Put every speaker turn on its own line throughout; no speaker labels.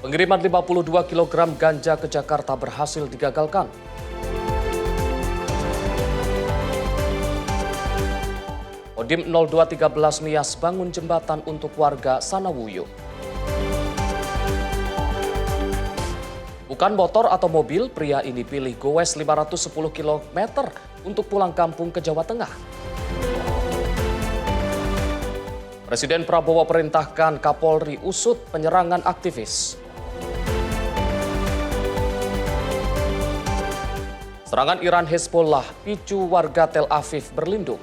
Pengiriman 52 kg ganja ke Jakarta berhasil digagalkan. Kodim 0213 Nias bangun jembatan untuk warga Sanawuyo. Bukan motor atau mobil, pria ini pilih goes 510 km untuk pulang kampung ke Jawa Tengah. Presiden Prabowo perintahkan Kapolri usut penyerangan aktivis. Serangan Iran Hezbollah picu warga Tel Aviv berlindung.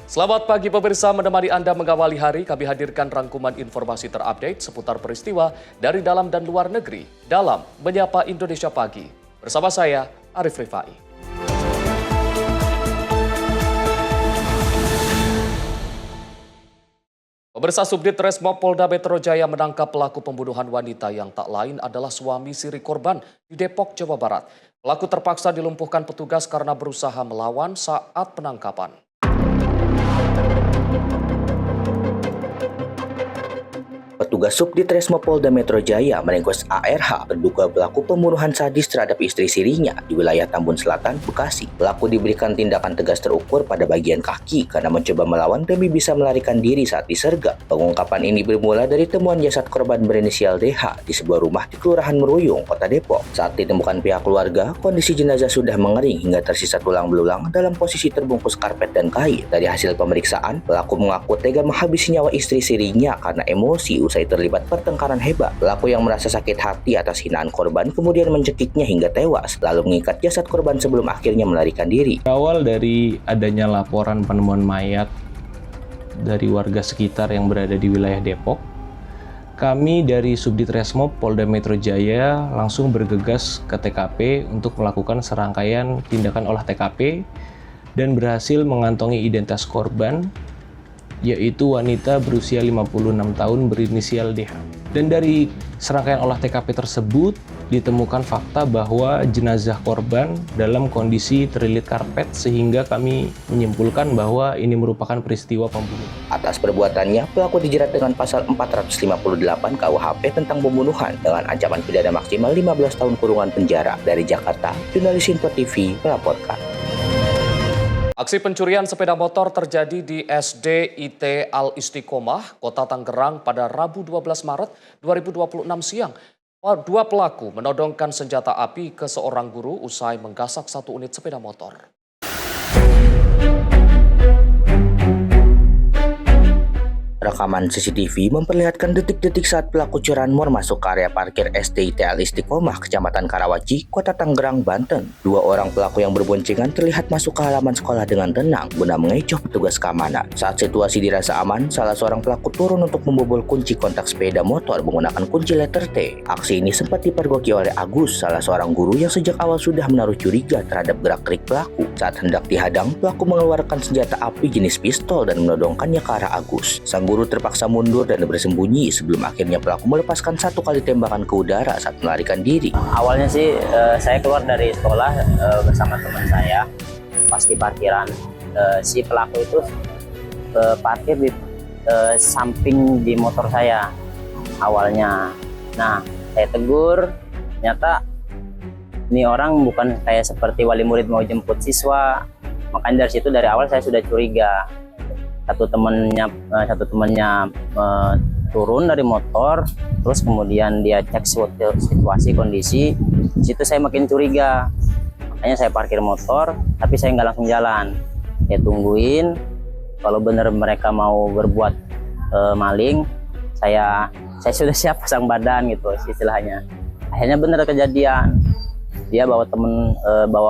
Selamat pagi pemirsa, menemani Anda mengawali hari, kami hadirkan rangkuman informasi terupdate seputar peristiwa dari dalam dan luar negeri dalam Menyapa Indonesia Pagi. Bersama saya, Arif Rifai. Pemirsa, Subdit Resmob Polda Metro Jaya menangkap pelaku pembunuhan wanita yang tak lain adalah suami siri korban di Depok, Jawa Barat. Pelaku terpaksa dilumpuhkan petugas karena berusaha melawan saat penangkapan.
Petugas Subdit Resmob Polda Metro Jaya meringkus ARH, terduga pelaku pembunuhan sadis terhadap istri sirinya di wilayah Tambun Selatan, Bekasi. Pelaku diberikan tindakan tegas terukur pada bagian kaki karena mencoba melawan demi bisa melarikan diri saat disergap. Pengungkapan ini bermula dari temuan jasad korban berinisial DH di sebuah rumah di Kelurahan Meruyung, Kota Depok. Saat ditemukan pihak keluarga, kondisi jenazah sudah mengering hingga tersisa tulang belulang dalam posisi terbungkus karpet dan kain. Dari hasil pemeriksaan, pelaku mengaku tega menghabisi nyawa istri sirinya karena emosi usai terlibat pertengkaran hebat. Pelaku yang merasa sakit hati atas hinaan korban kemudian mencekiknya hingga tewas, lalu mengikat jasad korban sebelum akhirnya melarikan diri.
Awal dari adanya laporan penemuan mayat dari warga sekitar yang berada di wilayah Depok, kami dari Subdit Resmob Polda Metro Jaya langsung bergegas ke TKP untuk melakukan serangkaian tindakan olah TKP dan berhasil mengantongi identitas korban, yaitu wanita berusia 56 tahun berinisial DH. Dan dari serangkaian olah TKP tersebut ditemukan fakta bahwa jenazah korban dalam kondisi terlilit karpet sehingga kami menyimpulkan bahwa ini merupakan peristiwa pembunuhan.
Atas perbuatannya, pelaku dijerat dengan pasal 458 KUHP tentang pembunuhan dengan ancaman pidana maksimal 15 tahun kurungan penjara. Dari Jakarta, Jurnalis Info TV melaporkan.
Aksi pencurian sepeda motor terjadi di SD IT Al-Istiqomah, Kota Tangerang pada Rabu 12 Maret 2026 siang. Dua pelaku menodongkan senjata api ke seorang guru usai menggasak satu unit sepeda motor.
Rekaman CCTV memperlihatkan detik-detik saat pelaku curanmor masuk ke area parkir SDIT Al-Istiqomah, Kecamatan Karawaci, Kota Tangerang, Banten. Dua orang pelaku yang berboncengan terlihat masuk ke halaman sekolah dengan tenang guna mengecoh petugas keamanan. Saat situasi dirasa aman, salah seorang pelaku turun untuk membobol kunci kontak sepeda motor menggunakan kunci letter T. Aksi ini sempat dipergoki oleh Agus, salah seorang guru yang sejak awal sudah menaruh curiga terhadap gerak-gerik pelaku. Saat hendak dihadang, pelaku mengeluarkan senjata api jenis pistol dan menodongkannya ke arah Agus. Sang guru terpaksa mundur dan bersembunyi sebelum akhirnya pelaku melepaskan satu kali tembakan ke udara saat melarikan diri.
Awalnya sih saya keluar dari sekolah bersama teman saya. Pas di parkiran, si pelaku itu parkir di samping di motor saya awalnya. Nah, saya tegur, ternyata ini orang bukan kayak seperti wali murid mau jemput siswa. Makanya dari situ dari awal saya sudah curiga. Satu temannya turun dari motor, terus kemudian dia cek situasi kondisi. Di situ saya makin curiga, makanya saya parkir motor, tapi saya nggak langsung jalan. Saya tungguin, kalau benar mereka mau berbuat maling, saya sudah siap pasang badan gitu istilahnya. Akhirnya benar kejadian, dia bawa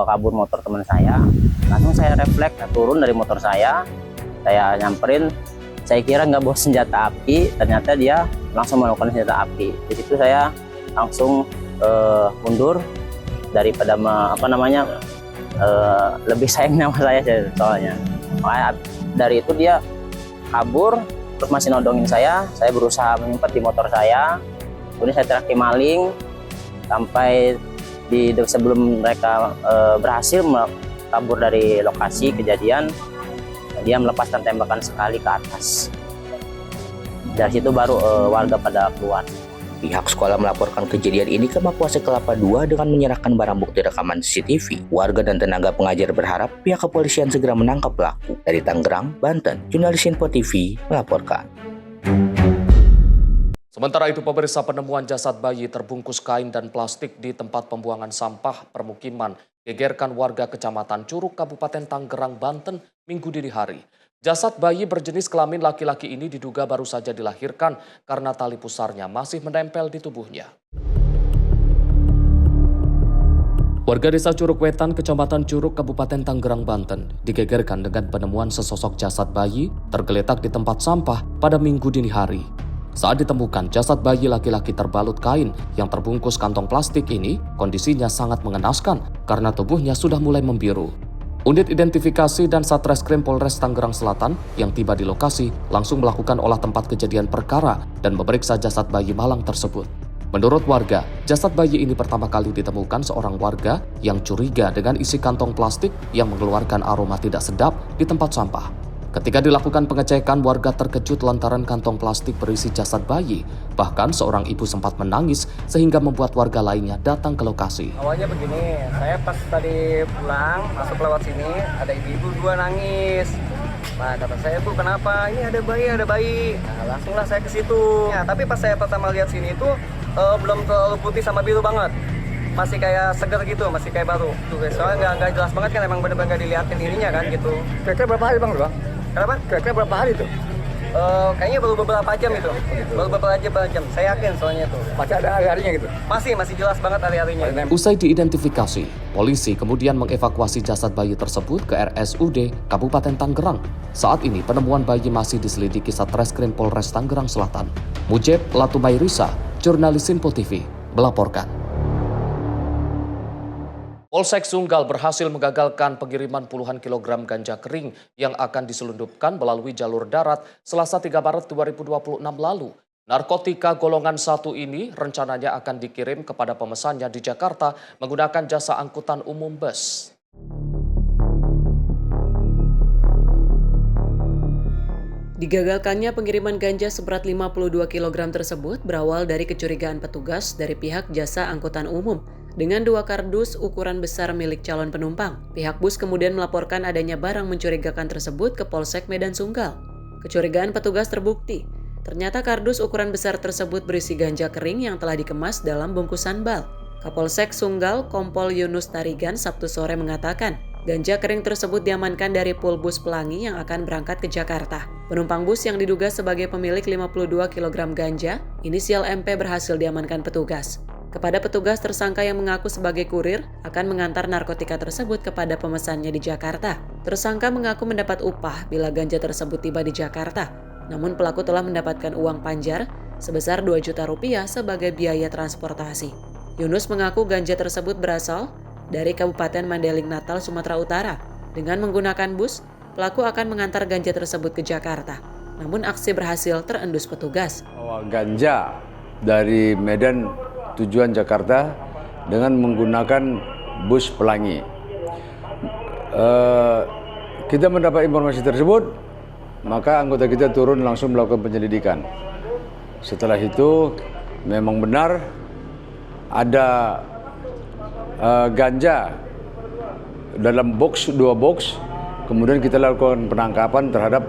kabur motor teman saya. Langsung saya refleks, turun dari motor saya nyamperin. Saya kira nggak bawa senjata api, ternyata dia langsung melakukan senjata api. Di situ saya langsung mundur daripada lebih sayang nyawa saya soalnya. Makanya dari itu dia kabur, terus masih nodongin saya berusaha menyempet di motor saya. Kemudian saya teriaki maling sampai Sebelum mereka berhasil kabur dari lokasi kejadian, dia melepaskan tembakan sekali ke atas. Dari situ baru warga pada keluar.
Pihak sekolah melaporkan kejadian ini ke Mapolsek Kelapa II dengan menyerahkan barang bukti rekaman CCTV. Warga dan tenaga pengajar berharap pihak kepolisian segera menangkap pelaku. Dari Tangerang, Banten, jurnalis Info TV melaporkan.
Sementara itu, pemirsa, penemuan jasad bayi terbungkus kain dan plastik di tempat pembuangan sampah permukiman gegerkan warga Kecamatan Curug, Kabupaten Tangerang, Banten, Minggu dini hari. Jasad bayi berjenis kelamin laki-laki ini diduga baru saja dilahirkan karena tali pusarnya masih menempel di tubuhnya. Warga Desa Curug Wetan, Kecamatan Curug, Kabupaten Tangerang, Banten, digegerkan dengan penemuan sesosok jasad bayi tergeletak di tempat sampah pada Minggu dini hari. Saat ditemukan, jasad bayi laki-laki terbalut kain yang terbungkus kantong plastik ini, kondisinya sangat mengenaskan karena tubuhnya sudah mulai membiru. Unit Identifikasi dan Satreskrim Polres Tangerang Selatan yang tiba di lokasi langsung melakukan olah tempat kejadian perkara dan memeriksa jasad bayi malang tersebut. Menurut warga, jasad bayi ini pertama kali ditemukan seorang warga yang curiga dengan isi kantong plastik yang mengeluarkan aroma tidak sedap di tempat sampah. Ketika dilakukan pengecekan, warga terkejut lantaran kantong plastik berisi jasad bayi. Bahkan seorang ibu sempat menangis sehingga membuat warga lainnya datang ke lokasi.
Awalnya begini, saya pas tadi pulang, masuk lewat sini, ada ibu-ibu dua nangis. Nah, kata saya, "Bu, kenapa? Ini ada bayi." Nah, langsunglah saya ke situ. Ya, tapi pas saya pertama lihat sini itu belum terlalu putih sama biru banget. Masih kayak segar gitu, masih kayak baru. Tuh, soalnya nggak jelas banget kan, emang bener-bener nggak dilihatin ininya kan gitu.
Kira-kira berapa hari bang?
Kenapa?
Kira-kira berapa hari itu?
Kayaknya baru beberapa jam itu. Baru beberapa jam. Saya yakin soalnya itu.
Masih ada hari-harinya gitu?
Masih jelas banget hari-harinya.
Usai diidentifikasi, polisi kemudian mengevakuasi jasad bayi tersebut ke RSUD Kabupaten Tangerang. Saat ini penemuan bayi masih diselidiki Satreskrim Polres Tangerang Selatan. Mujib Latumairisa, jurnalis Info TV, melaporkan. Polsek Sunggal berhasil mengagalkan pengiriman puluhan kilogram ganja kering yang akan diselundupkan melalui jalur darat Selasa 3 Maret 2026 lalu. Narkotika golongan 1 ini rencananya akan dikirim kepada pemesannya di Jakarta menggunakan jasa angkutan umum bus.
Digagalkannya pengiriman ganja seberat 52 kg tersebut berawal dari kecurigaan petugas dari pihak jasa angkutan umum. Dengan 2 kardus ukuran besar milik calon penumpang, pihak bus kemudian melaporkan adanya barang mencurigakan tersebut ke Polsek Medan Sunggal. Kecurigaan petugas terbukti. Ternyata kardus ukuran besar tersebut berisi ganja kering yang telah dikemas dalam bungkusan bal. Kapolsek Sunggal, Kompol Yunus Tarigan, Sabtu sore mengatakan, ganja kering tersebut diamankan dari pool bus Pelangi yang akan berangkat ke Jakarta. Penumpang bus yang diduga sebagai pemilik 52 kg ganja, inisial MP berhasil diamankan petugas. Kepada petugas, tersangka yang mengaku sebagai kurir akan mengantar narkotika tersebut kepada pemesannya di Jakarta. Tersangka mengaku mendapat upah bila ganja tersebut tiba di Jakarta. Namun pelaku telah mendapatkan uang panjar sebesar 2 juta rupiah sebagai biaya transportasi. Yunus mengaku ganja tersebut berasal dari Kabupaten Mandailing Natal, Sumatera Utara. Dengan menggunakan bus, pelaku akan mengantar ganja tersebut ke Jakarta. Namun aksi berhasil terendus petugas.
Ganja dari Medan tujuan Jakarta dengan menggunakan bus Pelangi. Kita mendapat informasi tersebut, maka anggota kita turun langsung melakukan penyelidikan. Setelah itu memang benar ada ganja dalam box, 2 box. Kemudian kita lakukan penangkapan terhadap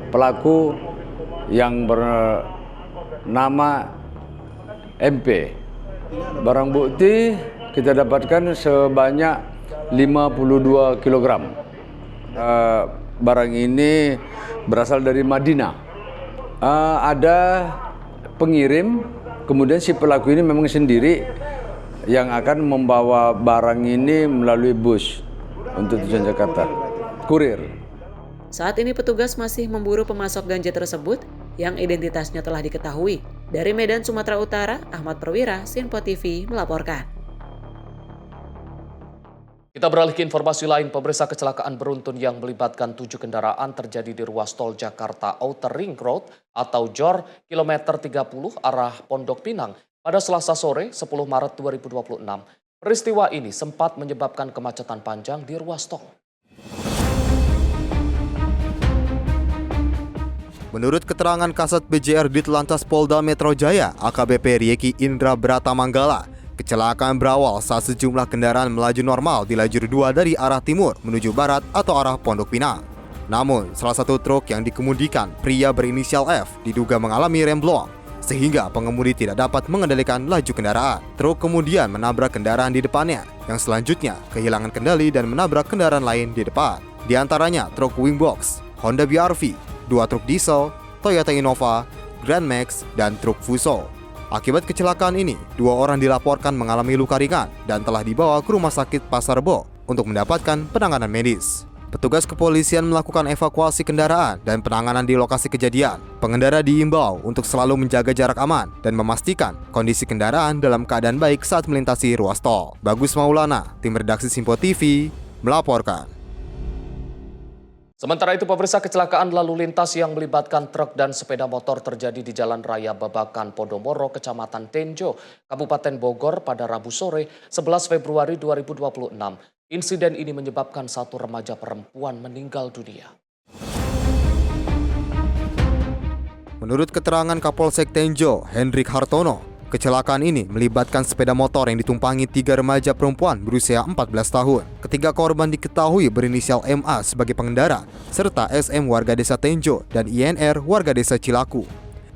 pelaku yang bernama MP. Barang bukti kita dapatkan sebanyak 52 kg. Barang ini berasal dari Madinah. Ada pengirim, kemudian si pelaku ini memang sendiri yang akan membawa barang ini melalui bus untuk tujuan Jakarta. Kurir.
Saat ini petugas masih memburu pemasok ganja tersebut yang identitasnya telah diketahui. Dari Medan, Sumatera Utara, Ahmad Perwira, Info TV melaporkan.
Kita beralih ke informasi lain. Pemirsa, kecelakaan beruntun yang melibatkan 7 kendaraan terjadi di ruas tol Jakarta Outer Ring Road atau JOR kilometer 30 arah Pondok Pinang pada Selasa sore 10 Maret 2026. Peristiwa ini sempat menyebabkan kemacetan panjang di ruas tol.
Menurut keterangan Kasat BJR Ditlantas Polda Metro Jaya, AKBP Rieki Indra Bratamanggala, kecelakaan berawal saat sejumlah kendaraan melaju normal di lajur 2 dari arah timur menuju barat atau arah Pondok Pinang. Namun, salah satu truk yang dikemudikan pria berinisial F diduga mengalami remblong, sehingga pengemudi tidak dapat mengendalikan laju kendaraan. Truk kemudian menabrak kendaraan di depannya, yang selanjutnya kehilangan kendali dan menabrak kendaraan lain di depan. Di antaranya truk Wingbox, Honda BRV, 2 truk diesel, Toyota Innova, Grand Max, dan truk Fuso. Akibat kecelakaan ini, 2 orang dilaporkan mengalami luka ringan dan telah dibawa ke Rumah Sakit Pasar Rebo untuk mendapatkan penanganan medis. Petugas kepolisian melakukan evakuasi kendaraan dan penanganan di lokasi kejadian. Pengendara diimbau untuk selalu menjaga jarak aman dan memastikan kondisi kendaraan dalam keadaan baik saat melintasi ruas tol. Bagus Maulana, tim redaksi Simpo TV, melaporkan.
Sementara itu, pemirsa, kecelakaan lalu lintas yang melibatkan truk dan sepeda motor terjadi di Jalan Raya Babakan Podomoro, Kecamatan Tenjo, Kabupaten Bogor pada Rabu sore 11 Februari 2026. Insiden ini menyebabkan satu remaja perempuan meninggal dunia.
Menurut keterangan Kapolsek Tenjo, Hendrik Hartono, kecelakaan ini melibatkan sepeda motor yang ditumpangi 3 remaja perempuan berusia 14 tahun. Ketiga korban diketahui berinisial MA sebagai pengendara, serta SM warga desa Tenjo dan INR warga desa Cilaku.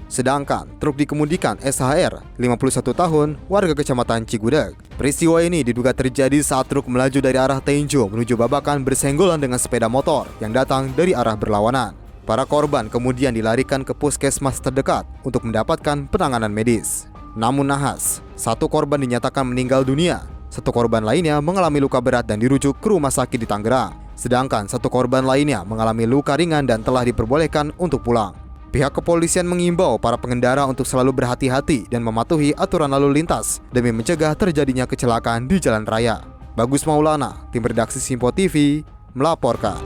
Sedangkan truk dikemudikan SHR, 51 tahun, warga Kecamatan Cigudeg. Peristiwa ini diduga terjadi saat truk melaju dari arah Tenjo menuju Babakan bersenggolan dengan sepeda motor yang datang dari arah berlawanan. Para korban kemudian dilarikan ke puskesmas terdekat untuk mendapatkan penanganan medis. Namun nahas, satu korban dinyatakan meninggal dunia, satu korban lainnya mengalami luka berat dan dirujuk ke rumah sakit di Tangerang. Sedangkan satu korban lainnya mengalami luka ringan dan telah diperbolehkan untuk pulang. Pihak kepolisian mengimbau para pengendara untuk selalu berhati-hati dan mematuhi aturan lalu lintas demi mencegah terjadinya kecelakaan di jalan raya. Bagus Maulana, tim redaksi Simpo TV, melaporkan.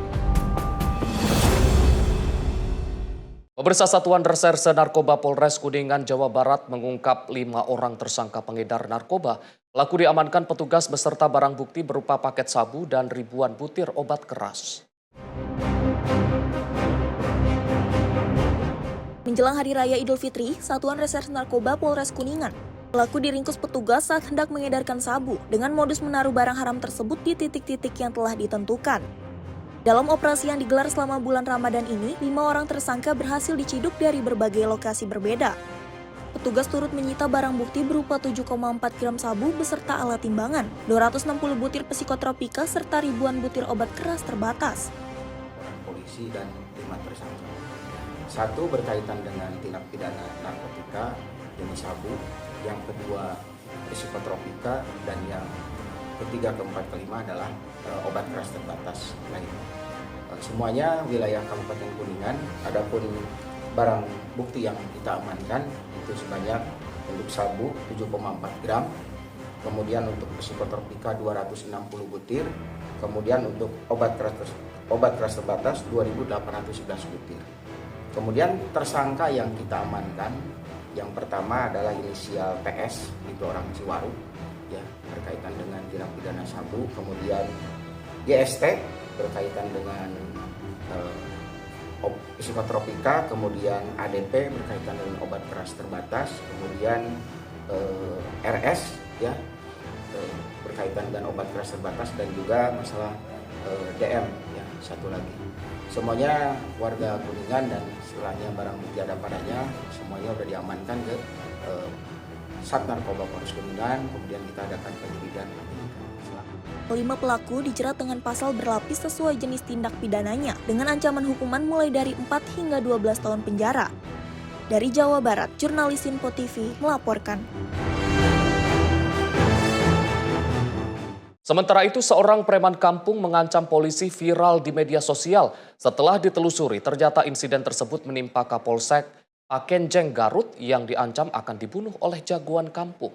Pemirsa, Satuan Reserse Narkoba Polres Kuningan, Jawa Barat mengungkap 5 orang tersangka pengedar narkoba. Pelaku diamankan petugas beserta barang bukti berupa paket sabu dan ribuan butir obat keras.
Menjelang Hari Raya Idul Fitri, Satuan Reserse Narkoba Polres Kuningan, pelaku diringkus petugas saat hendak mengedarkan sabu dengan modus menaruh barang haram tersebut di titik-titik yang telah ditentukan. Dalam operasi yang digelar selama bulan Ramadan ini, 5 orang tersangka berhasil diciduk dari berbagai lokasi berbeda. Petugas turut menyita barang bukti berupa 7,4 gram sabu beserta alat timbangan, 260 butir psikotropika serta ribuan butir obat keras terbatas.
Polisi dan 5 tersangka. 1 berkaitan dengan tindak pidana narkotika jenis sabu, yang kedua psikotropika, dan yang ketiga, keempat, kelima adalah obat keras terbatas lainnya. Semuanya wilayah Kabupaten Kuningan. Adapun barang bukti yang kita amankan itu sebanyak untuk sabu 7,4 gram, kemudian untuk psikotropika 260 butir, kemudian untuk obat keras terbatas 2.811 butir. Kemudian tersangka yang kita amankan, yang pertama adalah inisial PS, itu orang Ciwaru, ya, berkaitan dengan tindak pidana sabu. Kemudian YST berkaitan dengan psikotropika, kemudian ADP berkaitan dengan obat keras terbatas, kemudian RS, ya, berkaitan dengan obat keras terbatas, dan juga masalah DM, ya, satu lagi. Semuanya warga Kuningan, dan setelahnya barang bukti ada padanya, semuanya sudah diamankan ke Sat Narkoba Polres Kuningan. Kemudian kita adakan penyelidikan.
5 pelaku dijerat dengan pasal berlapis sesuai jenis tindak pidananya dengan ancaman hukuman mulai dari 4 hingga 12 tahun penjara. Dari Jawa Barat, jurnalis Simpo TV melaporkan.
Sementara itu, seorang preman kampung mengancam polisi viral di media sosial. Setelah ditelusuri, ternyata insiden tersebut menimpa Kapolsek Pakenjeng Garut yang diancam akan dibunuh oleh jagoan kampung.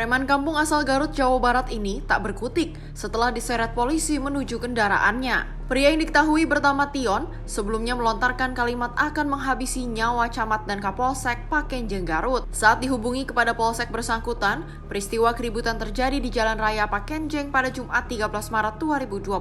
Preman kampung asal Garut, Jawa Barat ini tak berkutik setelah diseret polisi menuju kendaraannya. Pria yang diketahui bernama Tion sebelumnya melontarkan kalimat akan menghabisi nyawa camat dan kapolsek Pakenjeng Garut. Saat dihubungi kepada polsek bersangkutan, peristiwa keributan terjadi di Jalan Raya Pakenjeng pada Jumat 13 Maret 2026.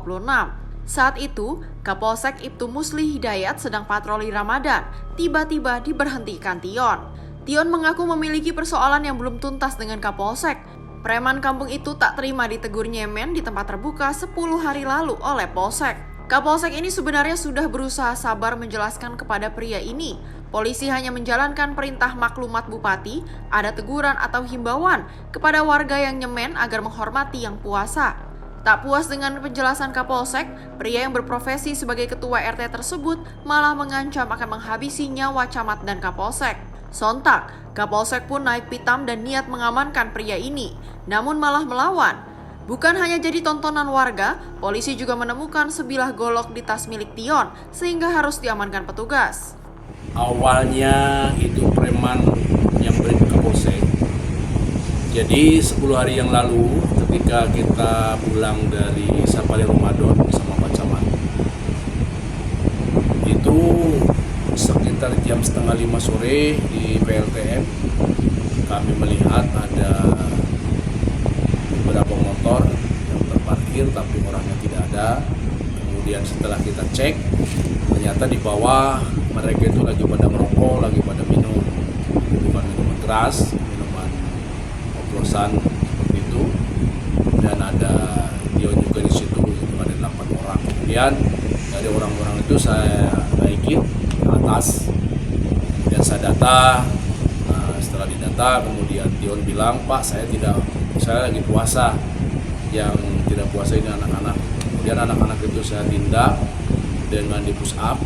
Saat itu, Kapolsek Ibtu Musli Hidayat sedang patroli Ramadan. Tiba-tiba diberhentikan Tion. Tion mengaku memiliki persoalan yang belum tuntas dengan Kapolsek. Preman kampung itu tak terima ditegur nyemen di tempat terbuka 10 hari lalu oleh Polsek. Kapolsek ini sebenarnya sudah berusaha sabar menjelaskan kepada pria ini. Polisi hanya menjalankan perintah maklumat bupati, ada teguran atau himbauan kepada warga yang nyemen agar menghormati yang puasa. Tak puas dengan penjelasan Kapolsek, pria yang berprofesi sebagai ketua RT tersebut malah mengancam akan menghabisi nyawa camat dan Kapolsek. Sontak, Kapolsek pun naik pitam dan niat mengamankan pria ini, namun malah melawan. Bukan hanya jadi tontonan warga, polisi juga menemukan sebilah golok di tas milik Tion, sehingga harus diamankan petugas.
Awalnya itu preman yang beri ke Kapolsek. Jadi 10 hari yang lalu ketika kita pulang dari Sapali Ramadan bersama Pak Camat, itu sekitar jam 4:30 sore di PLTM kami melihat ada beberapa motor yang terparkir tapi orangnya tidak ada. Kemudian setelah kita cek, ternyata di bawah mereka itu lagi pada merokok, lagi pada minum, bukan minuman keras, minuman oplosan seperti itu. Dan ada Tion juga di situ, ada 8 orang. Kemudian dari orang-orang itu saya naikin atas, kemudian saya data. Setelah didata, kemudian Tion bilang, Pak, saya lagi puasa, yang tidak puasa ini anak-anak. Kemudian anak-anak itu saya tindak dengan di push up.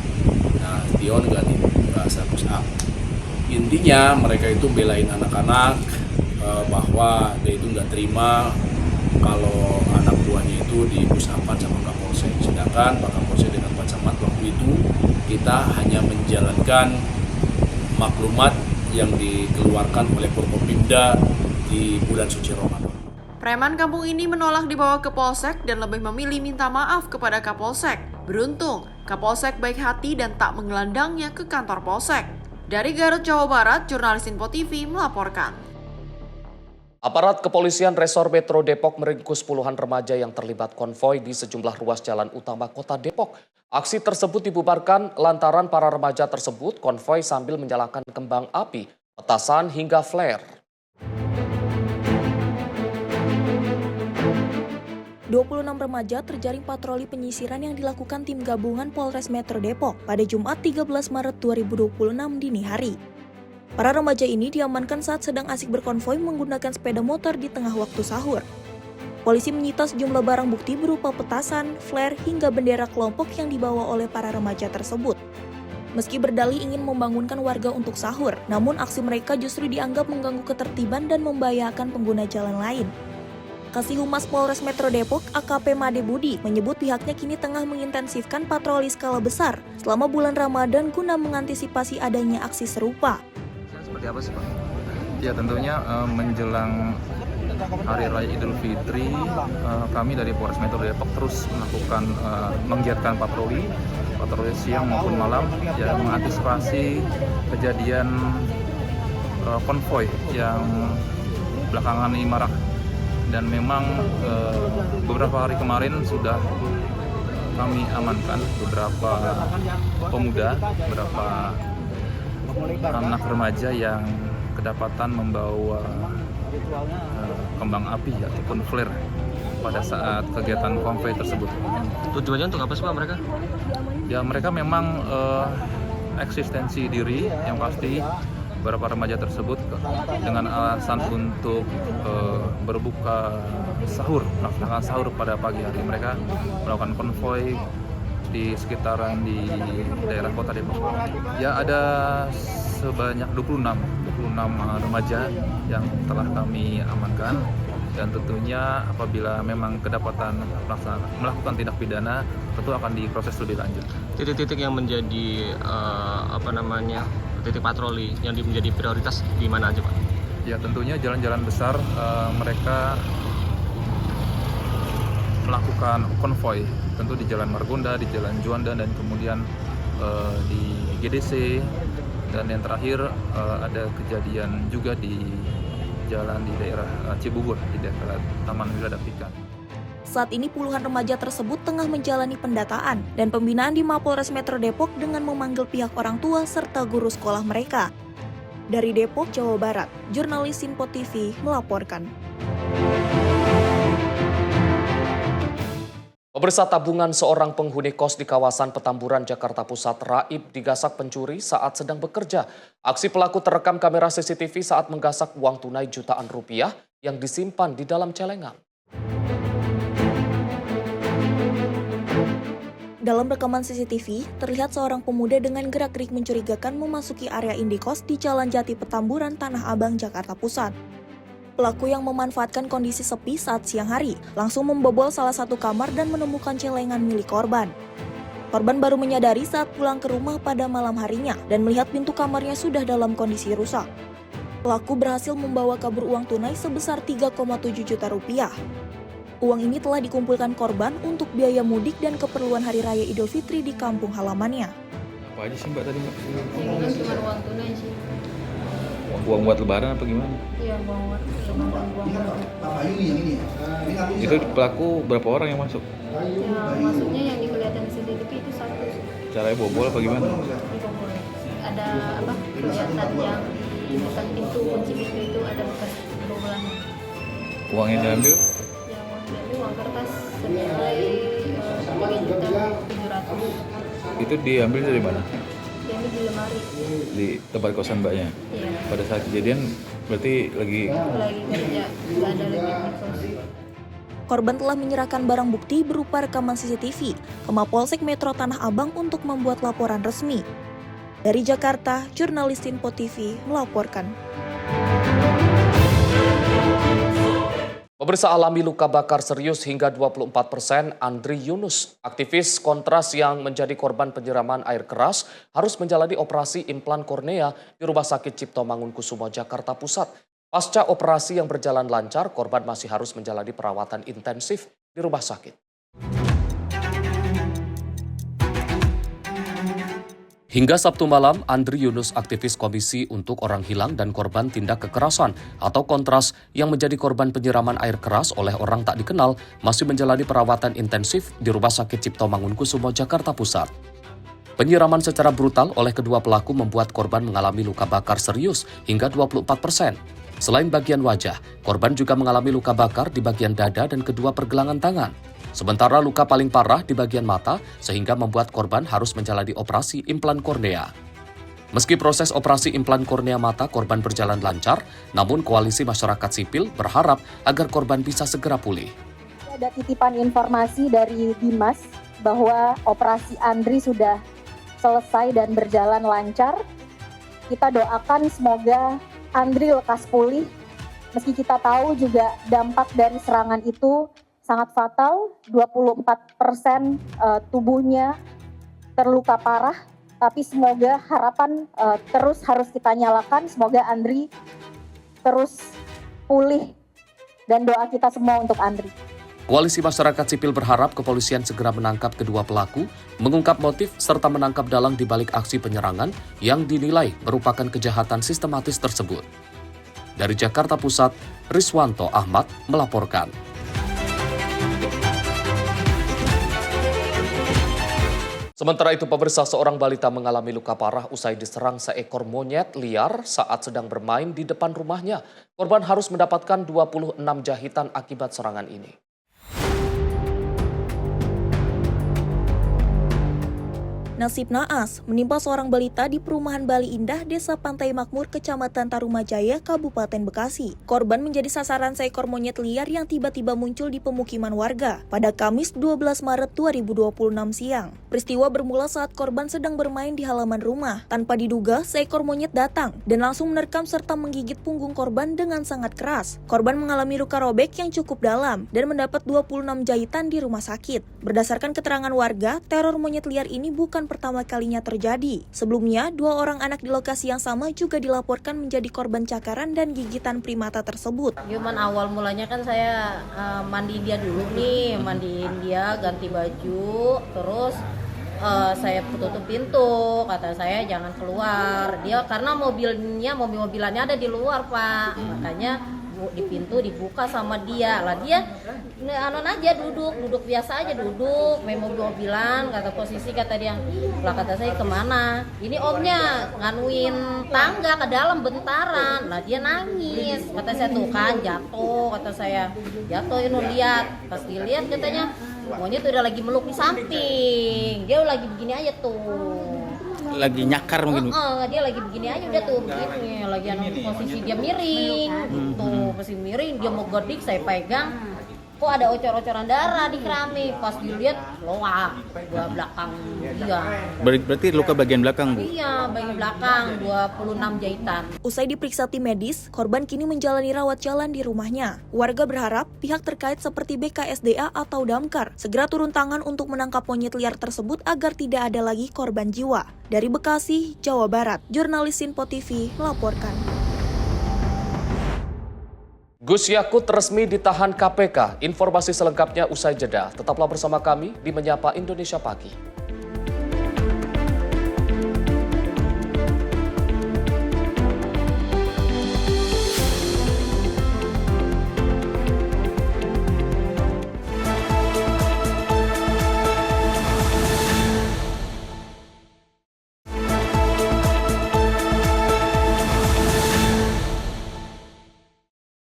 Nah, Tion nggak saya push up. Intinya mereka itu belain anak-anak bahwa dia itu nggak terima kalau anak buahnya itu di push up-an sama Kapolsek. Sedangkan Pak Kapolsek dengan Pak Camat waktu itu kita hanya menjalankan maklumat yang dikeluarkan oleh Forkopimda di bulan suci Ramadan.
Preman kampung ini menolak dibawa ke Polsek dan lebih memilih minta maaf kepada Kapolsek. Beruntung, Kapolsek baik hati dan tak menggelandangnya ke kantor Polsek. Dari Garut, Jawa Barat, jurnalis Info TV melaporkan.
Aparat kepolisian Resor Metro Depok meringkus puluhan remaja yang terlibat konvoi di sejumlah ruas jalan utama kota Depok. Aksi tersebut dibubarkan lantaran para remaja tersebut konvoi sambil menyalakan kembang api, petasan hingga flare.
26 remaja terjaring patroli penyisiran yang dilakukan tim gabungan Polres Metro Depok pada Jumat 13 Maret 2026 dini hari. Para remaja ini diamankan saat sedang asik berkonvoi menggunakan sepeda motor di tengah waktu sahur. Polisi menyita sejumlah barang bukti berupa petasan, flare, hingga bendera kelompok yang dibawa oleh para remaja tersebut. Meski berdalih ingin membangunkan warga untuk sahur, namun aksi mereka justru dianggap mengganggu ketertiban dan membahayakan pengguna jalan lain. Kasih Humas Polres Metro Depok, AKP Made Budi, menyebut pihaknya kini tengah mengintensifkan patroli skala besar selama bulan Ramadan guna mengantisipasi adanya aksi serupa.
Seperti apa sih Pak? Ya tentunya menjelang Hari Raya Idul Fitri, kami dari Polres Metro Depok terus melakukan menggiatkan patroli siang maupun malam, ya mengantisipasi kejadian konvoi yang belakangan ini marak. Dan memang beberapa hari kemarin sudah kami amankan beberapa pemuda, beberapa anak remaja yang kedapatan membawa kembang api ataupun flare pada saat kegiatan konvoi tersebut.
Tujuannya untuk apa sih Pak mereka?
Ya mereka memang eksistensi diri yang pasti. Beberapa remaja tersebut dengan alasan untuk berbuka sahur, melaksanakan sahur pada pagi hari. Mereka melakukan konvoi di sekitaran di daerah kota Depok. Ya ada sebanyak 26 remaja yang telah kami amankan, dan tentunya apabila memang kedapatan melakukan tindak pidana tentu akan diproses lebih lanjut.
Titik-titik yang menjadi titik patroli yang menjadi prioritas di mana aja Pak?
Ya tentunya jalan-jalan besar mereka melakukan konvoy, tentu di Jalan Margonda, di Jalan Juanda, dan kemudian di GDC, dan yang terakhir ada kejadian juga di jalan di daerah Cibubur, di daerah Taman Wiladapika.
Saat ini puluhan remaja tersebut tengah menjalani pendataan dan pembinaan di Mapolres Metro Depok dengan memanggil pihak orang tua serta guru sekolah mereka. Dari Depok, Jawa Barat, jurnalis Sinpo TV melaporkan.
Pemirsa, tabungan seorang penghuni kos di kawasan Petamburan, Jakarta Pusat raib digasak pencuri saat sedang bekerja. Aksi pelaku terekam kamera CCTV saat menggasak uang tunai jutaan rupiah yang disimpan di dalam celengan.
Dalam rekaman CCTV, terlihat seorang pemuda dengan gerak-gerik mencurigakan memasuki area indikos di Jalan Jati Petamburan, Tanah Abang, Jakarta Pusat. Pelaku yang memanfaatkan kondisi sepi saat siang hari langsung membobol salah satu kamar dan menemukan celengan milik korban. Korban baru menyadari saat pulang ke rumah pada malam harinya dan melihat pintu kamarnya sudah dalam kondisi rusak. Pelaku berhasil membawa kabur uang tunai sebesar 3,7 juta rupiah. Uang ini telah dikumpulkan korban untuk biaya mudik dan keperluan Hari Raya Idul Fitri di kampung halamannya.
Apa aja sih Mbak tadi Mbak?
Cuma uang tunai sih.
Uang buat lebaran apa gimana?
Iya, uang lebaran.
Itu pelaku berapa orang yang masuk?
Ya, masuknya yang kelihatan di CCTV itu satu.
Caranya bobol apa gimana?
Dibobol. Ada apa? Kelihatan yang di dekat pintu kunci pintu itu ada bekas bobolannya.
Uang yang diambil?
Ya, uang diambil uang kertas senilai 3.700.000.
Itu diambil dari mana?
Diambil di lemari.
Di tempat kosan Mbaknya?
Iya.
Pada saat kejadian berarti lagi
Kerja, nggak ada lagi yang kos.
Korban telah menyerahkan barang bukti berupa rekaman CCTV ke Mapolsek Metro Tanah Abang untuk membuat laporan resmi. Dari Jakarta, jurnalis Sinpo TV melaporkan.
Pemirsa, alami luka bakar serius hingga 24%, Andri Yunus, aktivis kontras yang menjadi korban penyiraman air keras, harus menjalani operasi implan kornea di Rumah Sakit Cipto Mangunkusumo, Jakarta Pusat. Pasca operasi yang berjalan lancar, korban masih harus menjalani perawatan intensif di rumah sakit. Hingga Sabtu malam, Andri Yunus, aktivis Komisi untuk Orang Hilang dan Korban Tindak Kekerasan atau Kontras yang menjadi korban penyiraman air keras oleh orang tak dikenal, masih menjalani perawatan intensif di Rumah Sakit Cipto Mangunkusumo, Jakarta Pusat. Penyiraman secara brutal oleh kedua pelaku membuat korban mengalami luka bakar serius hingga 24%. Selain bagian wajah, korban juga mengalami luka bakar di bagian dada dan kedua pergelangan tangan. Sementara luka paling parah di bagian mata sehingga membuat korban harus menjalani operasi implan kornea. Meski proses operasi implan kornea mata korban berjalan lancar, namun Koalisi Masyarakat Sipil berharap agar korban bisa segera pulih.
Ada titipan informasi dari Dimas bahwa operasi Andri sudah selesai dan berjalan lancar. Kita doakan semoga Andri lekas pulih. Meski kita tahu juga dampak dari serangan itu sangat fatal, 24% tubuhnya terluka parah, tapi semoga harapan terus harus kita nyalakan, semoga Andri terus pulih dan doa kita semua untuk Andri.
Koalisi Masyarakat Sipil berharap kepolisian segera menangkap kedua pelaku, mengungkap motif serta menangkap dalang di balik aksi penyerangan yang dinilai merupakan kejahatan sistematis tersebut. Dari Jakarta Pusat, Riswanto Ahmad melaporkan. Sementara itu, pemirsa, seorang balita mengalami luka parah usai diserang seekor monyet liar saat sedang bermain di depan rumahnya. Korban harus mendapatkan 26 jahitan akibat serangan ini.
Nasib naas menimpa seorang balita di perumahan Bali Indah, Desa Pantai Makmur, Kecamatan Tarumajaya, Kabupaten Bekasi. Korban menjadi sasaran seekor monyet liar yang tiba-tiba muncul di pemukiman warga pada Kamis 12 Maret 2026 siang. Peristiwa bermula saat korban sedang bermain di halaman rumah. Tanpa diduga, seekor monyet datang dan langsung menerkam serta menggigit punggung korban dengan sangat keras. Korban mengalami luka robek yang cukup dalam dan mendapat 26 jahitan di rumah sakit. Berdasarkan keterangan warga, teror monyet liar ini bukan pertama kalinya terjadi. Sebelumnya, 2 orang anak di lokasi yang sama juga dilaporkan menjadi korban cakaran dan gigitan primata tersebut.
Cuman awal mulanya kan saya mandiin dia dulu nih, mandiin dia, ganti baju, terus saya tutup pintu, kata saya jangan keluar. Dia karena mobil-mobilannya ada di luar, Pak. Makanya di pintu dibuka sama dia. Lah dia anon aja duduk biasa aja duduk, main mobil-mobilan, kata posisi kata dia. Lah kata saya kemana? Ini omnya nganuin tangga ke dalam bentaran. Lah dia nangis. Kata saya tuh kan jatuh, kata saya. Jatuh ini lihat. Pas dilihat katanya monyet udah lagi meluk di samping. Dia lagi begini aja tuh.
Lagi nyakar mungkin.
Dia lagi begini aja udah tuh begini. Lagi posisi dia miring gitu. Posisi miring dia mau godik saya pegang. Kok ada ocor-ocoran darah di keramik. Pas dilihat loak dua belakang dia.
Berarti luka bagian belakang, Bu?
Iya, bagian belakang 26 jahitan.
Usai diperiksa tim medis, korban kini menjalani rawat jalan di rumahnya. Warga berharap pihak terkait seperti BKSDA atau Damkar segera turun tangan untuk menangkap monyet liar tersebut agar tidak ada lagi korban jiwa. Dari Bekasi, Jawa Barat, jurnalis Sinpo TV melaporkan.
Gus Yakut resmi ditahan KPK. Informasi selengkapnya usai jeda. Tetaplah bersama kami di Menyapa Indonesia Pagi.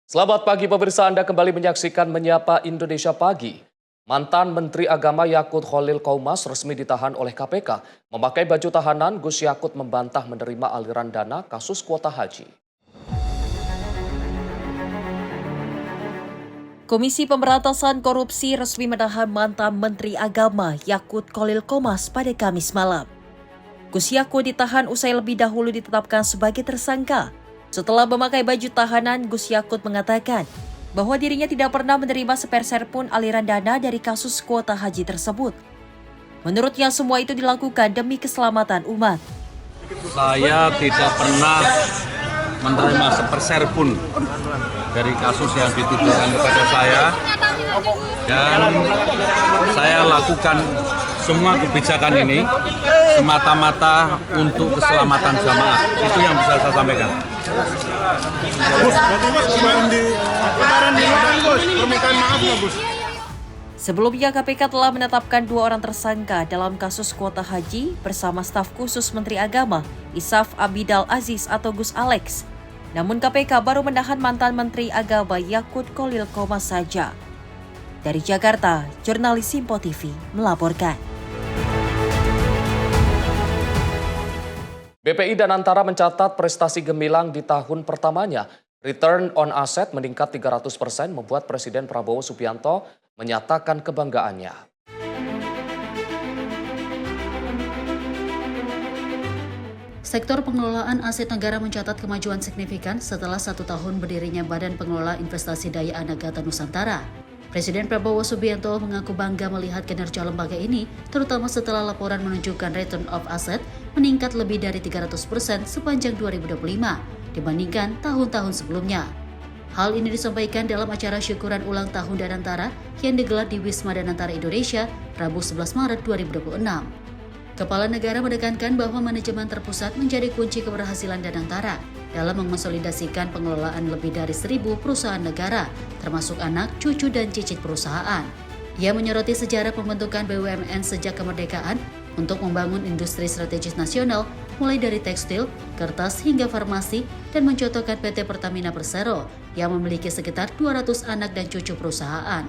Selamat pagi pemirsa, Anda kembali menyaksikan Menyapa Indonesia Pagi. Mantan Menteri Agama Yakut Khalil Qaumas resmi ditahan oleh KPK. Memakai baju tahanan, Gus Yakut membantah menerima aliran dana kasus kuota haji.
Komisi Pemberantasan Korupsi resmi menahan mantan Menteri Agama Yakut Khalil Qaumas pada Kamis malam. Gus Yakut ditahan usai lebih dahulu ditetapkan sebagai tersangka. Setelah memakai baju tahanan, Gus Yakut mengatakan bahwa dirinya tidak pernah menerima sepeser pun aliran dana dari kasus kuota haji tersebut. Menurutnya semua itu dilakukan demi keselamatan umat.
Saya tidak pernah menerima sepeser pun dari kasus yang dituduhkan kepada saya, dan saya lakukan semua kebijakan ini semata-mata untuk keselamatan jamaah. Itu yang bisa saya sampaikan.
Sebelumnya KPK telah menetapkan 2 orang tersangka dalam kasus kuota haji bersama staf khusus Menteri Agama Isaf Abidal Aziz atau Gus Alex. Namun KPK baru menahan mantan Menteri Agama Yakut Khalil Qaumas saja. Dari Jakarta, jurnalis Sinpo TV melaporkan.
BPI dan Antara mencatat prestasi gemilang di tahun pertamanya. Return on asset meningkat 300%, membuat Presiden Prabowo Subianto menyatakan kebanggaannya.
Sektor pengelolaan aset negara mencatat kemajuan signifikan setelah 1 tahun berdirinya Badan Pengelola Investasi Daya Anagata Nusantara. Presiden Prabowo Subianto mengaku bangga melihat kinerja lembaga ini, terutama setelah laporan menunjukkan return of asset meningkat lebih dari 300% sepanjang 2025 dibandingkan tahun-tahun sebelumnya. Hal ini disampaikan dalam acara syukuran ulang tahun Danantara yang digelar di Wisma Danantara Indonesia, Rabu 11 Maret 2026. Kepala negara menekankan bahwa manajemen terpusat menjadi kunci keberhasilan Danantara dalam mengonsolidasikan pengelolaan lebih dari 1.000 perusahaan negara, termasuk anak, cucu, dan cicit perusahaan. Ia menyoroti sejarah pembentukan BUMN sejak kemerdekaan untuk membangun industri strategis nasional, mulai dari tekstil, kertas, hingga farmasi, dan mencontohkan PT Pertamina Persero yang memiliki sekitar 200 anak dan cucu perusahaan.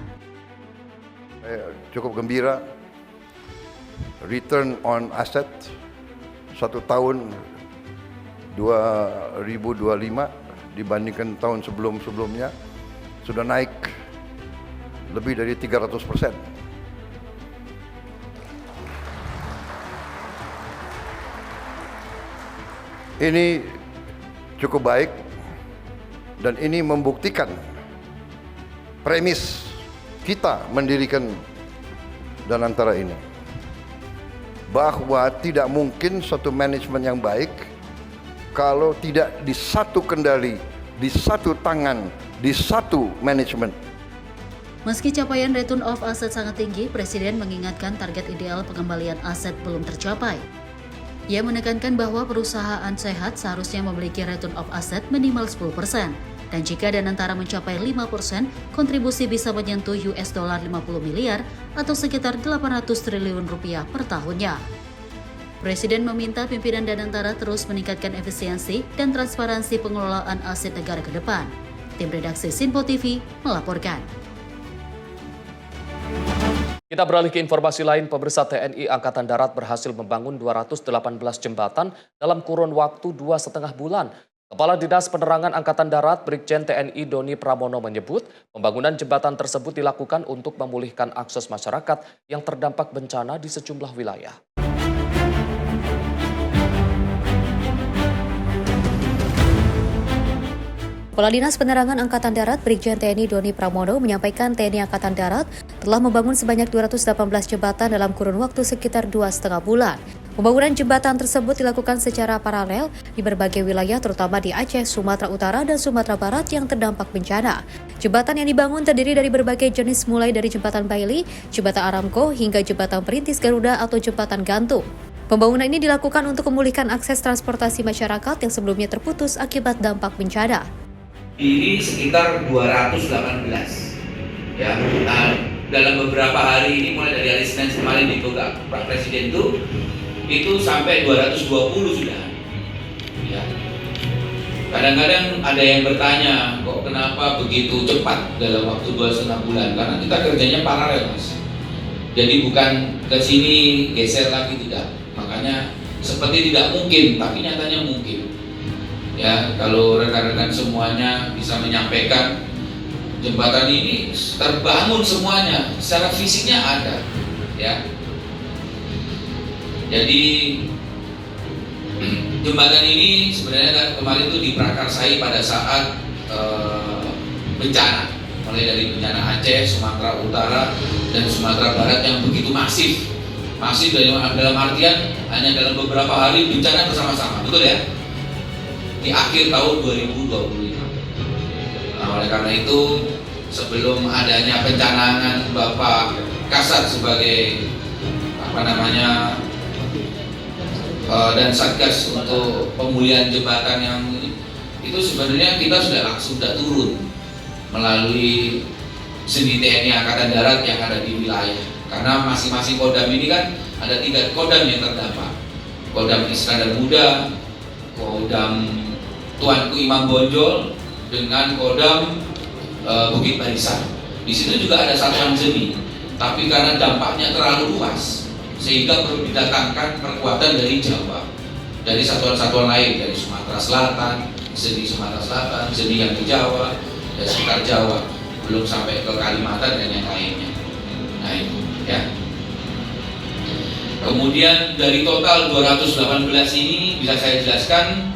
Saya cukup gembira, return on asset 1 tahun 2025 dibandingkan tahun sebelum-sebelumnya sudah naik lebih dari 300%. Ini cukup baik dan ini membuktikan premis kita mendirikan dan antara ini. Bahwa tidak mungkin suatu manajemen yang baik kalau tidak di satu kendali, di satu tangan, di satu manajemen.
Meski capaian return of asset sangat tinggi, Presiden mengingatkan target ideal pengembalian aset belum tercapai. Ia menekankan bahwa perusahaan sehat seharusnya memiliki return of asset minimal 10%, dan jika Danantara mencapai 5%, kontribusi bisa menyentuh $50 miliar atau sekitar 800 triliun rupiah per tahunnya. Presiden meminta pimpinan Danantara terus meningkatkan efisiensi dan transparansi pengelolaan aset negara ke depan. Tim redaksi Sinpo TV melaporkan.
Kita beralih ke informasi lain, pemirsa. TNI Angkatan Darat berhasil membangun 218 jembatan dalam kurun waktu 2,5 bulan. Kepala Dinas Penerangan Angkatan Darat Brigjen TNI Doni Pramono menyebut pembangunan jembatan tersebut dilakukan untuk memulihkan akses masyarakat yang terdampak bencana di sejumlah wilayah.
Kepala Dinas Penerangan Angkatan Darat Brigjen TNI Doni Pramono menyampaikan TNI Angkatan Darat telah membangun sebanyak 218 jembatan dalam kurun waktu sekitar 2,5 bulan. Pembangunan jembatan tersebut dilakukan secara paralel di berbagai wilayah terutama di Aceh, Sumatera Utara, dan Sumatera Barat yang terdampak bencana. Jembatan yang dibangun terdiri dari berbagai jenis mulai dari jembatan Bailey, jembatan Aramco, hingga jembatan Perintis Garuda atau jembatan gantung. Pembangunan ini dilakukan untuk memulihkan akses transportasi masyarakat yang sebelumnya terputus akibat dampak bencana.
Ini sekitar 218 ya. Nah, dalam beberapa hari ini mulai dari hari Senin kemarin di Pak Presiden itu sampai 220 sudah ya. Kadang-kadang ada yang bertanya kok kenapa begitu cepat dalam waktu 2,5 bulan, karena kita kerjanya paralel, Mas. Jadi bukan ke sini geser lagi, tidak. Makanya seperti tidak mungkin, tapi nyatanya mungkin. Ya, kalau rekan-rekan semuanya bisa menyampaikan jembatan ini terbangun semuanya, secara fisiknya ada, ya. Jadi jembatan ini sebenarnya kemarin itu diprakarsai pada saat bencana, mulai dari bencana Aceh, Sumatera Utara, dan Sumatera Barat yang begitu masif dalam artian hanya dalam beberapa hari bencana bersama-sama, betul ya? Di akhir tahun 2025. Nah, oleh karena itu sebelum adanya pencanangan Bapak Kasat sebagai dan Satgas untuk pemulihan jembatan yang itu sebenarnya kita sudah turun melalui sendi TNI Angkatan Darat yang ada di wilayah, karena masing-masing Kodam ini kan ada 3 Kodam yang terdampak. Kodam Iskandar Muda, Kodam Tuanku Imam Bonjol, dengan Kodam Bukit Barisan. Di situ juga ada satuan seni, tapi karena dampaknya terlalu luas, sehingga perlu didatangkan perkuatan dari Jawa, dari satuan-satuan lain, dari Sumatera Selatan, seni Sumatera Selatan, seni yang di Jawa, dan sekitar Jawa, belum sampai ke Kalimantan dan yang lainnya. Nah itu, ya. Kemudian dari total 218 ini bisa saya jelaskan,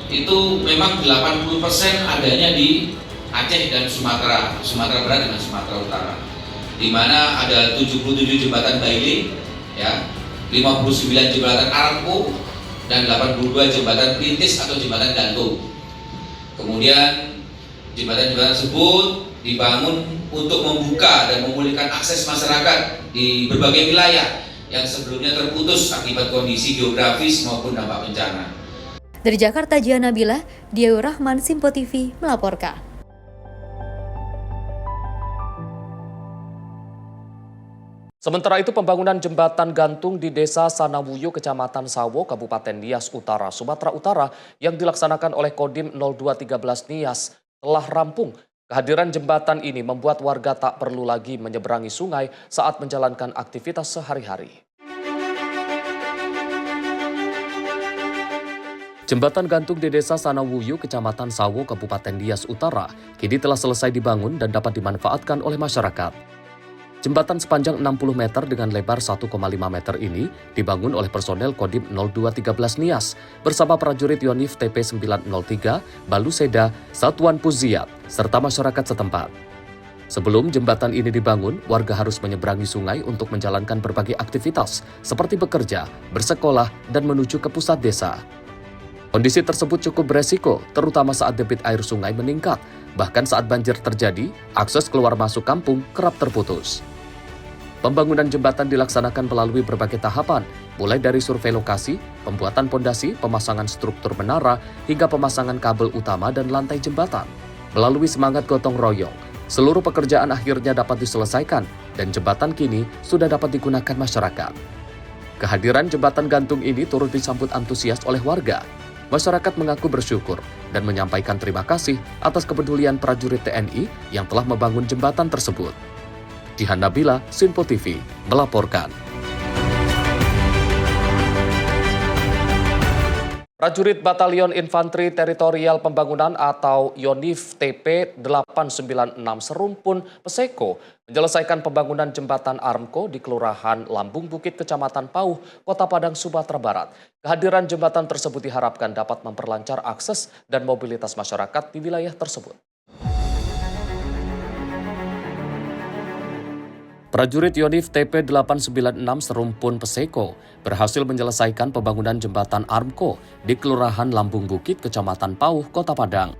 itu memang 80% adanya di Aceh dan Sumatera Barat dan Sumatera Utara, di mana ada 77 jembatan Bailey, ya, 59 jembatan Aramco, dan 82 jembatan Perintis atau jembatan gantung. Kemudian jembatan-jembatan tersebut dibangun untuk membuka dan memulihkan akses masyarakat di berbagai wilayah yang sebelumnya terputus akibat kondisi geografis maupun dampak bencana.
Dari Jakarta, Jian Nabila, Diayu Rahman, Sinpo TV melaporkan.
Sementara itu, pembangunan jembatan gantung di Desa Sanawuyo, Kecamatan Sawo, Kabupaten Nias Utara, Sumatera Utara yang dilaksanakan oleh Kodim 0213 Nias telah rampung. Kehadiran jembatan ini membuat warga tak perlu lagi menyeberangi sungai saat menjalankan aktivitas sehari-hari. Jembatan gantung di Desa Sanawuyo, Kecamatan Sawo, Kabupaten Nias Utara, kini telah selesai dibangun dan dapat dimanfaatkan oleh masyarakat. Jembatan sepanjang 60 meter dengan lebar 1,5 meter ini dibangun oleh personel Kodim 0213 Nias bersama prajurit Yonif TP 903, Baluseda, Satuan Puziat, serta masyarakat setempat. Sebelum jembatan ini dibangun, warga harus menyeberangi sungai untuk menjalankan berbagai aktivitas, seperti bekerja, bersekolah, dan menuju ke pusat desa. Kondisi tersebut cukup beresiko, terutama saat debit air sungai meningkat. Bahkan saat banjir terjadi, akses keluar masuk kampung kerap terputus. Pembangunan jembatan dilaksanakan melalui berbagai tahapan, mulai dari survei lokasi, pembuatan pondasi, pemasangan struktur menara, hingga pemasangan kabel utama dan lantai jembatan. Melalui semangat gotong royong, seluruh pekerjaan akhirnya dapat diselesaikan dan jembatan kini sudah dapat digunakan masyarakat. Kehadiran jembatan gantung ini turut disambut antusias oleh warga. Masyarakat mengaku bersyukur dan menyampaikan terima kasih atas kepedulian prajurit TNI yang telah membangun jembatan tersebut. Jihan Nabila, Simpo TV, melaporkan. Prajurit Batalion Infanteri Teritorial Pembangunan atau YONIF TP 896 Serumpun Peseko menyelesaikan pembangunan jembatan Armco di Kelurahan Lambung Bukit, Kecamatan Pauh, Kota Padang, Sumatera Barat. Kehadiran jembatan tersebut diharapkan dapat memperlancar akses dan mobilitas masyarakat di wilayah tersebut. Prajurit YONIF TP 896 Serumpun Peseko berhasil menyelesaikan pembangunan jembatan Armco di Kelurahan Lambung Bukit, Kecamatan Pauh, Kota Padang.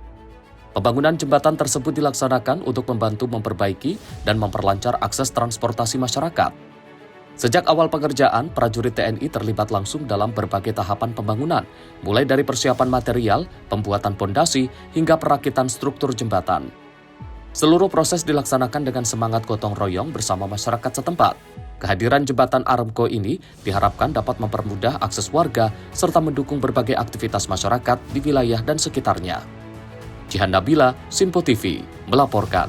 Pembangunan jembatan tersebut dilaksanakan untuk membantu memperbaiki dan memperlancar akses transportasi masyarakat. Sejak awal pengerjaan, prajurit TNI terlibat langsung dalam berbagai tahapan pembangunan, mulai dari persiapan material, pembuatan pondasi, hingga perakitan struktur jembatan. Seluruh proses dilaksanakan dengan semangat gotong royong bersama masyarakat setempat. Kehadiran jembatan Armco ini diharapkan dapat mempermudah akses warga serta mendukung berbagai aktivitas masyarakat di wilayah dan sekitarnya. Jihan Nabila, Simpo TV, melaporkan.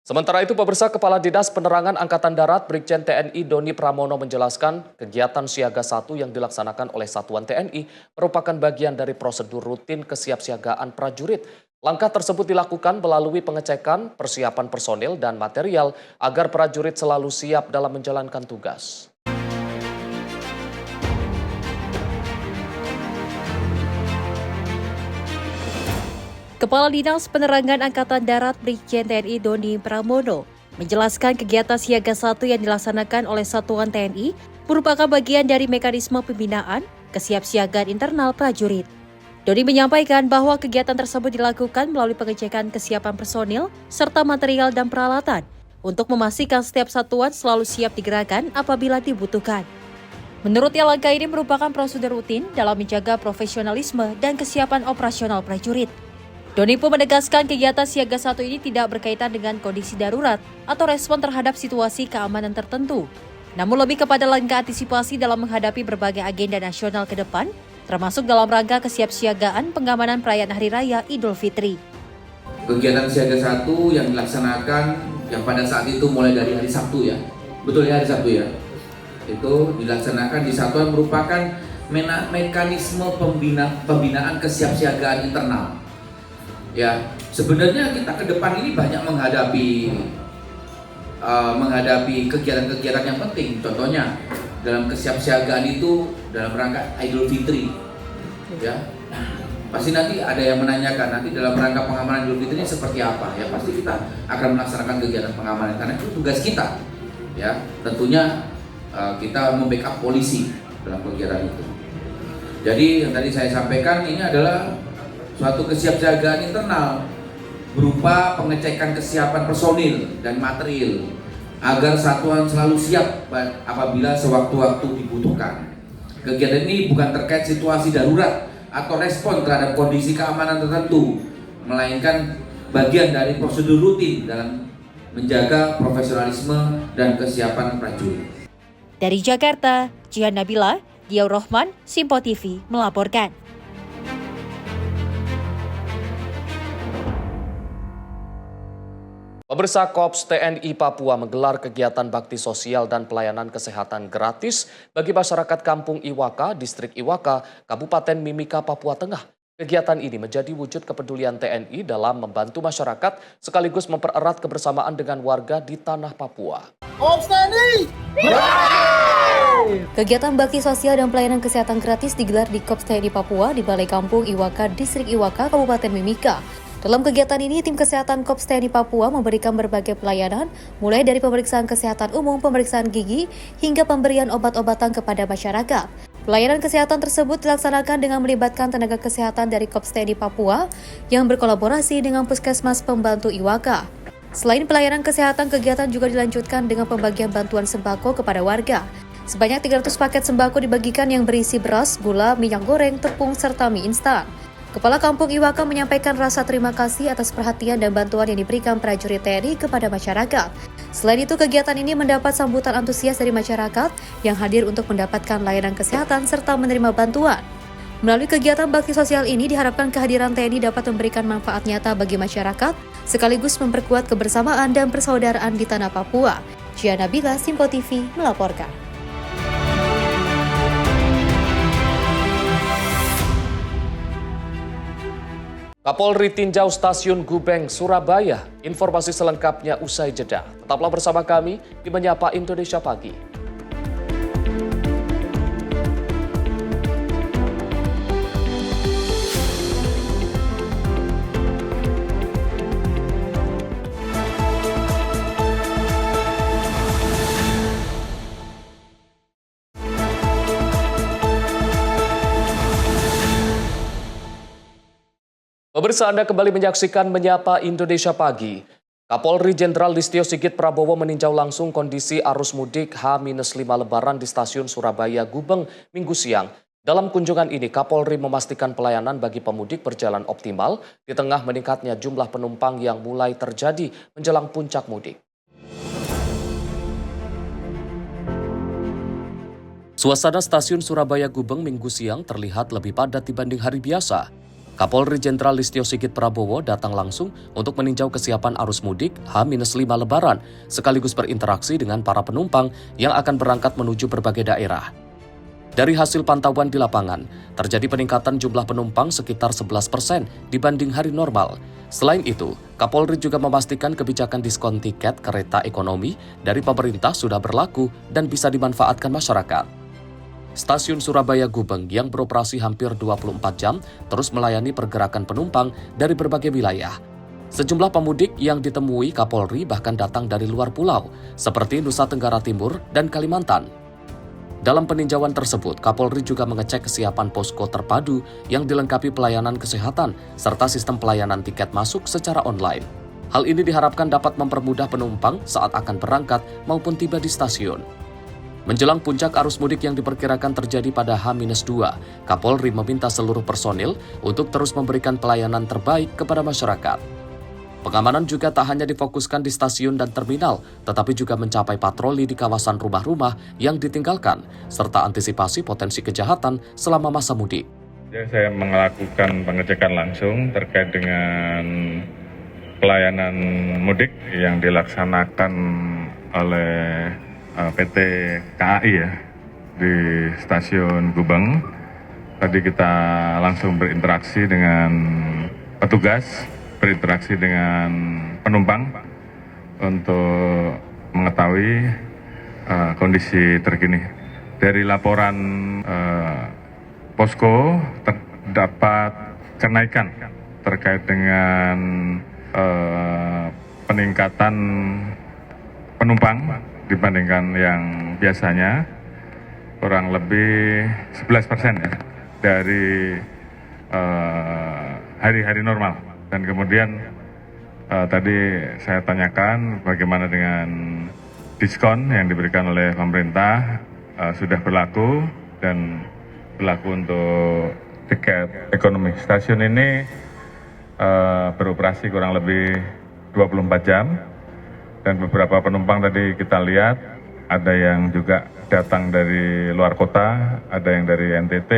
Sementara itu, pemirsa, Kepala Dinas Penerangan Angkatan Darat Brigjen TNI Doni Pramono menjelaskan kegiatan Siaga 1 yang dilaksanakan oleh Satuan TNI merupakan bagian dari prosedur rutin kesiapsiagaan prajurit. Langkah tersebut dilakukan melalui pengecekan, persiapan personil dan material agar prajurit selalu siap dalam menjalankan tugas.
Kepala Dinas Penerangan Angkatan Darat Brigjen TNI Doni Pramono menjelaskan kegiatan Siaga 1 yang dilaksanakan oleh Satuan TNI merupakan bagian dari mekanisme pembinaan kesiapsiagaan internal prajurit. Doni menyampaikan bahwa kegiatan tersebut dilakukan melalui pengecekan kesiapan personil serta material dan peralatan untuk memastikan setiap satuan selalu siap digerakkan apabila dibutuhkan. Menurutnya, langkah ini merupakan prosedur rutin dalam menjaga profesionalisme dan kesiapan operasional prajurit. Doni pun menegaskan kegiatan Siaga 1 ini tidak berkaitan dengan kondisi darurat atau respon terhadap situasi keamanan tertentu, namun lebih kepada langkah antisipasi dalam menghadapi berbagai agenda nasional ke depan, termasuk dalam rangka kesiapsiagaan pengamanan perayaan Hari Raya Idul Fitri.
Kegiatan Siaga 1 yang dilaksanakan yang pada saat itu mulai dari hari Sabtu ya, betul ya, hari Sabtu ya, itu dilaksanakan di satuan merupakan mekanisme pembinaan kesiapsiagaan internal. Ya, sebenarnya kita ke depan ini banyak menghadapi kegiatan-kegiatan yang penting. Contohnya dalam kesiapsiagaan itu dalam rangka Idul Fitri. Ya. Pasti nanti ada yang menanyakan nanti dalam rangka pengamanan Idul Fitri ini seperti apa? Ya, pasti kita akan melaksanakan kegiatan pengamanan karena itu tugas kita. Ya, tentunya kita membackup polisi dalam kegiatan itu. Jadi yang tadi saya sampaikan ini adalah suatu kesiapsiagaan internal berupa pengecekan kesiapan personil dan material agar satuan selalu siap apabila sewaktu-waktu dibutuhkan. Kegiatan ini bukan terkait situasi darurat atau respon terhadap kondisi keamanan tertentu, melainkan bagian dari prosedur rutin dalam menjaga profesionalisme dan kesiapan prajurit.
Dari Jakarta, Jihan Nabila, Diau Rohman, Simpo TV melaporkan.
Pemirsa, Korps TNI Papua menggelar kegiatan bakti sosial dan pelayanan kesehatan gratis bagi masyarakat Kampung Iwaka, Distrik Iwaka, Kabupaten Mimika, Papua Tengah. Kegiatan ini menjadi wujud kepedulian TNI dalam membantu masyarakat sekaligus mempererat kebersamaan dengan warga di tanah Papua.
Korps TNI!
Kegiatan bakti sosial dan pelayanan kesehatan gratis digelar di Korps TNI Papua di Balai Kampung Iwaka, Distrik Iwaka, Kabupaten Mimika. Dalam kegiatan ini, tim kesehatan Korps TNI Papua memberikan berbagai pelayanan, mulai dari pemeriksaan kesehatan umum, pemeriksaan gigi, hingga pemberian obat-obatan kepada masyarakat. Pelayanan kesehatan tersebut dilaksanakan dengan melibatkan tenaga kesehatan dari Korps TNI Papua yang berkolaborasi dengan Puskesmas Pembantu Iwaka. Selain pelayanan kesehatan, kegiatan juga dilanjutkan dengan pembagian bantuan sembako kepada warga. Sebanyak 300 paket sembako dibagikan yang berisi beras, gula, minyak goreng, tepung, serta mie instan. Kepala Kampung Iwaka menyampaikan rasa terima kasih atas perhatian dan bantuan yang diberikan prajurit TNI kepada masyarakat. Selain itu, kegiatan ini mendapat sambutan antusias dari masyarakat yang hadir untuk mendapatkan layanan kesehatan serta menerima bantuan. Melalui kegiatan bakti sosial ini diharapkan kehadiran TNI dapat memberikan manfaat nyata bagi masyarakat, sekaligus memperkuat kebersamaan dan persaudaraan di tanah Papua. Gia Nabila, Simpo TV, melaporkan.
Kapolri tinjau Stasiun Gubeng, Surabaya. Informasi selengkapnya usai jeda. Tetaplah bersama kami di Menyapa Indonesia Pagi. Pemirsa, Anda kembali menyaksikan Menyapa Indonesia Pagi. Kapolri Jenderal Listio Sigit Prabowo meninjau langsung kondisi arus mudik H-5 Lebaran di Stasiun Surabaya Gubeng Minggu siang. Dalam kunjungan ini, Kapolri memastikan pelayanan bagi pemudik berjalan optimal di tengah meningkatnya jumlah penumpang yang mulai terjadi menjelang puncak mudik. Suasana Stasiun Surabaya Gubeng Minggu siang terlihat lebih padat dibanding hari biasa. Kapolri Jenderal Listio Sigit Prabowo datang langsung untuk meninjau kesiapan arus mudik H-5 Lebaran, sekaligus berinteraksi dengan para penumpang yang akan berangkat menuju berbagai daerah. Dari hasil pantauan di lapangan, terjadi peningkatan jumlah penumpang sekitar 11% dibanding hari normal. Selain itu, Kapolri juga memastikan kebijakan diskon tiket kereta ekonomi dari pemerintah sudah berlaku dan bisa dimanfaatkan masyarakat. Stasiun Surabaya Gubeng yang beroperasi hampir 24 jam terus melayani pergerakan penumpang dari berbagai wilayah. Sejumlah pemudik yang ditemui Kapolri bahkan datang dari luar pulau, seperti Nusa Tenggara Timur dan Kalimantan. Dalam peninjauan tersebut, Kapolri juga mengecek kesiapan posko terpadu yang dilengkapi pelayanan kesehatan serta sistem pelayanan tiket masuk secara online. Hal ini diharapkan dapat mempermudah penumpang saat akan berangkat maupun tiba di stasiun. Menjelang puncak arus mudik yang diperkirakan terjadi pada H-2, Kapolri meminta seluruh personil untuk terus memberikan pelayanan terbaik kepada masyarakat. Pengamanan juga tak hanya difokuskan di stasiun dan terminal, tetapi juga mencapai patroli di kawasan rumah-rumah yang ditinggalkan, serta antisipasi potensi kejahatan selama masa mudik.
Saya melakukan pengecekan langsung terkait dengan pelayanan mudik yang dilaksanakan oleh PT KAI ya di Stasiun Gubeng. Tadi kita langsung berinteraksi dengan petugas, berinteraksi dengan penumpang untuk mengetahui kondisi terkini. Dari laporan posko terdapat kenaikan terkait dengan peningkatan penumpang dibandingkan yang biasanya kurang lebih 11% ya dari hari-hari normal. Dan kemudian tadi saya tanyakan bagaimana dengan diskon yang diberikan oleh pemerintah, sudah berlaku dan berlaku untuk tiket ekonomi. Stasiun ini beroperasi kurang lebih 24 jam. Dan beberapa penumpang tadi kita lihat, ada yang juga datang dari luar kota, ada yang dari NTT,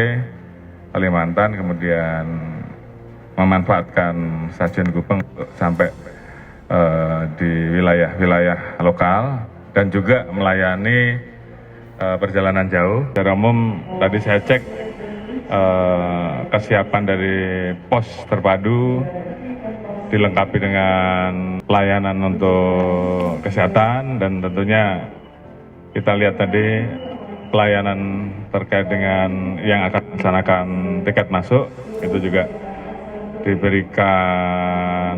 Kalimantan, kemudian memanfaatkan Stasiun Gubeng sampai di wilayah-wilayah lokal, dan juga melayani perjalanan jauh. Secara umum tadi saya cek kesiapan dari pos terpadu, dilengkapi dengan pelayanan untuk kesehatan, dan tentunya kita lihat tadi pelayanan terkait dengan yang akan melaksanakan tiket masuk itu juga diberikan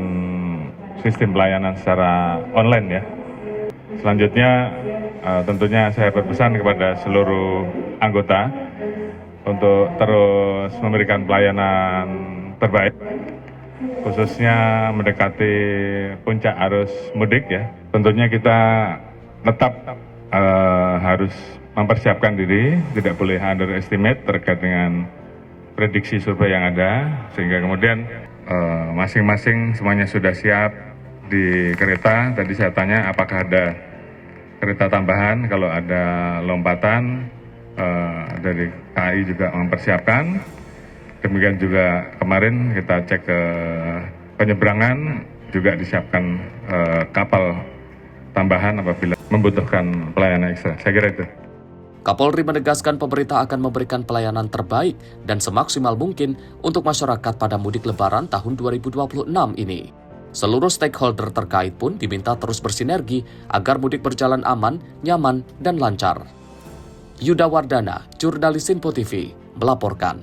sistem pelayanan secara online ya. Selanjutnya tentunya saya berpesan kepada seluruh anggota untuk terus memberikan pelayanan terbaik, khususnya mendekati puncak arus mudik ya. Tentunya kita tetap harus mempersiapkan diri, tidak boleh underestimate terkait dengan prediksi survei yang ada, sehingga kemudian masing-masing semuanya sudah siap di kereta. Tadi saya tanya apakah ada kereta tambahan, kalau ada lompatan dari KAI juga mempersiapkan. Demikian juga kemarin kita cek ke penyeberangan juga disiapkan kapal tambahan apabila membutuhkan pelayanan ekstra. Saya kira itu.
Kapolri menegaskan pemerintah akan memberikan pelayanan terbaik dan semaksimal mungkin untuk masyarakat pada mudik lebaran tahun 2026 ini. Seluruh stakeholder terkait pun diminta terus bersinergi agar mudik berjalan aman, nyaman, dan lancar. Yuda Wardana, jurnalis Info TV, melaporkan.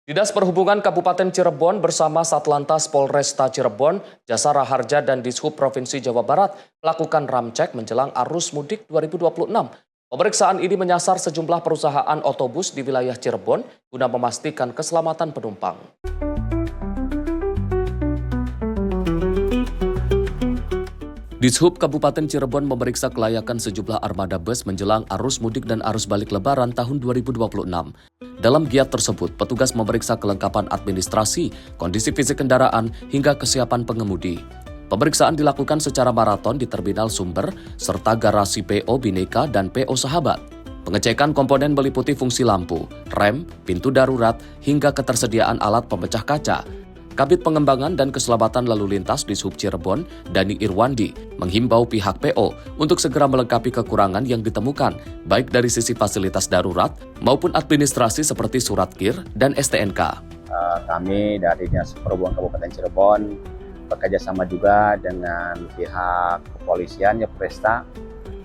Dinas Perhubungan Kabupaten Cirebon bersama Satlantas Polresta Cirebon, Jasara Harja dan Dishub Provinsi Jawa Barat melakukan ramcek menjelang arus mudik 2026. Pemeriksaan ini menyasar sejumlah perusahaan otobus di wilayah Cirebon guna memastikan keselamatan penumpang. Dishub Kabupaten Cirebon memeriksa kelayakan sejumlah armada bus menjelang arus mudik dan arus balik lebaran tahun 2026. Dalam giat tersebut, petugas memeriksa kelengkapan administrasi, kondisi fisik kendaraan, hingga kesiapan pengemudi. Pemeriksaan dilakukan secara maraton di Terminal Sumber, serta garasi PO Bineka dan PO Sahabat. Pengecekan komponen meliputi fungsi lampu, rem, pintu darurat, hingga ketersediaan alat pemecah kaca. Kabid Pengembangan dan Keselamatan Lalu Lintas Dishub Cirebon, Dani Irwandi, menghimbau pihak PO untuk segera melengkapi kekurangan yang ditemukan, baik dari sisi fasilitas darurat maupun administrasi seperti surat KIR dan STNK.
Kami dari Dinas Perhubungan Kabupaten Cirebon bekerja sama juga dengan pihak kepolisian ya Polresta.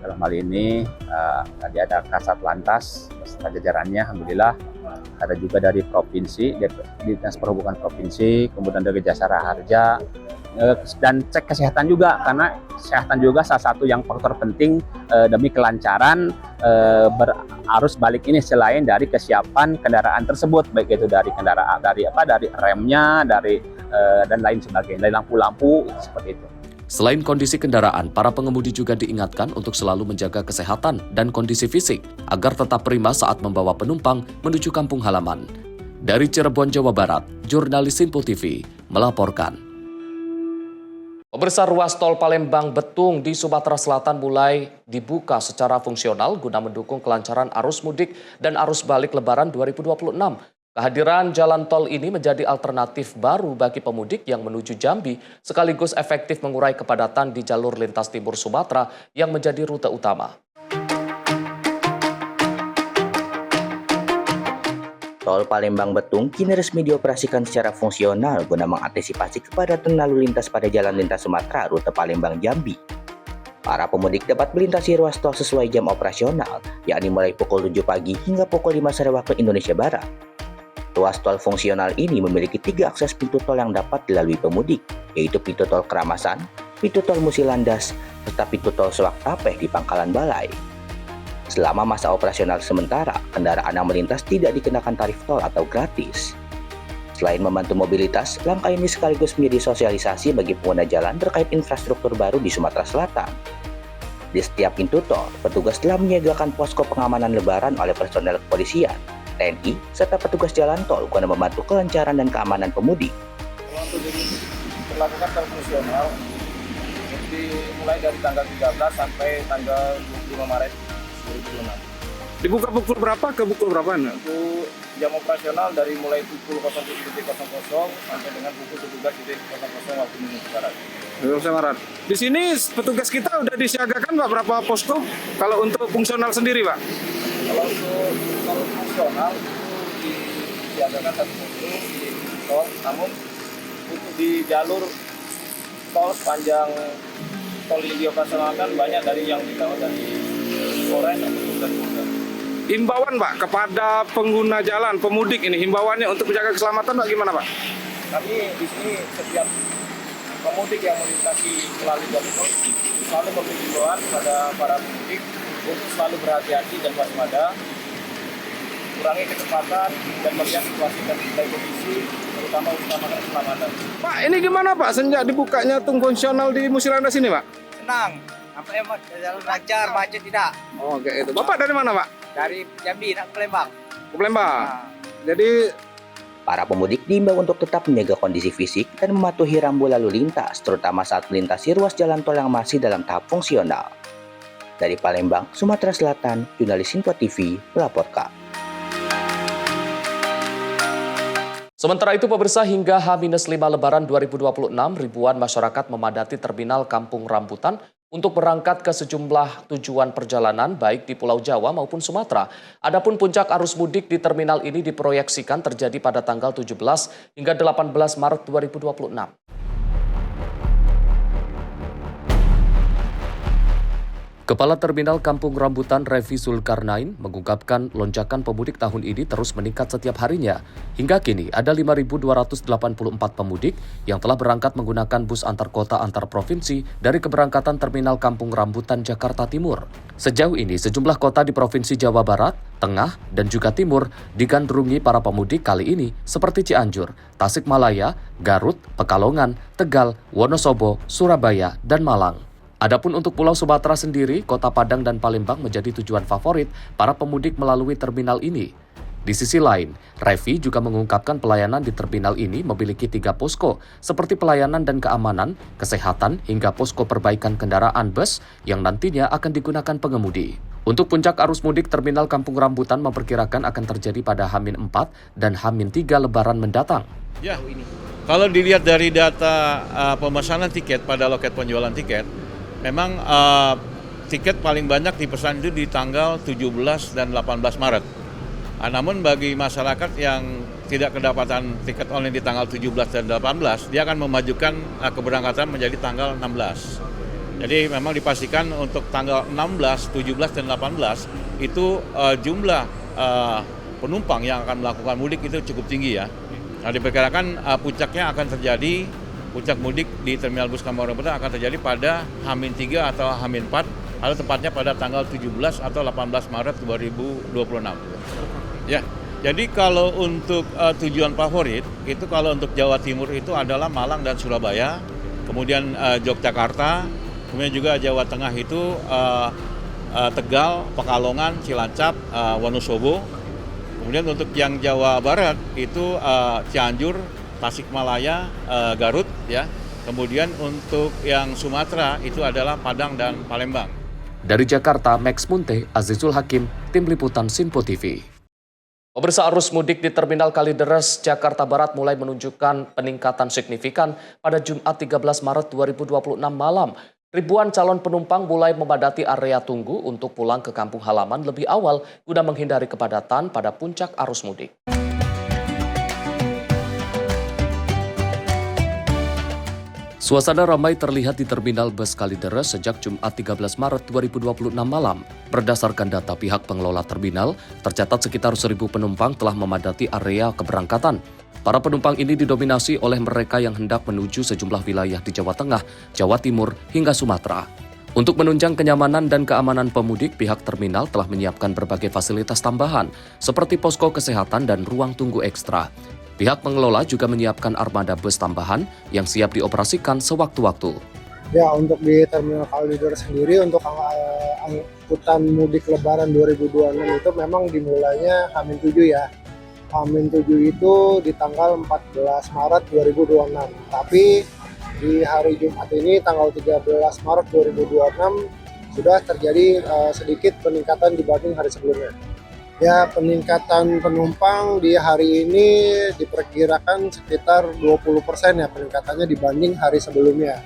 Dalam hal ini tadi ada Kasat Lantas beserta jajarannya, alhamdulillah. Ada juga dari provinsi, Dinas Perhubungan Provinsi, kemudian dari Jasara Harja, dan cek kesehatan juga, karena kesehatan juga salah satu yang faktor penting demi kelancaran berarus balik ini, selain dari kesiapan kendaraan tersebut, baik itu dari kendaraan, dari remnya, dan lain sebagainya, dari lampu-lampu seperti itu.
Selain kondisi kendaraan, para pengemudi juga diingatkan untuk selalu menjaga kesehatan dan kondisi fisik agar tetap prima saat membawa penumpang menuju kampung halaman. Dari Cirebon, Jawa Barat, jurnalis Info TV melaporkan. Pemirsa, ruas tol Palembang Betung di Sumatera Selatan mulai dibuka secara fungsional guna mendukung kelancaran arus mudik dan arus balik Lebaran 2026. Kehadiran jalan tol ini menjadi alternatif baru bagi pemudik yang menuju Jambi, sekaligus efektif mengurai kepadatan di jalur lintas timur Sumatera yang menjadi rute utama.
Tol Palembang Betung kini resmi dioperasikan secara fungsional guna mengantisipasi kepadatan lalu lintas pada jalan lintas Sumatera rute Palembang Jambi. Para pemudik dapat melintasi ruas tol sesuai jam operasional, yakni mulai pukul 7 pagi hingga pukul 5 sore waktu Indonesia Barat. Ruas tol fungsional ini memiliki 3 akses pintu tol yang dapat dilalui pemudik, yaitu pintu tol Keramasan, pintu tol Musilandas, serta pintu tol Sewak Tapeh di Pangkalan Balai. Selama masa operasional sementara, kendaraan yang melintas tidak dikenakan tarif tol atau gratis. Selain membantu mobilitas, langkah ini sekaligus menjadi sosialisasi bagi pengguna jalan terkait infrastruktur baru di Sumatera Selatan. Di setiap pintu tol, petugas telah menyiagakan posko pengamanan lebaran oleh personel kepolisian, TNI, serta petugas jalan tol guna membantu kelancaran dan keamanan pemudik.
Untuk dilakukan secara fungsional, dimulai dari tanggal 13 sampai tanggal 25 Maret 2026.
Dibuka pukul berapa ke pukul berapa?
Untuk jam operasional dari mulai pukul 07.00 sampai dengan pukul 17.00 waktu Indonesia Barat.
Di sini petugas kita udah disiagakan Pak, berapa posko? Kalau untuk fungsional sendiri Pak?
Kalau untuk fungsional itu disiagakan 1 posko di tol, namun untuk di jalur tol sepanjang tol yang dioperasionalkan banyak dari yang dibawa dari Polres ataupun dari Polda.
Himbauan Pak kepada pengguna jalan, pemudik ini, himbauannya untuk menjaga keselamatan Pak gimana Pak?
Kami di sini setiap pemudik yang melintasi melalui jalur tol selalu memberi himbauan kepada para pemudik untuk selalu berhati-hati dan waspada, kurangi kecepatan dan melihat situasi dan kondisi, terutama utamakan keselamatan.
Pak, ini gimana Pak sejak dibukanya tung fungsional di Musiranda sini Pak?
Senang, sampai jalan lancar, macet tidak.
Oh kayak itu. Bapak dari mana Pak?
Dari Jambi, nak ke Palembang.
Ke Palembang. Jadi
para pemudik diimbau untuk tetap menjaga kondisi fisik dan mematuhi rambu lalu lintas, terutama saat melintasi ruas jalan tol yang masih dalam tahap fungsional. Dari Palembang, Sumatera Selatan, jurnalis Info TV melaporkan.
Sementara itu pemirsa, hingga H-5 Lebaran 2026, ribuan masyarakat memadati terminal Kampung Rambutan untuk berangkat ke sejumlah tujuan perjalanan baik di Pulau Jawa maupun Sumatera. Adapun puncak arus mudik di terminal ini diproyeksikan terjadi pada tanggal 17 hingga 18 Maret 2026. Kepala Terminal Kampung Rambutan Revi Zulkarnain mengungkapkan lonjakan pemudik tahun ini terus meningkat setiap harinya. Hingga kini ada 5.284 pemudik yang telah berangkat menggunakan bus antar kota antar provinsi dari keberangkatan Terminal Kampung Rambutan Jakarta Timur. Sejauh ini sejumlah kota di Provinsi Jawa Barat, Tengah, dan juga Timur digandrungi para pemudik kali ini seperti Cianjur, Tasikmalaya, Garut, Pekalongan, Tegal, Wonosobo, Surabaya, dan Malang. Adapun untuk Pulau Sumatera sendiri, Kota Padang dan Palembang menjadi tujuan favorit para pemudik melalui terminal ini. Di sisi lain, Revi juga mengungkapkan pelayanan di terminal ini memiliki 3 posko, seperti pelayanan dan keamanan, kesehatan, hingga posko perbaikan kendaraan bus yang nantinya akan digunakan pengemudi. Untuk puncak arus mudik, Terminal Kampung Rambutan memperkirakan akan terjadi pada H-4 dan H-3 Lebaran mendatang.
Ya, kalau dilihat dari data pemesanan tiket pada loket penjualan tiket, memang tiket paling banyak dipesan itu di tanggal 17 dan 18 Maret. Namun bagi masyarakat yang tidak kedapatan tiket online di tanggal 17 dan 18, dia akan memajukan keberangkatan menjadi tanggal 16. Jadi memang dipastikan untuk tanggal 16, 17, dan 18 itu jumlah penumpang yang akan melakukan mudik itu cukup tinggi ya. Nah, diperkirakan puncaknya akan terjadi, puncak mudik di Terminal Bus Kampung Rambutan akan terjadi pada H-3 atau H-4 atau tepatnya pada tanggal 17 atau 18 Maret 2026. Ya, jadi kalau untuk tujuan favorit itu kalau untuk Jawa Timur itu adalah Malang dan Surabaya, kemudian Yogyakarta, kemudian juga Jawa Tengah itu Tegal, Pekalongan, Cilacap, Wonosobo. Kemudian untuk yang Jawa Barat itu Cianjur, Tasikmalaya, Garut ya. Kemudian untuk yang Sumatera itu adalah Padang dan Palembang.
Dari Jakarta, Max Munte, Azizul Hakim, Tim Liputan Sinpo TV. Pemirsa, arus mudik di Terminal Kalideres, Jakarta Barat mulai menunjukkan peningkatan signifikan pada Jumat 13 Maret 2026 malam. Ribuan calon penumpang mulai memadati area tunggu untuk pulang ke kampung halaman lebih awal guna menghindari kepadatan pada puncak arus mudik. Suasana ramai terlihat di Terminal Bus Kalideres sejak Jumat 13 Maret 2026 malam. Berdasarkan data pihak pengelola terminal, tercatat sekitar 1.000 penumpang telah memadati area keberangkatan. Para penumpang ini didominasi oleh mereka yang hendak menuju sejumlah wilayah di Jawa Tengah, Jawa Timur, hingga Sumatera. Untuk menunjang kenyamanan dan keamanan pemudik, pihak terminal telah menyiapkan berbagai fasilitas tambahan, seperti posko kesehatan dan ruang tunggu ekstra. Pihak pengelola juga menyiapkan armada bus tambahan yang siap dioperasikan sewaktu-waktu.
Ya, untuk di Terminal Kalideres sendiri untuk angkutan mudik Lebaran 2026 itu memang dimulainya H-7 ya. H-7 itu di tanggal 14 Maret 2026. Tapi di hari Jumat ini tanggal 13 Maret 2026 sudah terjadi sedikit peningkatan dibanding hari sebelumnya. Ya, peningkatan penumpang di hari ini diperkirakan sekitar 20% ya peningkatannya dibanding hari sebelumnya.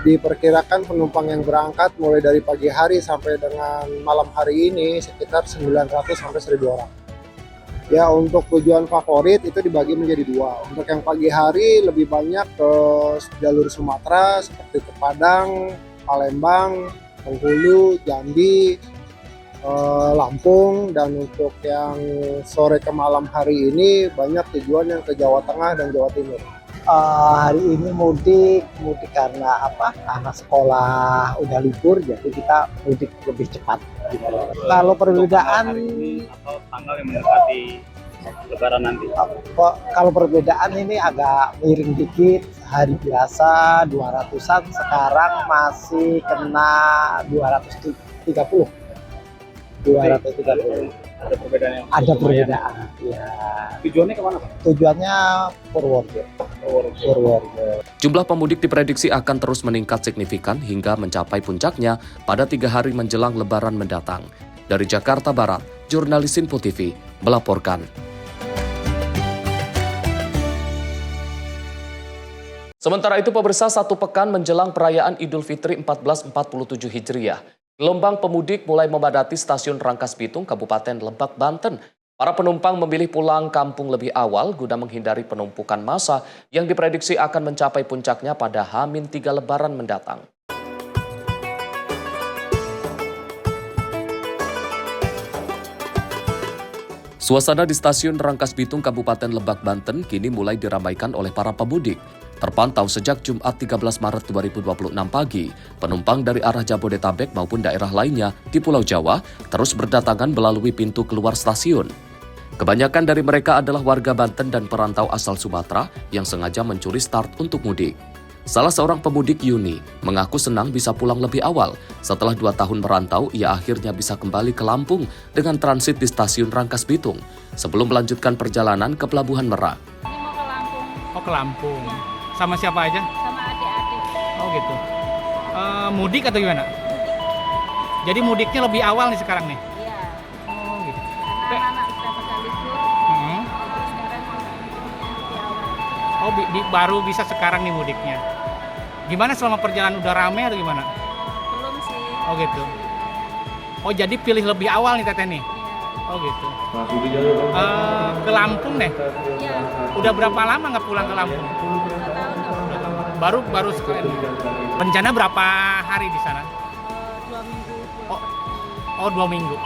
Diperkirakan penumpang yang berangkat mulai dari pagi hari sampai dengan malam hari ini sekitar 900 sampai 1.000 orang. Ya, untuk tujuan favorit itu dibagi menjadi 2. Untuk yang pagi hari lebih banyak ke jalur Sumatera seperti ke Padang, Palembang, Bengkulu, Jambi, Lampung, dan untuk yang sore ke malam hari ini banyak tujuan yang ke Jawa Tengah dan Jawa Timur.
Hari ini mudik karena apa? Karena sekolah udah libur, jadi kita mudik lebih cepat. Gitu. Kalau perbedaan
atau tanggal yang mendekati Lebaran nanti.
Kalau perbedaan ini agak miring dikit. Hari biasa 200-an, sekarang masih kena 230. 230.
Ada perbedaan yang
ada perbedaan. Ya.
Tujuannya kemana, Pak?
Tujuannya Purworejo.
Jumlah pemudik diprediksi akan terus meningkat signifikan hingga mencapai puncaknya pada 3 hari menjelang Lebaran mendatang. Dari Jakarta Barat, jurnalis Info TV melaporkan. Sementara itu, pemirsa, 1 pekan menjelang perayaan Idul Fitri 1447 Hijriah, gelombang pemudik mulai memadati stasiun Rangkas Bitung, Kabupaten Lebak, Banten. Para penumpang memilih pulang kampung lebih awal guna menghindari penumpukan massa yang diprediksi akan mencapai puncaknya pada H-3 Lebaran mendatang. Suasana di stasiun Rangkas Bitung, Kabupaten Lebak, Banten kini mulai diramaikan oleh para pemudik. Terpantau sejak Jumat 13 Maret 2026 pagi, penumpang dari arah Jabodetabek maupun daerah lainnya di Pulau Jawa terus berdatangan melalui pintu keluar stasiun. Kebanyakan dari mereka adalah warga Banten dan perantau asal Sumatera yang sengaja mencuri start untuk mudik. Salah seorang pemudik, Yuni, mengaku senang bisa pulang lebih awal. Setelah 2 tahun merantau, ia akhirnya bisa kembali ke Lampung dengan transit di stasiun Rangkas Bitung sebelum melanjutkan perjalanan ke Pelabuhan Merak.
Ini mau ke Lampung.
Oh, ke Lampung.
Ya.
Sama siapa aja?
Sama adik-adik.
Oh gitu. Mudik atau gimana? Mudik. Jadi mudiknya lebih awal nih sekarang nih?
Iya.
Oh gitu.
Karena anak sudah pada libur. Sekarang lebih awal.
Oh, baru bisa sekarang nih mudiknya. Gimana selama perjalanan udah rame atau gimana?
Belum sih.
Oh gitu. Oh jadi pilih lebih awal nih teteh nih?
Iya.
Oh gitu. Ke Lampung deh?
Iya.
Udah berapa lama nggak pulang ke Lampung?
2 tahun.
Baru sekali. Rencana berapa hari di sana?
2 minggu.
Oh 2 minggu.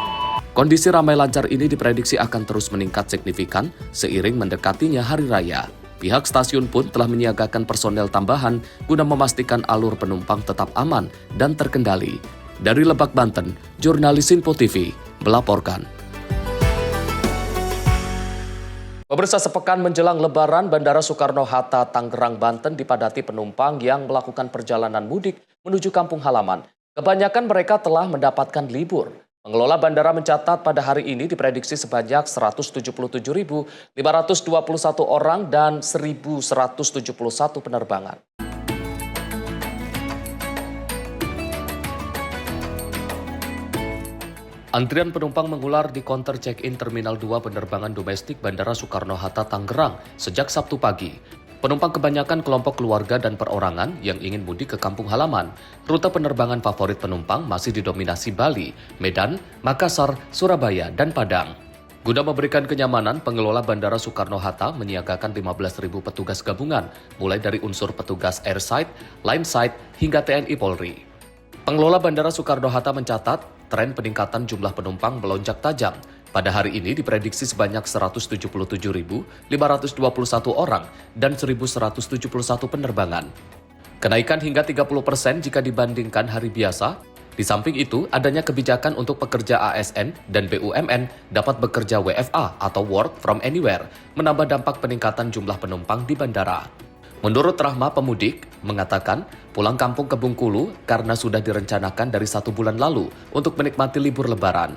Kondisi ramai lancar ini diprediksi akan terus meningkat signifikan seiring mendekatinya Hari Raya. Pihak stasiun pun telah menyiagakan personel tambahan guna memastikan alur penumpang tetap aman dan terkendali. Dari Lebak, Banten, jurnalis Info TV melaporkan. Pemirsa, sepekan menjelang Lebaran, Bandara Soekarno-Hatta, Tangerang, Banten dipadati penumpang yang melakukan perjalanan mudik menuju kampung halaman. Kebanyakan mereka telah mendapatkan libur. Pengelola bandara mencatat pada hari ini diprediksi sebanyak 177.521 orang dan 1.171 penerbangan. Antrian penumpang mengular di konter check-in Terminal 2 penerbangan domestik Bandara Soekarno-Hatta, Tangerang sejak Sabtu pagi. Penumpang kebanyakan kelompok keluarga dan perorangan yang ingin mudik ke kampung halaman. Rute penerbangan favorit penumpang masih didominasi Bali, Medan, Makassar, Surabaya, dan Padang. Guna memberikan kenyamanan, pengelola Bandara Soekarno-Hatta menyiagakan 15.000 petugas gabungan, mulai dari unsur petugas airside, lineside, hingga TNI Polri. Pengelola Bandara Soekarno-Hatta mencatat, tren peningkatan jumlah penumpang melonjak tajam. Pada hari ini diprediksi sebanyak 177.521 orang dan 1.171 penerbangan. Kenaikan hingga 30% jika dibandingkan hari biasa. Di samping itu, adanya kebijakan untuk pekerja ASN dan BUMN dapat bekerja WFA atau Work from Anywhere, menambah dampak peningkatan jumlah penumpang di bandara. Menurut Rahma, pemudik mengatakan pulang kampung ke Bengkulu karena sudah direncanakan dari 1 bulan lalu untuk menikmati libur Lebaran.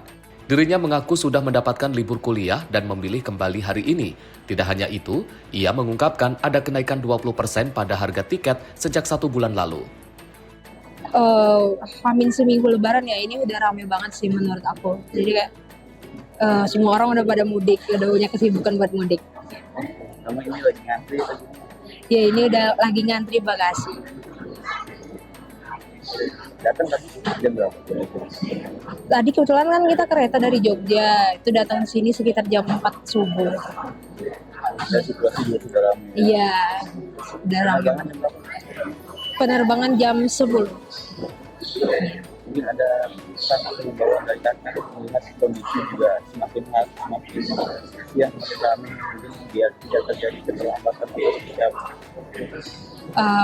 Dirinya mengaku sudah mendapatkan libur kuliah dan memilih kembali hari ini. Tidak hanya itu, ia mengungkapkan ada kenaikan 20% pada harga tiket sejak 1 bulan lalu.
Hamin seminggu Lebaran ya, ini udah rame banget sih menurut aku. Jadi kayak semua orang udah pada mudik, udah punya kesibukan buat mudik.
Kamu ini lagi ngantri?
Ya ini udah lagi ngantri bagasi.
Datang tadi jam berapa?
Tadi kebetulan kan kita kereta dari Jogja, itu datang sini sekitar jam 4 subuh.
Dan situasi juga sudah ramai.
Iya, udah ramai. Penerbangan jam 10.
mungkin ada pesan atau himbauan dari Kakak melihat kondisi juga semakin siang semakin ramai, mungkin biar tidak terjadi keterlambatan atau seperti apa?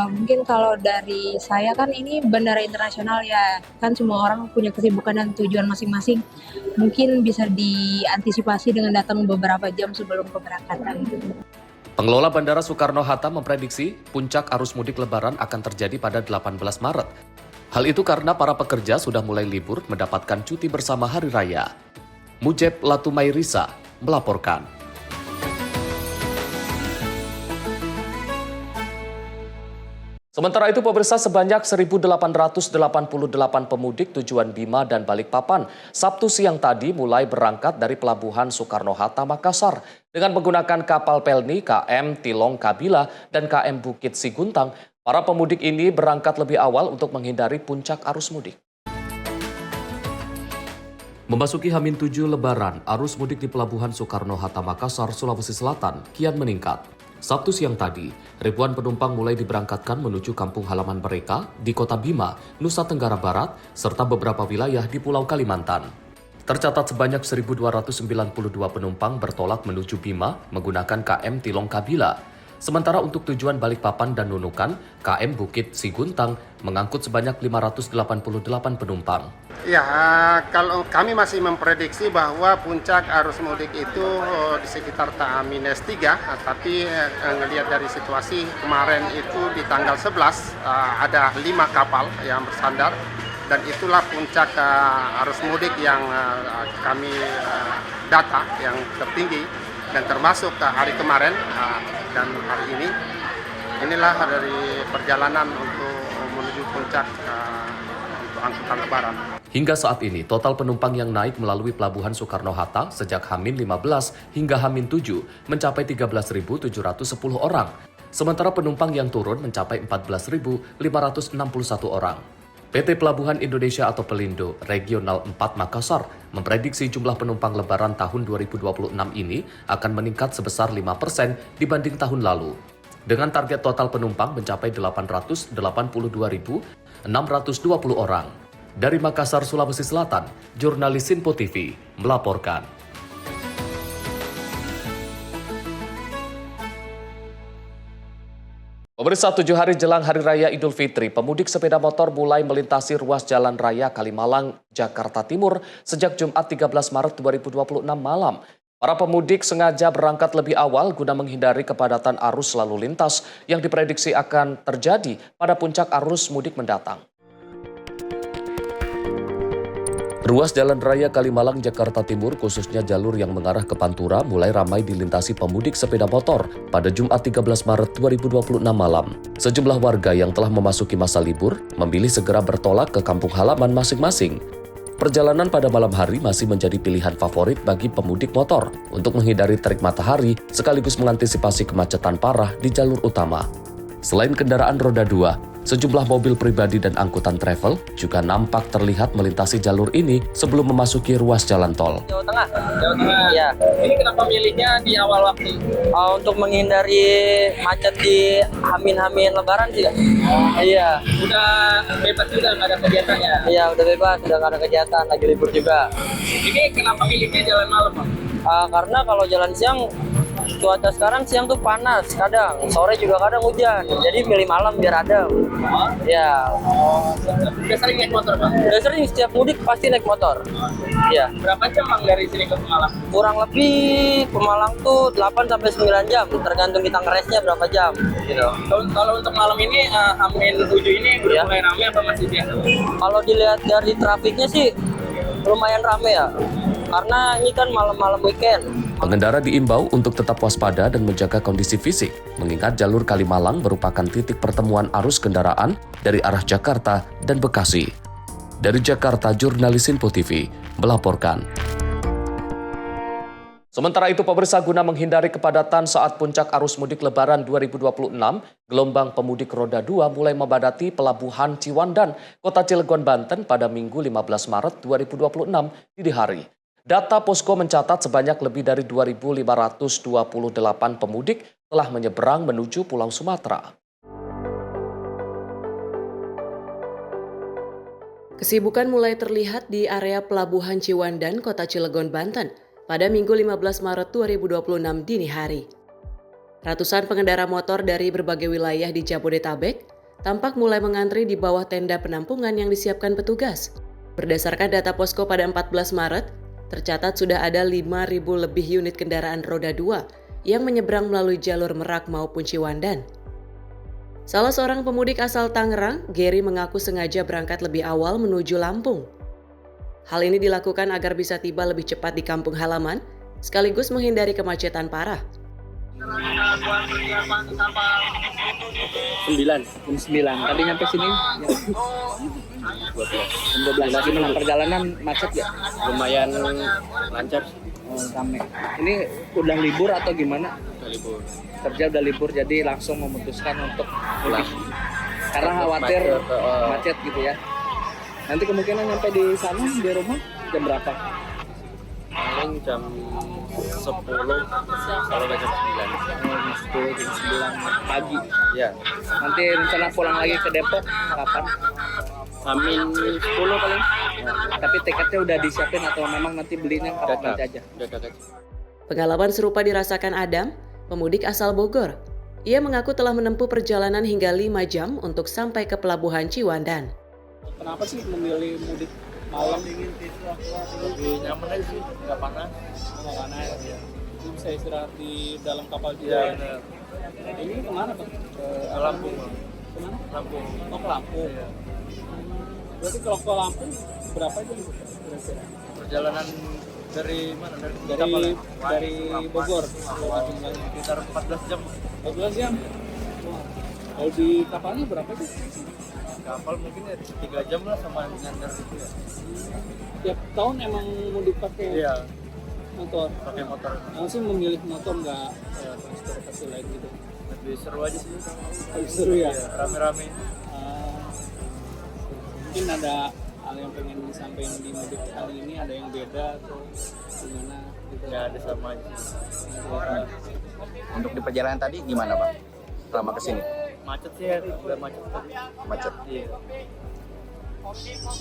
Mungkin kalau dari saya kan ini bandara internasional ya, kan semua orang punya kesibukan dan tujuan masing-masing. Mungkin bisa diantisipasi dengan datang beberapa jam sebelum keberangkatan.
Pengelola Bandara Soekarno-Hatta memprediksi puncak arus mudik Lebaran akan terjadi pada 18 Maret. Hal itu karena para pekerja sudah mulai libur mendapatkan cuti bersama Hari Raya. Mujeb Latumairisa melaporkan. Sementara itu, pemirsa, sebanyak 1.888 pemudik tujuan Bima dan Balikpapan Sabtu siang tadi mulai berangkat dari Pelabuhan Soekarno-Hatta, Makassar. Dengan menggunakan kapal Pelni, KM Tilong Kabila, dan KM Bukit Siguntang, para pemudik ini berangkat lebih awal untuk menghindari puncak arus mudik. Memasuki H-7 Lebaran, arus mudik di Pelabuhan Soekarno-Hatta, Makassar, Sulawesi Selatan kian meningkat. Sabtu siang tadi, ribuan penumpang mulai diberangkatkan menuju kampung halaman mereka di Kota Bima, Nusa Tenggara Barat, serta beberapa wilayah di Pulau Kalimantan. Tercatat sebanyak 1.292 penumpang bertolak menuju Bima menggunakan KM Tilong Kabila. Sementara untuk tujuan Balikpapan dan Nunukan, KM Bukit Siguntang mengangkut sebanyak 588 penumpang.
Ya, kalau kami masih memprediksi bahwa puncak arus mudik itu di sekitar H-3, tapi ngelihat dari situasi kemarin itu di tanggal 11 ada 5 kapal yang bersandar, dan itulah puncak arus mudik yang kami data yang tertinggi, dan termasuk hari kemarin dan hari ini. Inilah dari perjalanan untuk menuju puncak untuk angkutan Lebaran.
Hingga saat ini, total penumpang yang naik melalui Pelabuhan Soekarno-Hatta sejak H-15 hingga H-7 mencapai 13.710 orang. Sementara penumpang yang turun mencapai 14.561 orang. PT Pelabuhan Indonesia atau Pelindo Regional 4 Makassar memprediksi jumlah penumpang Lebaran tahun 2026 ini akan meningkat sebesar 5% dibanding tahun lalu. Dengan target total penumpang mencapai 882.620 orang. Dari Makassar, Sulawesi Selatan, jurnalis Sinpo TV melaporkan. Pemirsa, 7 hari jelang Hari Raya Idul Fitri, pemudik sepeda motor mulai melintasi ruas Jalan Raya Kalimalang, Jakarta Timur sejak Jumat 13 Maret 2026 malam. Para pemudik sengaja berangkat lebih awal guna menghindari kepadatan arus lalu lintas yang diprediksi akan terjadi pada puncak arus mudik mendatang. Ruas Jalan Raya Kalimalang, Jakarta Timur, khususnya jalur yang mengarah ke Pantura, mulai ramai dilintasi pemudik sepeda motor pada Jumat 13 Maret 2026 malam. Sejumlah warga yang telah memasuki masa libur memilih segera bertolak ke kampung halaman masing-masing. Perjalanan pada malam hari masih menjadi pilihan favorit bagi pemudik motor untuk menghindari terik matahari sekaligus mengantisipasi kemacetan parah di jalur utama. Selain kendaraan roda 2, sejumlah mobil pribadi dan angkutan travel juga nampak terlihat melintasi jalur ini sebelum memasuki ruas jalan tol.
Jawa Tengah. Ya. Ini kenapa milihnya di awal waktu? Untuk menghindari macet di Hamin-Hamin Lebaran sih. Iya. Udah bebas juga, nggak ada kegiatannya? Iya, udah bebas, udah nggak ada kegiatan, lagi libur juga. Ini kenapa milihnya jalan malam, Pak? Karena kalau jalan siang, cuaca sekarang siang tuh panas kadang, sore juga kadang hujan, jadi milih malam biar adem. Ya. Udah sering naik motor, Bang? Udah sering, setiap mudik pasti naik motor. Iya. Berapa jam, Bang, dari sini ke Pemalang? Kurang lebih Pemalang tuh 8-9 jam, tergantung kita ngeresnya berapa jam. Gitu. Kalau untuk malam ini, H-7 ini udah mulai ramai apa masih biasa? Kalau dilihat dari trafiknya sih lumayan ramai ya, karena ini kan malam-malam weekend.
Pengendara diimbau untuk tetap waspada dan menjaga kondisi fisik, mengingat jalur Kalimalang merupakan titik pertemuan arus kendaraan dari arah Jakarta dan Bekasi. Dari Jakarta, jurnalis Sinpo TV melaporkan. Sementara itu, pemirsa, guna menghindari kepadatan saat puncak arus mudik Lebaran 2026, gelombang pemudik roda 2 mulai membadati Pelabuhan Ciwandan, Kota Cilegon, Banten pada Minggu 15 Maret 2026 dini hari. Data Posko mencatat sebanyak lebih dari 2.528 pemudik telah menyeberang menuju Pulau Sumatera.
Kesibukan mulai terlihat di area Pelabuhan Ciwandan, Kota Cilegon, Banten pada Minggu 15 Maret 2026 dini hari. Ratusan pengendara motor dari berbagai wilayah di Jabodetabek tampak mulai mengantri di bawah tenda penampungan yang disiapkan petugas. Berdasarkan data posko pada 14 Maret, tercatat sudah ada 5.000 lebih unit kendaraan roda 2 yang menyeberang melalui jalur Merak maupun Ciwandan. Salah seorang pemudik asal Tangerang, Gary, mengaku sengaja berangkat lebih awal menuju Lampung. Hal ini dilakukan agar bisa tiba lebih cepat di kampung halaman, sekaligus menghindari kemacetan parah.
9. Tadi nyampe sini jam 12. Gimana perjalanan macet ya? Lumayan lancar. Rame. Ini udah libur atau gimana? Udah libur. Kerja udah libur, jadi langsung memutuskan untuk pulang. Karena khawatir macet gitu ya. Nanti kemungkinan nyampe di sana di rumah jam berapa? Paling jam 10 kalau jam 9. Jam 9 pagi. Ya. Nanti rencana pulang lagi ke Depok kapan? Amin 10 paling. Tapi tiketnya udah disiapin atau memang nanti belinya kapan aja?
Pengalaman serupa dirasakan Adam, pemudik asal Bogor. Ia mengaku telah menempuh perjalanan hingga 5 jam untuk sampai ke Pelabuhan Ciwandan.
Kenapa sih memilih mudik malam? Lebih nyaman aja sih, nggak panas. Nggak panas ya. Bisa istirahat di dalam kapal juga. Ya, ini kemana Pak? Ke Lampung. Kemana? Lampung. Oh, ke Lampung. Ya. Berarti kalau ke Lampung berapa jam? Perjalanan dari mana? Dari Bogor. Sekitar 14 jam. 14 jam. Kalau di kapalnya berapa sih? Kapal mungkin ya 3 jam lah sama nyandar gitu ya. Tiap tahun emang mudik pakai motor. Pakai motor. Langsung memilih motor nggak transportasi lain gitu. Lebih seru aja sih. Lebih seru ya. Rame-rame. Mungkin ada hal yang pengen disampaikan di mudik kali ini, ada yang beda atau gimana gitu? Ya ada sama aja.
Untuk di perjalanan tadi gimana Pak? Selama kesini?
Macet sih ya, udah macet.
Macet?
Iya.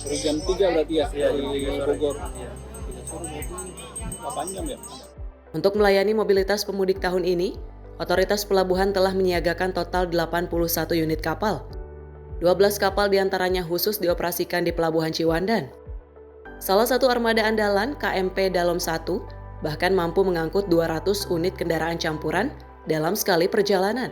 Dari jam 3 berarti ya, dari Bogor. Iya. 8 jam ya?
Untuk melayani mobilitas pemudik tahun ini, otoritas pelabuhan telah menyiagakan total 81 unit kapal. 12 kapal diantaranya khusus dioperasikan di Pelabuhan Ciwandan. Salah satu armada andalan, KMP Dalom 1, bahkan mampu mengangkut 200 unit kendaraan campuran dalam sekali perjalanan.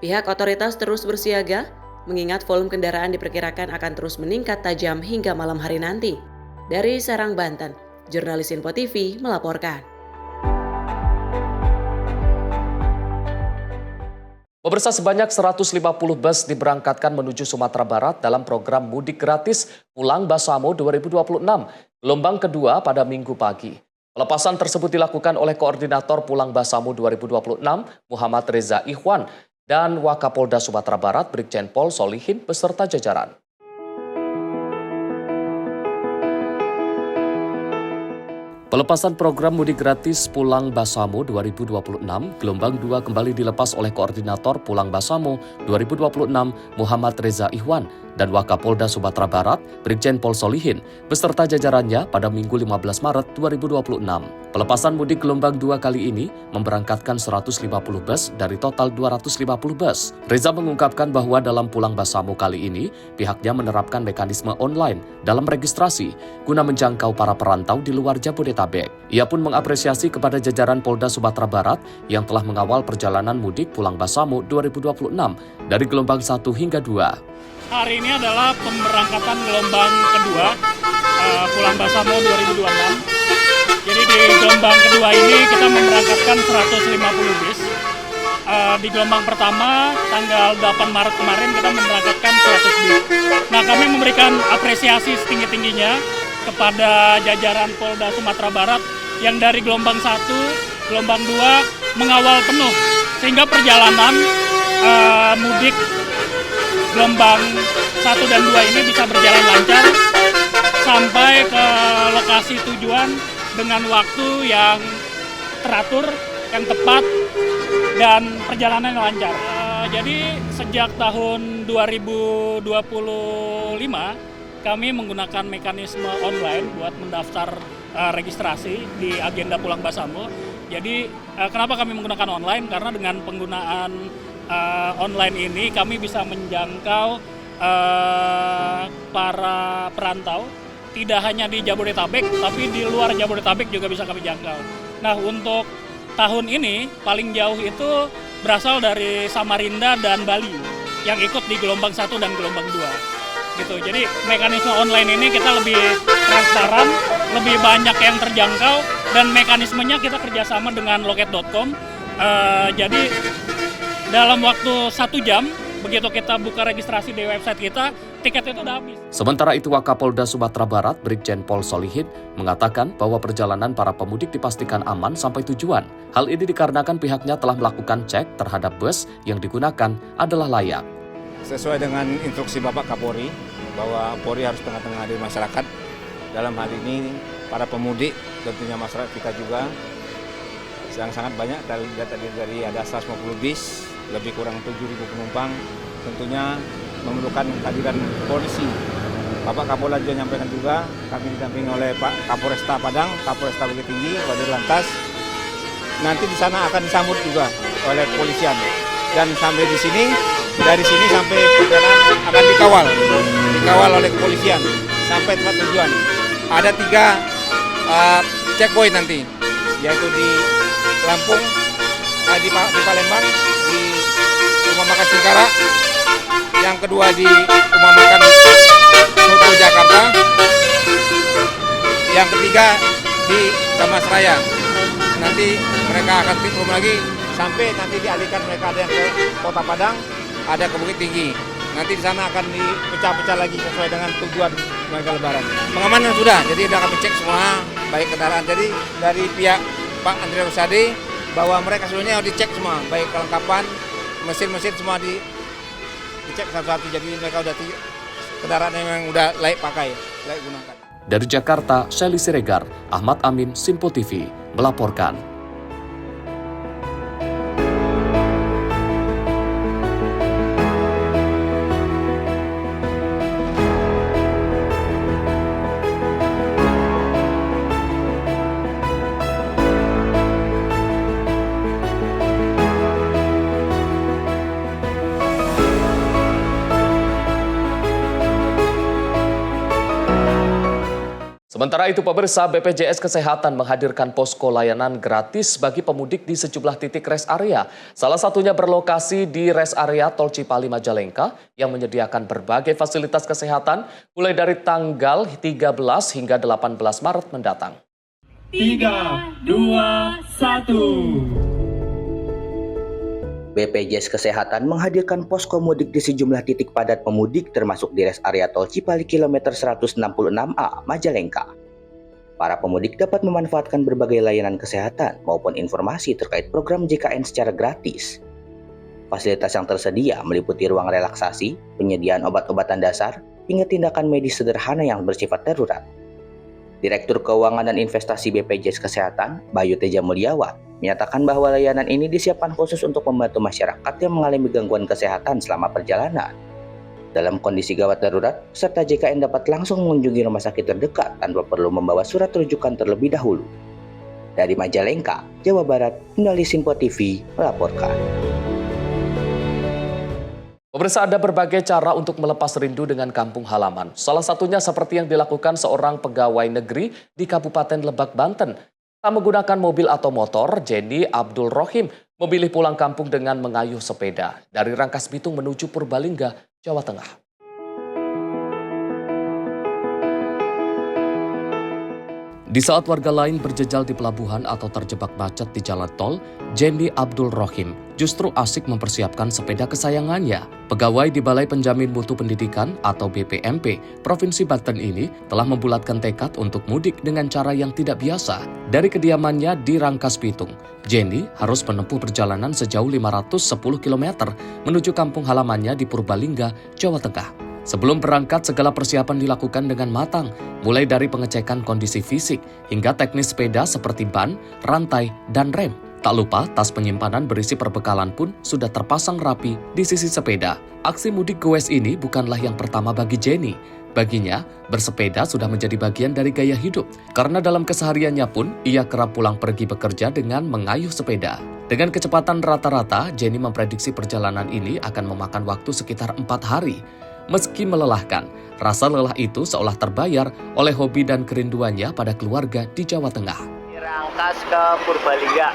Pihak otoritas terus bersiaga, mengingat volume kendaraan diperkirakan akan terus meningkat tajam hingga malam hari nanti. Dari Serang, Banten, jurnalis Info TV melaporkan.
Pemirsa, sebanyak 150 bus diberangkatkan menuju Sumatera Barat dalam program Mudik Gratis Pulang Basamo 2026, gelombang kedua pada Minggu pagi. Pelepasan tersebut dilakukan oleh Koordinator Pulang Basamo 2026, Muhammad Reza Ikhwan, dan Wakapolda Sumatera Barat, Brigjen Pol Solihin beserta jajaran. Pelepasan program Mudik Gratis Pulang Basamo 2026, gelombang 2 kembali dilepas oleh Koordinator Pulang Basamo 2026 Muhammad Reza Ikhwan dan Wakapolda Sumatera Barat, Brigjen Pol Solihin, beserta jajarannya pada Minggu 15 Maret 2026. Pelepasan mudik gelombang 2 kali ini memberangkatkan 150 bus dari total 250 bus. Reza mengungkapkan bahwa dalam Pulang Basamo kali ini, pihaknya menerapkan mekanisme online dalam registrasi guna menjangkau para perantau di luar Jabodetabek. Ia pun mengapresiasi kepada jajaran Polda Sumatera Barat yang telah mengawal perjalanan mudik Pulang Basamo 2026 dari gelombang 1 hingga 2.
Hari ini adalah pemberangkatan gelombang kedua Pulang Basamo 2026. Jadi di gelombang kedua ini kita memberangkatkan 150 bis. Di gelombang pertama tanggal 8 Maret kemarin kita memberangkatkan 100 bis. Nah, kami memberikan apresiasi setinggi-tingginya kepada jajaran Polda Sumatera Barat yang dari gelombang 1, gelombang 2 mengawal penuh sehingga perjalanan mudik gelombang 1 dan 2 ini bisa berjalan lancar sampai ke lokasi tujuan dengan waktu yang teratur, yang tepat, dan perjalanan yang lancar. Jadi sejak tahun 2025 kami menggunakan mekanisme online buat mendaftar registrasi di agenda Pulang Basamo. Jadi kenapa kami menggunakan online? Karena dengan penggunaan online ini kami bisa menjangkau para perantau, tidak hanya di Jabodetabek, tapi di luar Jabodetabek juga bisa kami jangkau. Nah, untuk tahun ini paling jauh itu berasal dari Samarinda dan Bali yang ikut di gelombang 1 dan gelombang 2. Gitu. Jadi mekanisme online ini kita lebih transparan, lebih banyak yang terjangkau, dan mekanismenya kita kerjasama dengan loket.com. Jadi dalam waktu 1 jam, begitu kita buka registrasi di website kita, tiket itu udah habis.
Sementara itu, Wakapolda Sumatera Barat, Brigjen Pol Solihin, mengatakan bahwa perjalanan para pemudik dipastikan aman sampai tujuan. Hal ini dikarenakan pihaknya telah melakukan cek terhadap bus yang digunakan adalah layak.
Sesuai dengan instruksi Bapak Kapolri, bahwa Polri harus tengah-tengah dari masyarakat. Dalam hal ini, para pemudik, tentunya masyarakat kita juga, sangat banyak. Kita lihat tadi dari ada 150 bis, lebih kurang 7.000 penumpang, tentunya memerlukan kehadiran polisi. Bapak Kapolda juga menyampaikan juga, kami didampingi oleh Pak Kapolresta Padang, Kapolresta Bukit Tinggi, Wadir Lantas. Nanti di sana akan disambut juga oleh kepolisian. Dan sampai di sini, dari sini sampai perjalanan akan dikawal oleh kepolisian sampai tempat tujuan. Ada 3 checkpoint nanti, yaitu di Lampung, di Palembang, di Rumah Makan Singkara, yang kedua di Rumah Makan Soto Jakarta, yang ketiga di Damas Raya. Nanti mereka akan turun lagi sampai nanti dialihkan, mereka ada yang ke Kota Padang, ada ke Bukit Tinggi. Nanti di sana akan dipecah-pecah lagi sesuai dengan tujuan mereka lebaran. Pengamanan sudah, jadi sudah kami cek semua, baik kendaraan. Jadi dari pihak Pak Andre Rosade, bahwa mereka sebenarnya dicek semua, baik kelengkapan, mesin-mesin semua dicek satu-satu. Jadi mereka udah kendaraan yang udah layak pakai, layak gunakan.
Dari Jakarta, Shelly Siregar, Ahmad Amin, Simpo TV, melaporkan. Sementara itu, pemirsa, BPJS Kesehatan menghadirkan posko layanan gratis bagi pemudik di sejumlah titik rest area. Salah satunya berlokasi di rest area Tol Cipali Majalengka yang menyediakan berbagai fasilitas kesehatan mulai dari tanggal 13 hingga 18 Maret mendatang.
3, 2, 1.
BPJS Kesehatan menghadirkan posko mudik di sejumlah titik padat pemudik termasuk di rest area Tol Cipali kilometer 166A Majalengka. Para pemudik dapat memanfaatkan berbagai layanan kesehatan maupun informasi terkait program JKN secara gratis. Fasilitas yang tersedia meliputi ruang relaksasi, penyediaan obat-obatan dasar, hingga tindakan medis sederhana yang bersifat darurat. Direktur Keuangan dan Investasi BPJS Kesehatan, Bayu Teja Mulyawan, menyatakan bahwa layanan ini disiapkan khusus untuk membantu masyarakat yang mengalami gangguan kesehatan selama perjalanan. Dalam kondisi gawat darurat, peserta JKN dapat langsung mengunjungi rumah sakit terdekat tanpa perlu membawa surat rujukan terlebih dahulu. Dari Majalengka, Jawa Barat, Nali Simpo TV melaporkan.
Pemirsa, ada berbagai cara untuk melepas rindu dengan kampung halaman. Salah satunya seperti yang dilakukan seorang pegawai negeri di Kabupaten Lebak, Banten. Tak menggunakan mobil atau motor, Jenny Abdul Rohim memilih pulang kampung dengan mengayuh sepeda dari Rangkas Bitung menuju Purbalingga, Jawa Tengah. Di saat warga lain berjejal di pelabuhan atau terjebak macet di jalan tol, Jenny Abdul Rohim justru asik mempersiapkan sepeda kesayangannya. Pegawai di Balai Penjamin Mutu Pendidikan atau BPMP Provinsi Banten ini telah membulatkan tekad untuk mudik dengan cara yang tidak biasa. Dari kediamannya di Rangkas Bitung, Jenny harus menempuh perjalanan sejauh 510 km menuju kampung halamannya di Purbalingga, Jawa Tengah. Sebelum berangkat, segala persiapan dilakukan dengan matang, mulai dari pengecekan kondisi fisik hingga teknis sepeda seperti ban, rantai, dan rem. Tak lupa, tas penyimpanan berisi perbekalan pun sudah terpasang rapi di sisi sepeda. Aksi mudik goes ini bukanlah yang pertama bagi Jenny. Baginya, bersepeda sudah menjadi bagian dari gaya hidup, karena dalam kesehariannya pun ia kerap pulang pergi bekerja dengan mengayuh sepeda. Dengan kecepatan rata-rata, Jenny memprediksi perjalanan ini akan memakan waktu sekitar 4 hari. Meski melelahkan, rasa lelah itu seolah terbayar oleh hobi dan kerinduannya pada keluarga di Jawa Tengah.
Rangkas ke Purbalingga.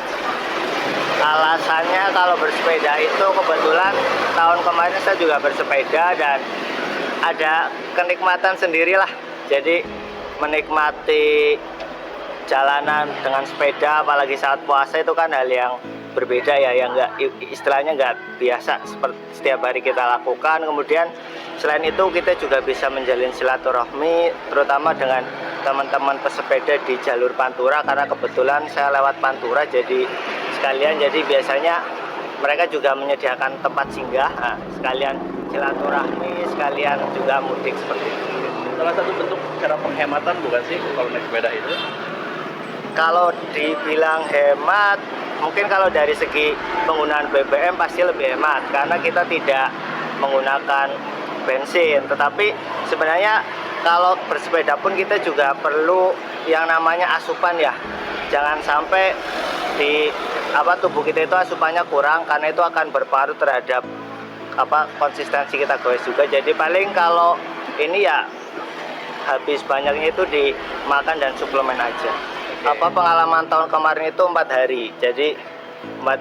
Alasannya kalau bersepeda itu kebetulan tahun kemarin saya juga bersepeda dan ada kenikmatan sendirilah. Jadi menikmati jalanan dengan sepeda apalagi saat puasa itu kan hal yang berbeda ya, yang istilahnya nggak biasa seperti setiap hari kita lakukan. Kemudian selain itu kita juga bisa menjalin silaturahmi terutama dengan teman-teman pesepeda di jalur Pantura, karena kebetulan saya lewat Pantura jadi biasanya mereka juga menyediakan tempat singgah, sekalian silaturahmi, sekalian juga mudik seperti itu.
Salah satu bentuk cara penghematan bukan sih kalau naik sepeda itu?
Kalau dibilang hemat, mungkin kalau dari segi penggunaan BBM pasti lebih hemat karena kita tidak menggunakan bensin. Tetapi sebenarnya kalau bersepeda pun kita juga perlu yang namanya asupan ya. Jangan sampai tubuh kita itu asupannya kurang, karena itu akan berpengaruh terhadap konsistensi kita goes juga. Jadi paling kalau ini ya habis banyaknya itu dimakan dan suplemen aja. Pengalaman tahun kemarin itu 4 hari. Jadi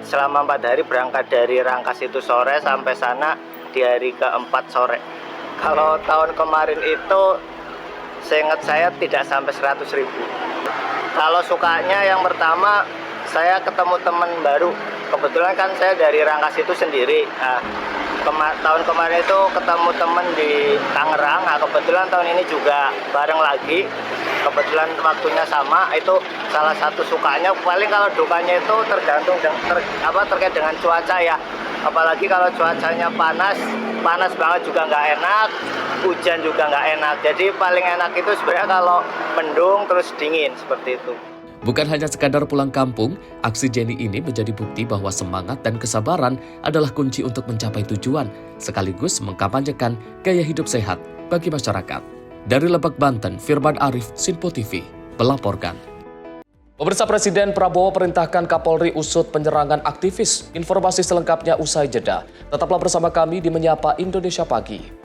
selama 4 hari berangkat dari Rangkas itu sore sampai sana di hari keempat sore. Kalau tahun kemarin itu seingat saya tidak sampai 100.000. Kalau sukanya yang pertama saya ketemu teman baru. Kebetulan kan saya dari Rangkas itu sendiri. Tahun kemarin itu ketemu teman di Tangerang. Kebetulan tahun ini juga bareng lagi. Kebetulan waktunya sama. Itu salah satu sukanya. Paling kalau dukanya itu tergantung terkait dengan cuaca ya. Apalagi kalau cuacanya panas banget juga nggak enak, hujan juga nggak enak. Jadi paling enak itu sebenarnya kalau mendung terus dingin seperti itu.
Bukan hanya sekadar pulang kampung, aksi Jenny ini menjadi bukti bahwa semangat dan kesabaran adalah kunci untuk mencapai tujuan, sekaligus mengkampanyekan gaya hidup sehat bagi masyarakat. Dari Lebak, Banten, Firman Arif, Sinpo TV, melaporkan. Pemirsa, Presiden Prabowo perintahkan Kapolri usut penyerangan aktivis. Informasi selengkapnya usai jeda. Tetaplah bersama kami di Menyapa Indonesia Pagi.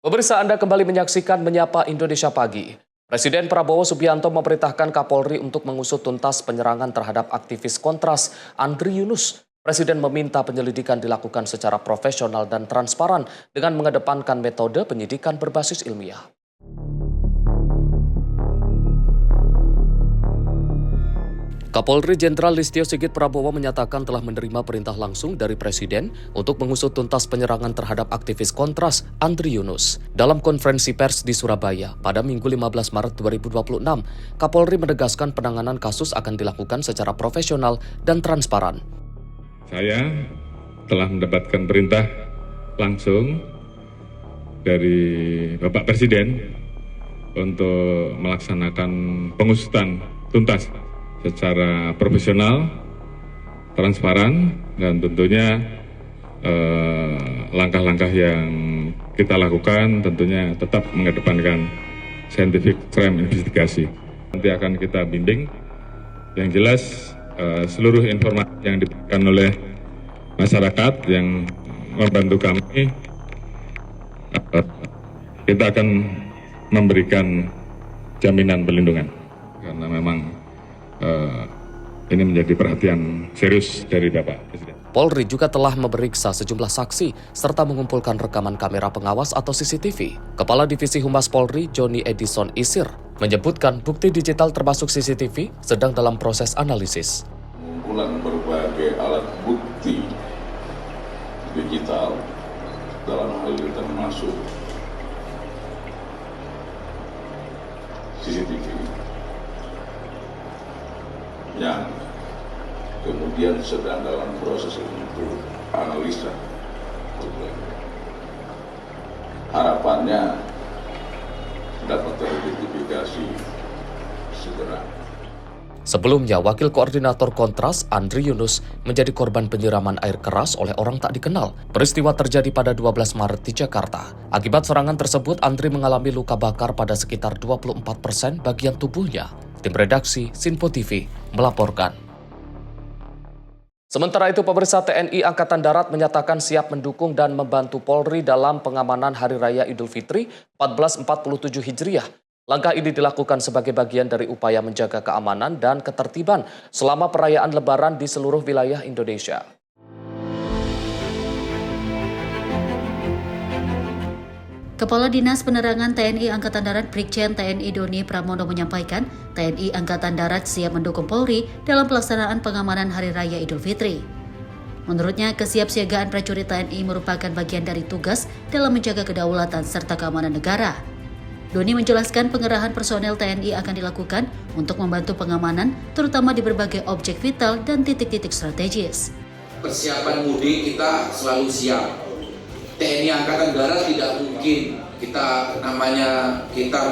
Pemirsa, Anda kembali menyaksikan Menyapa Indonesia Pagi. Presiden Prabowo Subianto memerintahkan Kapolri untuk mengusut tuntas penyerangan terhadap aktivis Kontras Andri Yunus. Presiden meminta penyelidikan dilakukan secara profesional dan transparan dengan mengedepankan metode penyidikan berbasis ilmiah. Kapolri Jenderal Listio Sigit Prabowo menyatakan telah menerima perintah langsung dari Presiden untuk mengusut tuntas penyerangan terhadap aktivis Kontras Andri Yunus. Dalam konferensi pers di Surabaya pada Minggu 15 Maret 2026, Kapolri menegaskan penanganan kasus akan dilakukan secara profesional dan transparan.
Saya telah mendapatkan perintah langsung dari Bapak Presiden untuk melaksanakan pengusutan tuntas secara profesional, transparan, dan tentunya langkah-langkah yang kita lakukan tentunya tetap mengedepankan scientific crime investigasi. Nanti akan kita bimbing. Yang jelas seluruh informasi yang diberikan oleh masyarakat yang membantu kami, kita akan memberikan jaminan perlindungan karena memang ini menjadi perhatian serius dari Bapak Presiden.
Polri juga telah memeriksa sejumlah saksi serta mengumpulkan rekaman kamera pengawas atau CCTV. Kepala Divisi Humas Polri, Joni Edison Isir, menyebutkan bukti digital termasuk CCTV sedang dalam proses analisis.
Pengumpulan berbagai alat bukti digital dalam hal ini termasuk CCTV yang kemudian sedang dalam proses untuk analisa. Harapannya dapat teridentifikasi segera.
Sebelumnya, Wakil Koordinator Kontras, Andri Yunus, menjadi korban penyiraman air keras oleh orang tak dikenal. Peristiwa terjadi pada 12 Maret di Jakarta. Akibat serangan tersebut, Andri mengalami luka bakar pada sekitar 24% bagian tubuhnya. Tim redaksi Sinpo TV melaporkan. Sementara itu, pemirsa, TNI Angkatan Darat menyatakan siap mendukung dan membantu Polri dalam pengamanan Hari Raya Idul Fitri 1447 Hijriah. Langkah ini dilakukan sebagai bagian dari upaya menjaga keamanan dan ketertiban selama perayaan Lebaran di seluruh wilayah Indonesia.
Kepala Dinas Penerangan TNI Angkatan Darat Brigjen TNI Doni Pramono menyampaikan, TNI Angkatan Darat siap mendukung Polri dalam pelaksanaan pengamanan Hari Raya Idul Fitri. Menurutnya, kesiapsiagaan prajurit TNI merupakan bagian dari tugas dalam menjaga kedaulatan serta keamanan negara. Doni menjelaskan pengerahan personel TNI akan dilakukan untuk membantu pengamanan, terutama di berbagai objek vital dan titik-titik strategis.
Persiapan mudik kita selalu siap. TNI Angkatan Darat tidak mungkin kita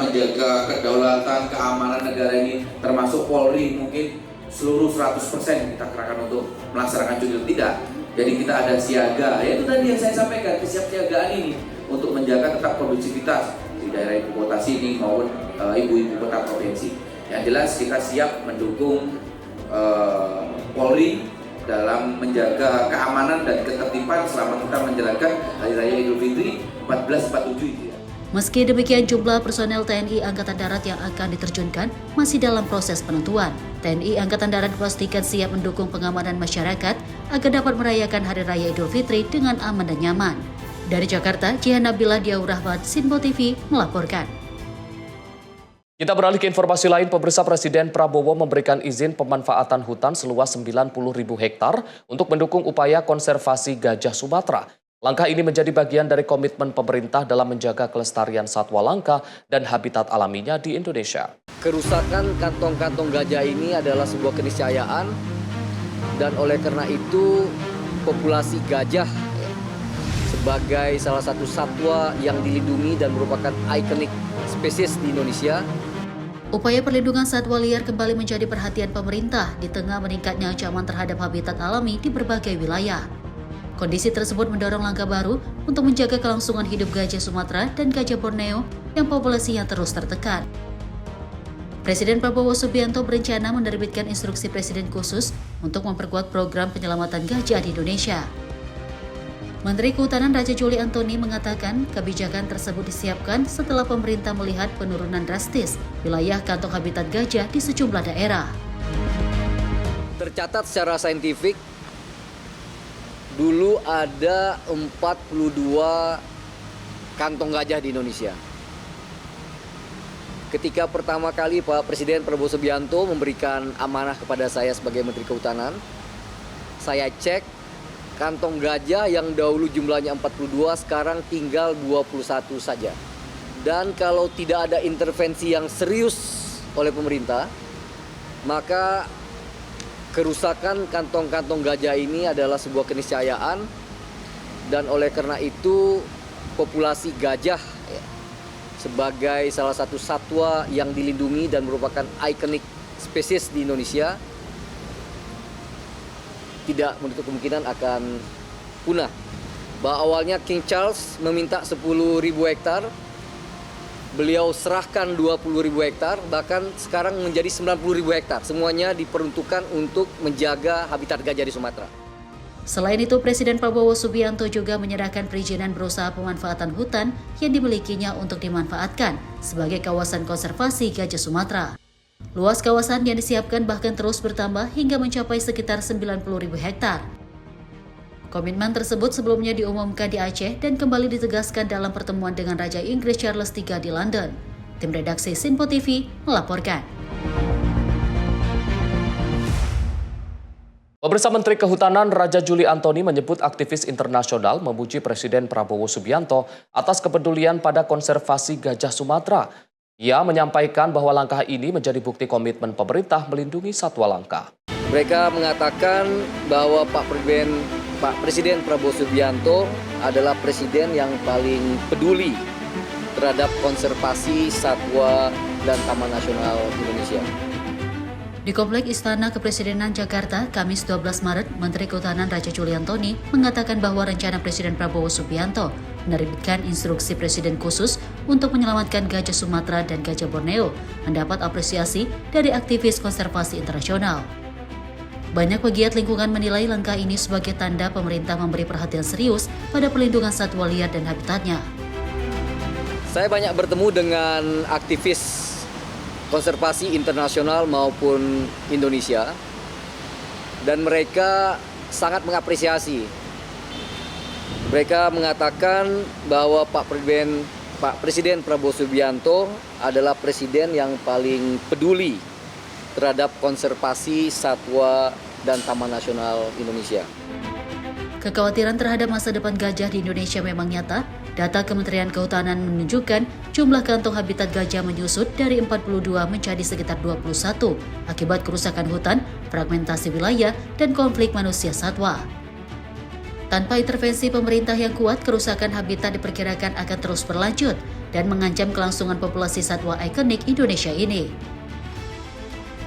menjaga kedaulatan, keamanan negara ini, termasuk Polri mungkin seluruh 100% kita kerahkan untuk melaksanakan cuti, tidak. Jadi kita ada siaga, itu tadi yang saya sampaikan, kesiapsiagaan ini untuk menjaga tetap produktivitas di daerah ibu kota sini maupun ibu kota provinsi. Yang jelas kita siap mendukung Polri dalam menjaga keamanan dan ketertiban selama kita menjalankan Hari Raya Idul Fitri 1447 ini.
Meski demikian, jumlah personel TNI Angkatan Darat yang akan diterjunkan masih dalam proses penentuan. TNI Angkatan Darat dipastikan siap mendukung pengamanan masyarakat agar dapat merayakan Hari Raya Idul Fitri dengan aman dan nyaman. Dari Jakarta, Jihan Nabila Diaur Rahmat, Sinpo TV melaporkan.
Kita beralih ke informasi lain, pemirsa. Presiden Prabowo memberikan izin pemanfaatan hutan seluas 90.000 hektar untuk mendukung upaya konservasi gajah Sumatera. Langkah ini menjadi bagian dari komitmen pemerintah dalam menjaga kelestarian satwa langka dan habitat alaminya di Indonesia.
Kerusakan kantong-kantong gajah ini adalah sebuah keniscayaan, dan oleh karena itu populasi gajah sebagai salah satu satwa yang dilindungi dan merupakan ikonik spesies di Indonesia.
Upaya perlindungan satwa liar kembali menjadi perhatian pemerintah di tengah meningkatnya ancaman terhadap habitat alami di berbagai wilayah. Kondisi tersebut mendorong langkah baru untuk menjaga kelangsungan hidup gajah Sumatera dan gajah Borneo yang populasinya terus tertekan. Presiden Prabowo Subianto berencana menerbitkan instruksi Presiden khusus untuk memperkuat program penyelamatan gajah di Indonesia. Menteri Kehutanan Raja Juli Antoni mengatakan kebijakan tersebut disiapkan setelah pemerintah melihat penurunan drastis wilayah kantong habitat gajah di sejumlah daerah.
Tercatat secara saintifik, dulu ada 42 kantong gajah di Indonesia. Ketika pertama kali Pak Presiden Prabowo Subianto memberikan amanah kepada saya sebagai Menteri Kehutanan, saya cek kantong gajah yang dahulu jumlahnya 42 sekarang tinggal 21 saja. Dan kalau tidak ada intervensi yang serius oleh pemerintah, maka kerusakan kantong-kantong gajah ini adalah sebuah keniscayaan, dan oleh karena itu populasi gajah sebagai salah satu satwa yang dilindungi dan merupakan ikonik spesies di Indonesia tidak menutup kemungkinan akan punah. Bahwa awalnya King Charles meminta 10.000 hektar, beliau serahkan 20.000 hektar, bahkan sekarang menjadi 90.000 hektar. Semuanya diperuntukkan untuk menjaga habitat gajah di Sumatera.
Selain itu, Presiden Prabowo Subianto juga menyerahkan perizinan berusaha pemanfaatan hutan yang dimilikinya untuk dimanfaatkan sebagai kawasan konservasi gajah Sumatera. Luas kawasan yang disiapkan bahkan terus bertambah hingga mencapai sekitar 90.000 hektar. Komitmen tersebut sebelumnya diumumkan di Aceh dan kembali ditegaskan dalam pertemuan dengan Raja Inggris Charles III di London. Tim redaksi Sinpo TV melaporkan.
Pemirsa, Menteri Kehutanan Raja Juli Antoni menyebut aktivis internasional memuji Presiden Prabowo Subianto atas kepedulian pada konservasi gajah Sumatera. Ia menyampaikan bahwa langkah ini menjadi bukti komitmen pemerintah melindungi satwa langka.
Mereka mengatakan bahwa Pak Presiden Pak Presiden Prabowo Subianto adalah presiden yang paling peduli terhadap konservasi satwa dan Taman Nasional Indonesia.
Di Komplek Istana Kepresidenan Jakarta, Kamis 12 Maret, Menteri Kehutanan Raja Juli Antoni mengatakan bahwa rencana Presiden Prabowo Subianto menerbitkan instruksi Presiden khusus untuk menyelamatkan gajah Sumatera dan gajah Borneo mendapat apresiasi dari aktivis konservasi internasional. Banyak pegiat lingkungan menilai langkah ini sebagai tanda pemerintah memberi perhatian serius pada perlindungan satwa liar dan habitatnya.
Saya banyak bertemu dengan aktivis konservasi internasional maupun Indonesia, dan mereka sangat mengapresiasi. Mereka mengatakan bahwa Pak Presiden Prabowo Subianto adalah presiden yang paling peduli terhadap konservasi satwa dan Taman Nasional Indonesia.
Kekhawatiran terhadap masa depan gajah di Indonesia memang nyata. Data Kementerian Kehutanan menunjukkan jumlah kantong habitat gajah menyusut dari 42 menjadi sekitar 21 akibat kerusakan hutan, fragmentasi wilayah, dan konflik manusia satwa. Tanpa intervensi pemerintah yang kuat, kerusakan habitat diperkirakan akan terus berlanjut dan mengancam kelangsungan populasi satwa ikonik Indonesia ini.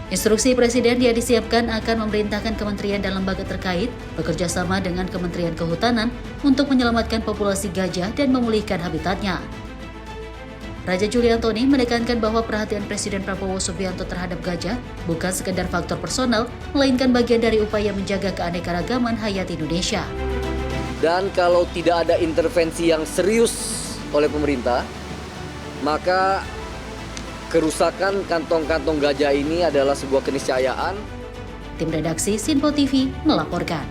Instruksi Presiden yang disiapkan akan memerintahkan kementerian dan lembaga terkait bekerja sama dengan Kementerian Kehutanan untuk menyelamatkan populasi gajah dan memulihkan habitatnya. Raja Juli Antoni menekankan bahwa perhatian Presiden Prabowo Subianto terhadap gajah bukan sekedar faktor personal, melainkan bagian dari upaya menjaga keanekaragaman hayati Indonesia.
Dan kalau tidak ada intervensi yang serius oleh pemerintah, maka kerusakan kantong-kantong gajah ini adalah sebuah keniscayaan.
Tim redaksi Sinpo TV melaporkan.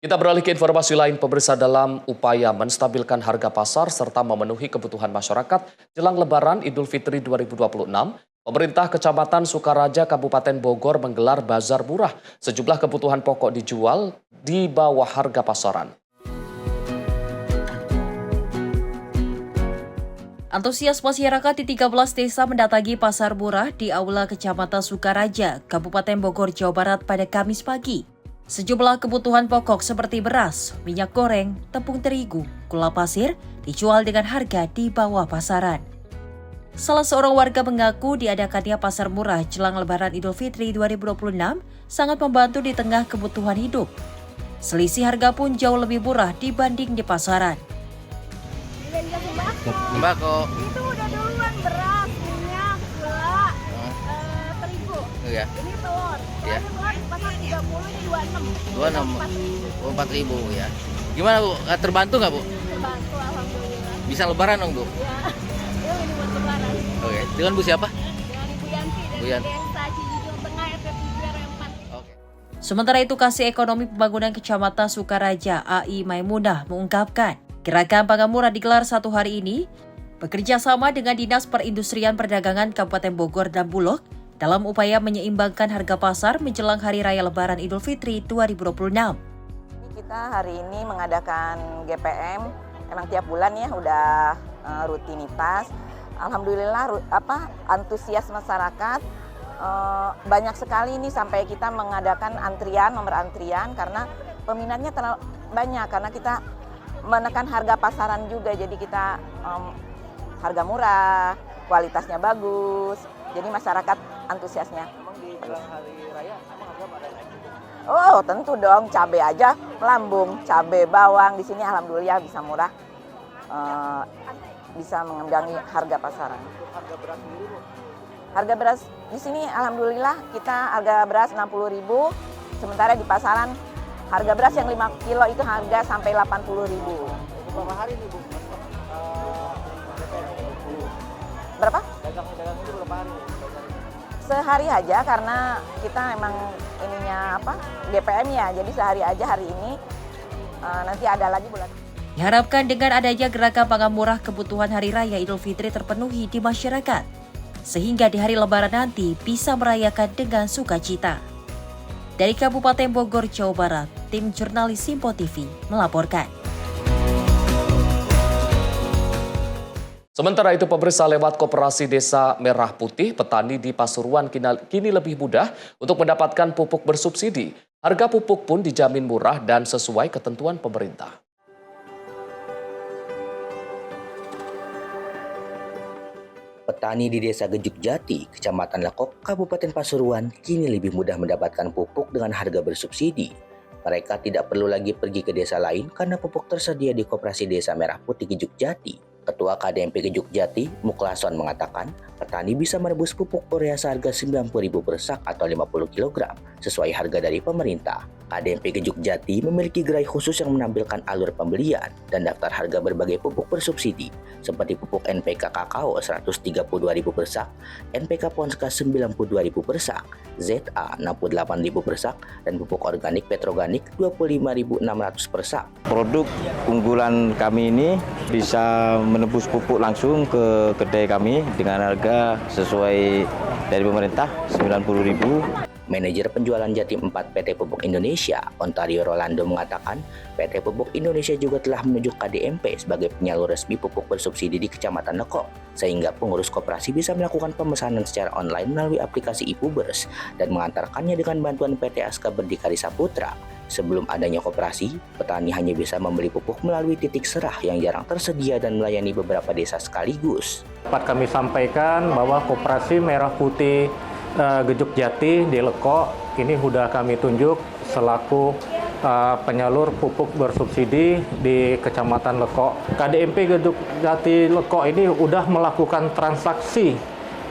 Kita beralih ke informasi lain, pemirsa. Dalam upaya menstabilkan harga pasar serta memenuhi kebutuhan masyarakat jelang Lebaran Idul Fitri 2026, pemerintah Kecamatan Sukaraja, Kabupaten Bogor menggelar bazar murah. Sejumlah kebutuhan pokok dijual di bawah harga pasaran.
Antusias masyarakat di 13 desa mendatangi pasar murah di Aula Kecamatan Sukaraja, Kabupaten Bogor, Jawa Barat pada Kamis pagi. Sejumlah kebutuhan pokok seperti beras, minyak goreng, tepung terigu, gula pasir dijual dengan harga di bawah pasaran. Salah seorang warga mengaku diadakannya pasar murah jelang Lebaran Idul Fitri 2026 sangat membantu di tengah kebutuhan hidup. Selisih harga pun jauh lebih murah dibanding di pasaran.
Sembako.
Itu udah duluan beras, minyak, gula, terigu.
Iya.
Ini telur.
Iya.
Ini telur di pasar 30, ini 26.
4.000 ya. Gimana Bu? Terbantu nggak Bu?
Terbantu, alhamdulillah.
Bisa Lebaran dong Bu?
Ya. Ini buat lebaran.
Oke. Dengan Bu siapa?
Dengan Ibu Yanti dari
Bu Yanti.
Desa Cijujung Tengah RT 7 RW 4.
Sementara itu, Kasih Ekonomi Pembangunan Kecamatan Sukaraja, AI Maimunah, mengungkapkan gerakan pangan murah digelar satu hari ini bekerja sama dengan Dinas Perindustrian Perdagangan Kabupaten Bogor dan Bulog dalam upaya menyeimbangkan harga pasar menjelang Hari Raya Lebaran Idul Fitri 2026.
Kita hari ini mengadakan GPM, emang tiap bulan ya udah rutinitas. Alhamdulillah antusias masyarakat banyak sekali ini sampai kita mengadakan nomor antrian karena peminatnya terlalu banyak karena kita menekan harga pasaran juga, jadi kita harga murah, kualitasnya bagus, jadi masyarakat antusiasnya.
Emang di jelang hari raya emang harga pada naik?
Oh tentu dong, cabai aja melambung, cabai bawang di sini alhamdulillah bisa murah, bisa mengimbangi harga pasaran.
Harga beras sendiri Bu?
Harga beras di sini alhamdulillah kita harga beras 60.000, sementara di pasaran harga beras yang 5 kilo itu harga sampai 80.000.
Berapa hari nih Bu?
Berapa?
Dagang itu berapa hari?
Sehari aja karena kita emang ininya GPM ya, jadi sehari aja hari ini, nanti ada lagi bulan.
Diharapkan dengan adanya gerakan pangan murah kebutuhan Hari Raya Idul Fitri terpenuhi di masyarakat, sehingga di hari Lebaran nanti bisa merayakan dengan sukacita. Dari Kabupaten Bogor, Jawa Barat, tim jurnalis Sinpo TV melaporkan.
Sementara itu, pemirsa, lewat Koperasi Desa Merah Putih, petani di Pasuruan kini lebih mudah untuk mendapatkan pupuk bersubsidi. Harga pupuk pun dijamin murah dan sesuai ketentuan pemerintah.
Petani di Desa Gejuk Jati, Kecamatan Lekok, Kabupaten Pasuruan, kini lebih mudah mendapatkan pupuk dengan harga bersubsidi. Mereka tidak perlu lagi pergi ke desa lain karena pupuk tersedia di Koperasi Desa Merah Putih Gejuk Jati. Ketua KDMP Gejuk Jati, Muklason, mengatakan petani bisa merebus pupuk urea seharga Rp90.000 per sak atau 50 kg sesuai harga dari pemerintah. KDMP Gejuk Jati memiliki gerai khusus yang menampilkan alur pembelian dan daftar harga berbagai pupuk bersubsidi seperti pupuk NPK kakao Rp132.000 per sak, NPK Ponska Rp92.000 per sak, ZA Rp68.000 per sak, dan pupuk organik petroganik Rp25.600 per sak.
Produk unggulan kami ini bisa menembus pupuk langsung ke kedai kami dengan harga sesuai dari pemerintah Rp90.000.
Manajer penjualan Jatim 4 PT Pupuk Indonesia, Ontario Rolando, mengatakan PT Pupuk Indonesia juga telah menunjuk KDMP sebagai penyalur resmi pupuk bersubsidi di Kecamatan Lekok, sehingga pengurus koperasi bisa melakukan pemesanan secara online melalui aplikasi e-Pubers dan mengantarkannya dengan bantuan PT Aska Berdikari Saputra. Sebelum adanya koperasi, petani hanya bisa membeli pupuk melalui titik serah yang jarang tersedia dan melayani beberapa desa sekaligus.
Dapat kami sampaikan bahwa Koperasi Merah Putih Gejuk Jati di Lekok ini sudah kami tunjuk selaku penyalur pupuk bersubsidi di Kecamatan Lekok. KDMP Gejuk Jati Lekok ini sudah melakukan transaksi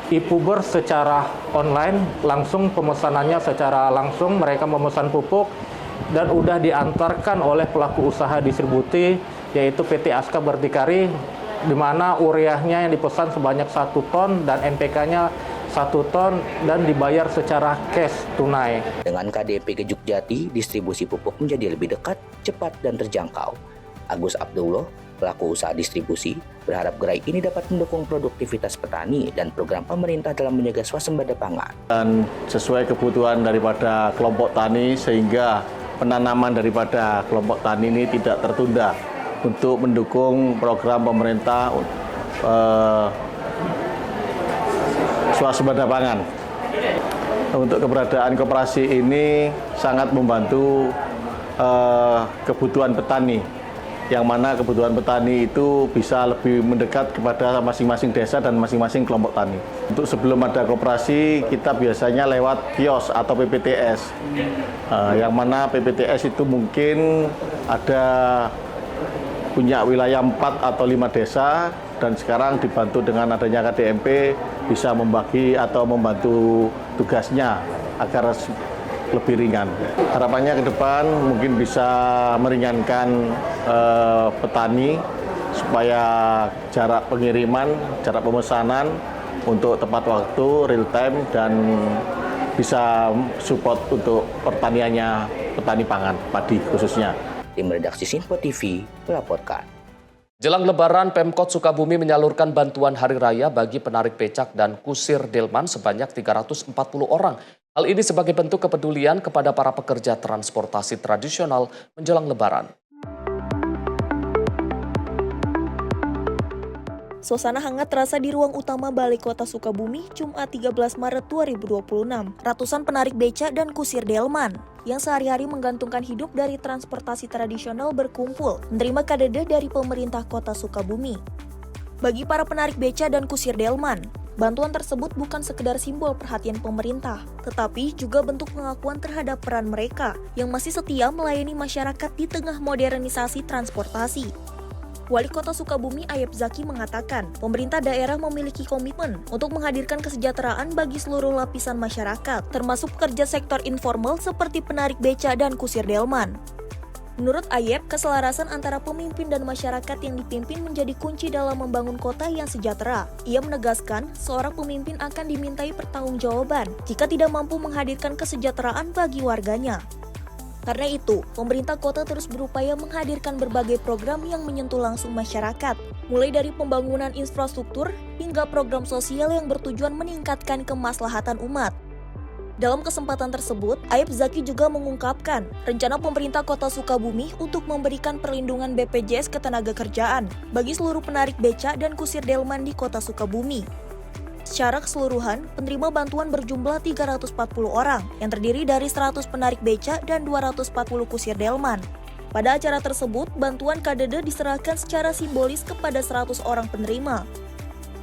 e-puber secara online, langsung pemesanannya secara langsung, mereka memesan pupuk dan sudah diantarkan oleh pelaku usaha distribusi yaitu PT Aska Berdikari, di mana ureanya yang dipesan sebanyak 1 ton dan NPK-nya 1 ton dan dibayar secara cash tunai.
Dengan KDP Gejuk Jati, distribusi pupuk menjadi lebih dekat, cepat, dan terjangkau. Agus Abdullah, pelaku usaha distribusi, berharap gerai ini dapat mendukung produktivitas petani dan program pemerintah dalam menjaga swasembada pangan.
Dan sesuai kebutuhan daripada kelompok tani sehingga penanaman daripada kelompok tani ini tidak tertunda untuk mendukung program pemerintah swasembada pangan. Untuk keberadaan koperasi ini sangat membantu kebutuhan petani, yang mana kebutuhan petani itu bisa lebih mendekat kepada masing-masing desa dan masing-masing kelompok tani. Untuk sebelum ada koperasi, kita biasanya lewat kios atau PPTS, yang mana PPTS itu mungkin ada punya wilayah 4 atau 5 desa, dan sekarang dibantu dengan adanya KDMP bisa membagi atau membantu tugasnya agar lebih ringan. Harapannya ke depan mungkin bisa meringankan petani supaya jarak pengiriman, jarak pemesanan untuk tepat waktu, real time, dan bisa support untuk pertaniannya petani pangan, padi khususnya.
Tim redaksi Sinpo TV melaporkan.
Jelang Lebaran, Pemkot Sukabumi menyalurkan bantuan hari raya bagi penarik becak dan kusir delman sebanyak 340 orang. Hal ini sebagai bentuk kepedulian kepada para pekerja transportasi tradisional menjelang Lebaran.
Suasana hangat terasa di ruang utama Balai Kota Sukabumi Jumat 13 Maret 2026. Ratusan penarik becak dan kusir delman yang sehari-hari menggantungkan hidup dari transportasi tradisional berkumpul menerima KDD dari pemerintah Kota Sukabumi. Bagi para penarik becak dan kusir delman, bantuan tersebut bukan sekedar simbol perhatian pemerintah, tetapi juga bentuk pengakuan terhadap peran mereka yang masih setia melayani masyarakat di tengah modernisasi transportasi. Wali Kota Sukabumi Ayep Zaki mengatakan, pemerintah daerah memiliki komitmen untuk menghadirkan kesejahteraan bagi seluruh lapisan masyarakat, termasuk pekerja sektor informal seperti penarik becak dan kusir delman. Menurut Ayep, keselarasan antara pemimpin dan masyarakat yang dipimpin menjadi kunci dalam membangun kota yang sejahtera. Ia menegaskan, seorang pemimpin akan dimintai pertanggungjawaban jika tidak mampu menghadirkan kesejahteraan bagi warganya. Karena itu, pemerintah kota terus berupaya menghadirkan berbagai program yang menyentuh langsung masyarakat, mulai dari pembangunan infrastruktur hingga program sosial yang bertujuan meningkatkan kemaslahatan umat. Dalam kesempatan tersebut, Ayep Zaki juga mengungkapkan rencana pemerintah Kota Sukabumi untuk memberikan perlindungan BPJS Ketenagakerjaan bagi seluruh penarik becak dan kusir delman di Kota Sukabumi. Secara keseluruhan, penerima bantuan berjumlah 340 orang yang terdiri dari 100 penarik beca dan 240 kusir delman. Pada acara tersebut, bantuan KDD diserahkan secara simbolis kepada 100 orang penerima.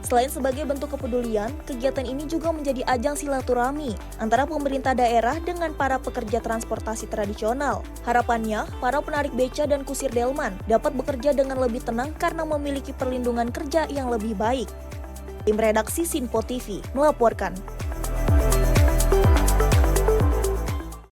Selain sebagai bentuk kepedulian, kegiatan ini juga menjadi ajang silaturahmi antara pemerintah daerah dengan para pekerja transportasi tradisional. Harapannya, para penarik beca dan kusir delman dapat bekerja dengan lebih tenang karena memiliki perlindungan kerja yang lebih baik. Tim redaksi Sinpo TV melaporkan.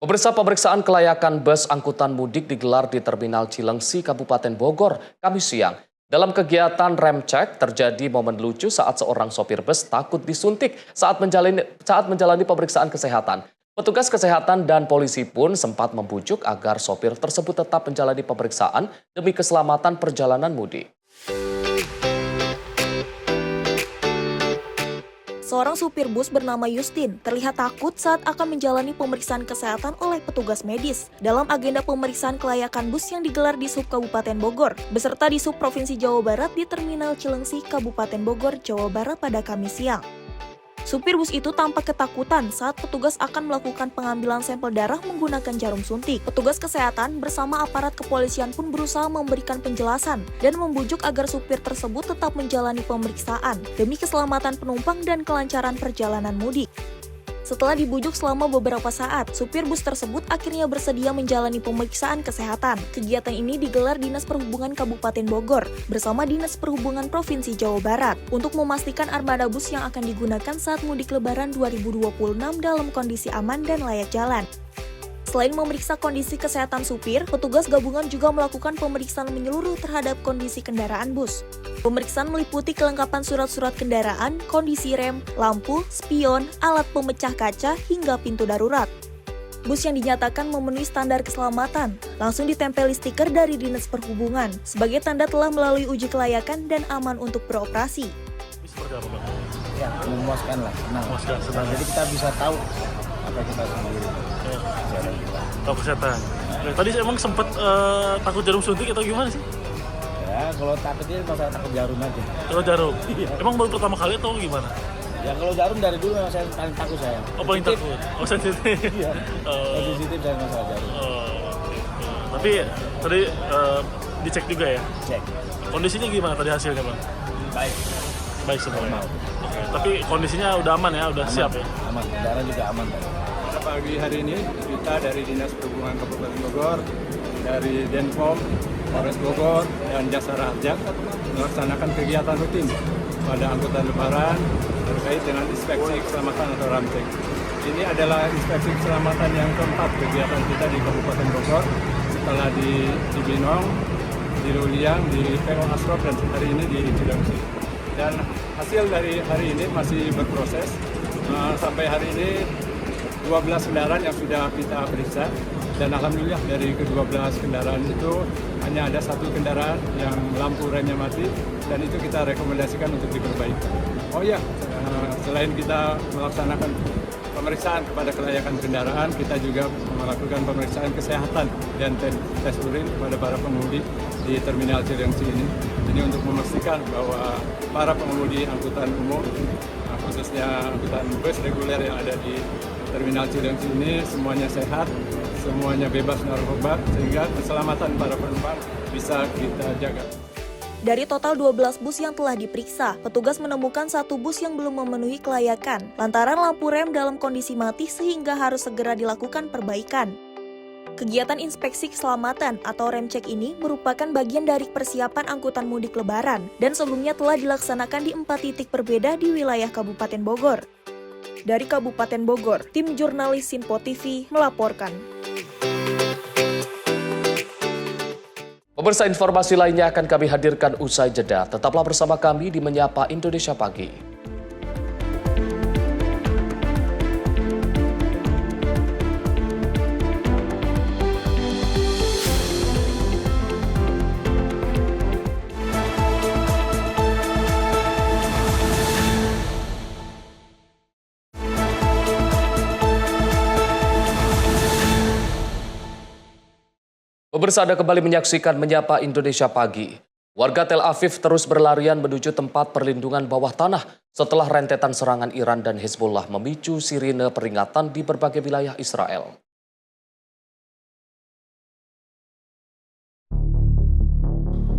Pemirsa, pemeriksaan kelayakan bus angkutan mudik digelar di Terminal Cilengsi, Kabupaten Bogor, Kamis siang. Dalam kegiatan rem cek, terjadi momen lucu saat seorang sopir bus takut disuntik saat menjalani pemeriksaan kesehatan. Petugas kesehatan dan polisi pun sempat membujuk agar sopir tersebut tetap menjalani pemeriksaan demi keselamatan perjalanan mudik.
Seorang supir bus bernama Justin terlihat takut saat akan menjalani pemeriksaan kesehatan oleh petugas medis dalam agenda pemeriksaan kelayakan bus yang digelar di Sub Kabupaten Bogor beserta di Sub Provinsi Jawa Barat di Terminal Cilengsi, Kabupaten Bogor, Jawa Barat pada Kamis siang. Supir bus itu tampak ketakutan saat petugas akan melakukan pengambilan sampel darah menggunakan jarum suntik. Petugas kesehatan bersama aparat kepolisian pun berusaha memberikan penjelasan dan membujuk agar supir tersebut tetap menjalani pemeriksaan demi keselamatan penumpang dan kelancaran perjalanan mudik. Setelah dibujuk selama beberapa saat, supir bus tersebut akhirnya bersedia menjalani pemeriksaan kesehatan. Kegiatan ini digelar Dinas Perhubungan Kabupaten Bogor bersama Dinas Perhubungan Provinsi Jawa Barat untuk memastikan armada bus yang akan digunakan saat mudik Lebaran 2026 dalam kondisi aman dan layak jalan. Selain memeriksa kondisi kesehatan supir, petugas gabungan juga melakukan pemeriksaan menyeluruh terhadap kondisi kendaraan bus. Pemeriksaan meliputi kelengkapan surat-surat kendaraan, kondisi rem, lampu, spion, alat pemecah kaca, hingga pintu darurat. Bus yang dinyatakan memenuhi standar keselamatan langsung ditempeli stiker dari Dinas Perhubungan sebagai tanda telah melalui uji kelayakan dan aman untuk beroperasi.
Seperti apa, Bang?
Ya, memuaskan lah, senang. Jadi kita bisa tahu apa kita sendiri.
Tahu kesehatan. Tadi emang sempat takut jarum suntik atau gimana sih?
Ya, kalau takutnya masalah takut jarum aja.
Kalau jarum? Emang baru pertama kali atau gimana?
Ya kalau jarum dari dulu memang saya paling takut saya.
Oh, paling takut? Oh, sensitif?
Iya, sensitif saya masalah jarum.
Tapi tadi dicek juga ya?
Cek.
Kondisinya gimana tadi hasilnya, Bang?
Baik.
Baik semuanya? Oke. Tapi kondisinya udah aman ya? Udah siap ya?
Aman, darah juga aman.
Pagi hari ini kita dari Dinas Perhubungan Kabupaten Bogor, dari Denpom, Polres Bogor, dan Jasa Raja melaksanakan kegiatan rutin pada angkutan lebaran terkait dengan inspeksi keselamatan atau ramcek. Ini adalah inspeksi keselamatan yang keempat kegiatan kita di Kabupaten Bogor setelah di Cibinong, di Luliang, di PO Asrop, dan hari ini di Cilengsi. Dan hasil dari hari ini masih berproses. Sampai hari ini 12 kendaraan yang sudah kita periksa, dan alhamdulillah dari ke-12 kendaraan itu hanya ada satu kendaraan yang lampu remnya mati, dan itu kita rekomendasikan untuk diperbaiki. Oh ya, selain kita melaksanakan pemeriksaan kepada kelayakan kendaraan, kita juga melakukan pemeriksaan kesehatan dan tes urin kepada para pengemudi di Terminal Cilengsi ini. Ini untuk memastikan bahwa para pengemudi angkutan umum, khususnya angkutan bus reguler yang ada di Terminal Cilengsi ini semuanya sehat, semuanya bebas narkoba, sehingga keselamatan para penumpang bisa kita jaga.
Dari total 12 bus yang telah diperiksa, petugas menemukan satu bus yang belum memenuhi kelayakan lantaran lampu rem dalam kondisi mati sehingga harus segera dilakukan perbaikan. Kegiatan inspeksi keselamatan atau rem cek ini merupakan bagian dari persiapan angkutan mudik lebaran dan sebelumnya telah dilaksanakan di 4 titik berbeda di wilayah Kabupaten Bogor. Dari Kabupaten Bogor, tim jurnalis Sinpo TV melaporkan.
Pemirsa, informasi lainnya akan kami hadirkan usai jeda. Tetaplah bersama kami di Menyapa Indonesia Pagi. Pemirsa, Anda kembali menyaksikan Menyapa Indonesia Pagi. Warga Tel Aviv terus berlarian menuju tempat perlindungan bawah tanah setelah rentetan serangan Iran dan Hezbollah memicu sirine peringatan di berbagai wilayah Israel.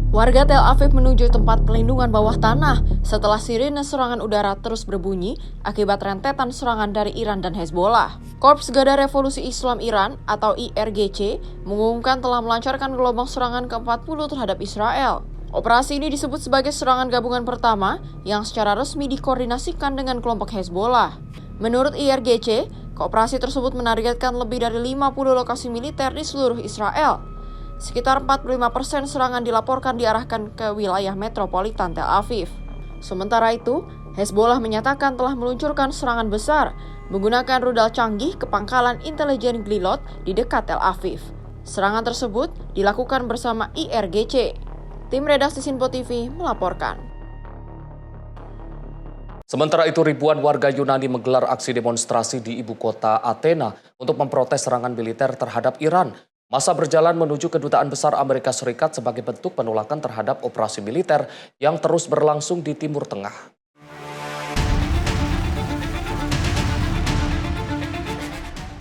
Warga Tel Aviv menuju tempat perlindungan bawah tanah setelah sirine serangan udara terus berbunyi akibat rentetan serangan dari Iran dan Hezbollah. Korps Garda Revolusi Islam Iran atau IRGC mengumumkan telah melancarkan gelombang serangan ke-40 terhadap Israel. Operasi ini disebut sebagai serangan gabungan pertama yang secara resmi dikoordinasikan dengan kelompok Hezbollah. Menurut IRGC, operasi tersebut menargetkan lebih dari 50 lokasi militer di seluruh Israel. Sekitar 45% serangan dilaporkan diarahkan ke wilayah metropolitan Tel Aviv. Sementara itu, Hezbollah menyatakan telah meluncurkan serangan besar menggunakan rudal canggih ke pangkalan intelijen Glilot di dekat Tel Aviv. Serangan tersebut dilakukan bersama IRGC. Tim redaksi Sinpo TV melaporkan.
Sementara itu, ribuan warga Yunani menggelar aksi demonstrasi di ibu kota Athena untuk memprotes serangan militer terhadap Iran. Masa berjalan menuju Kedutaan Besar Amerika Serikat sebagai bentuk penolakan terhadap operasi militer yang terus berlangsung di Timur Tengah.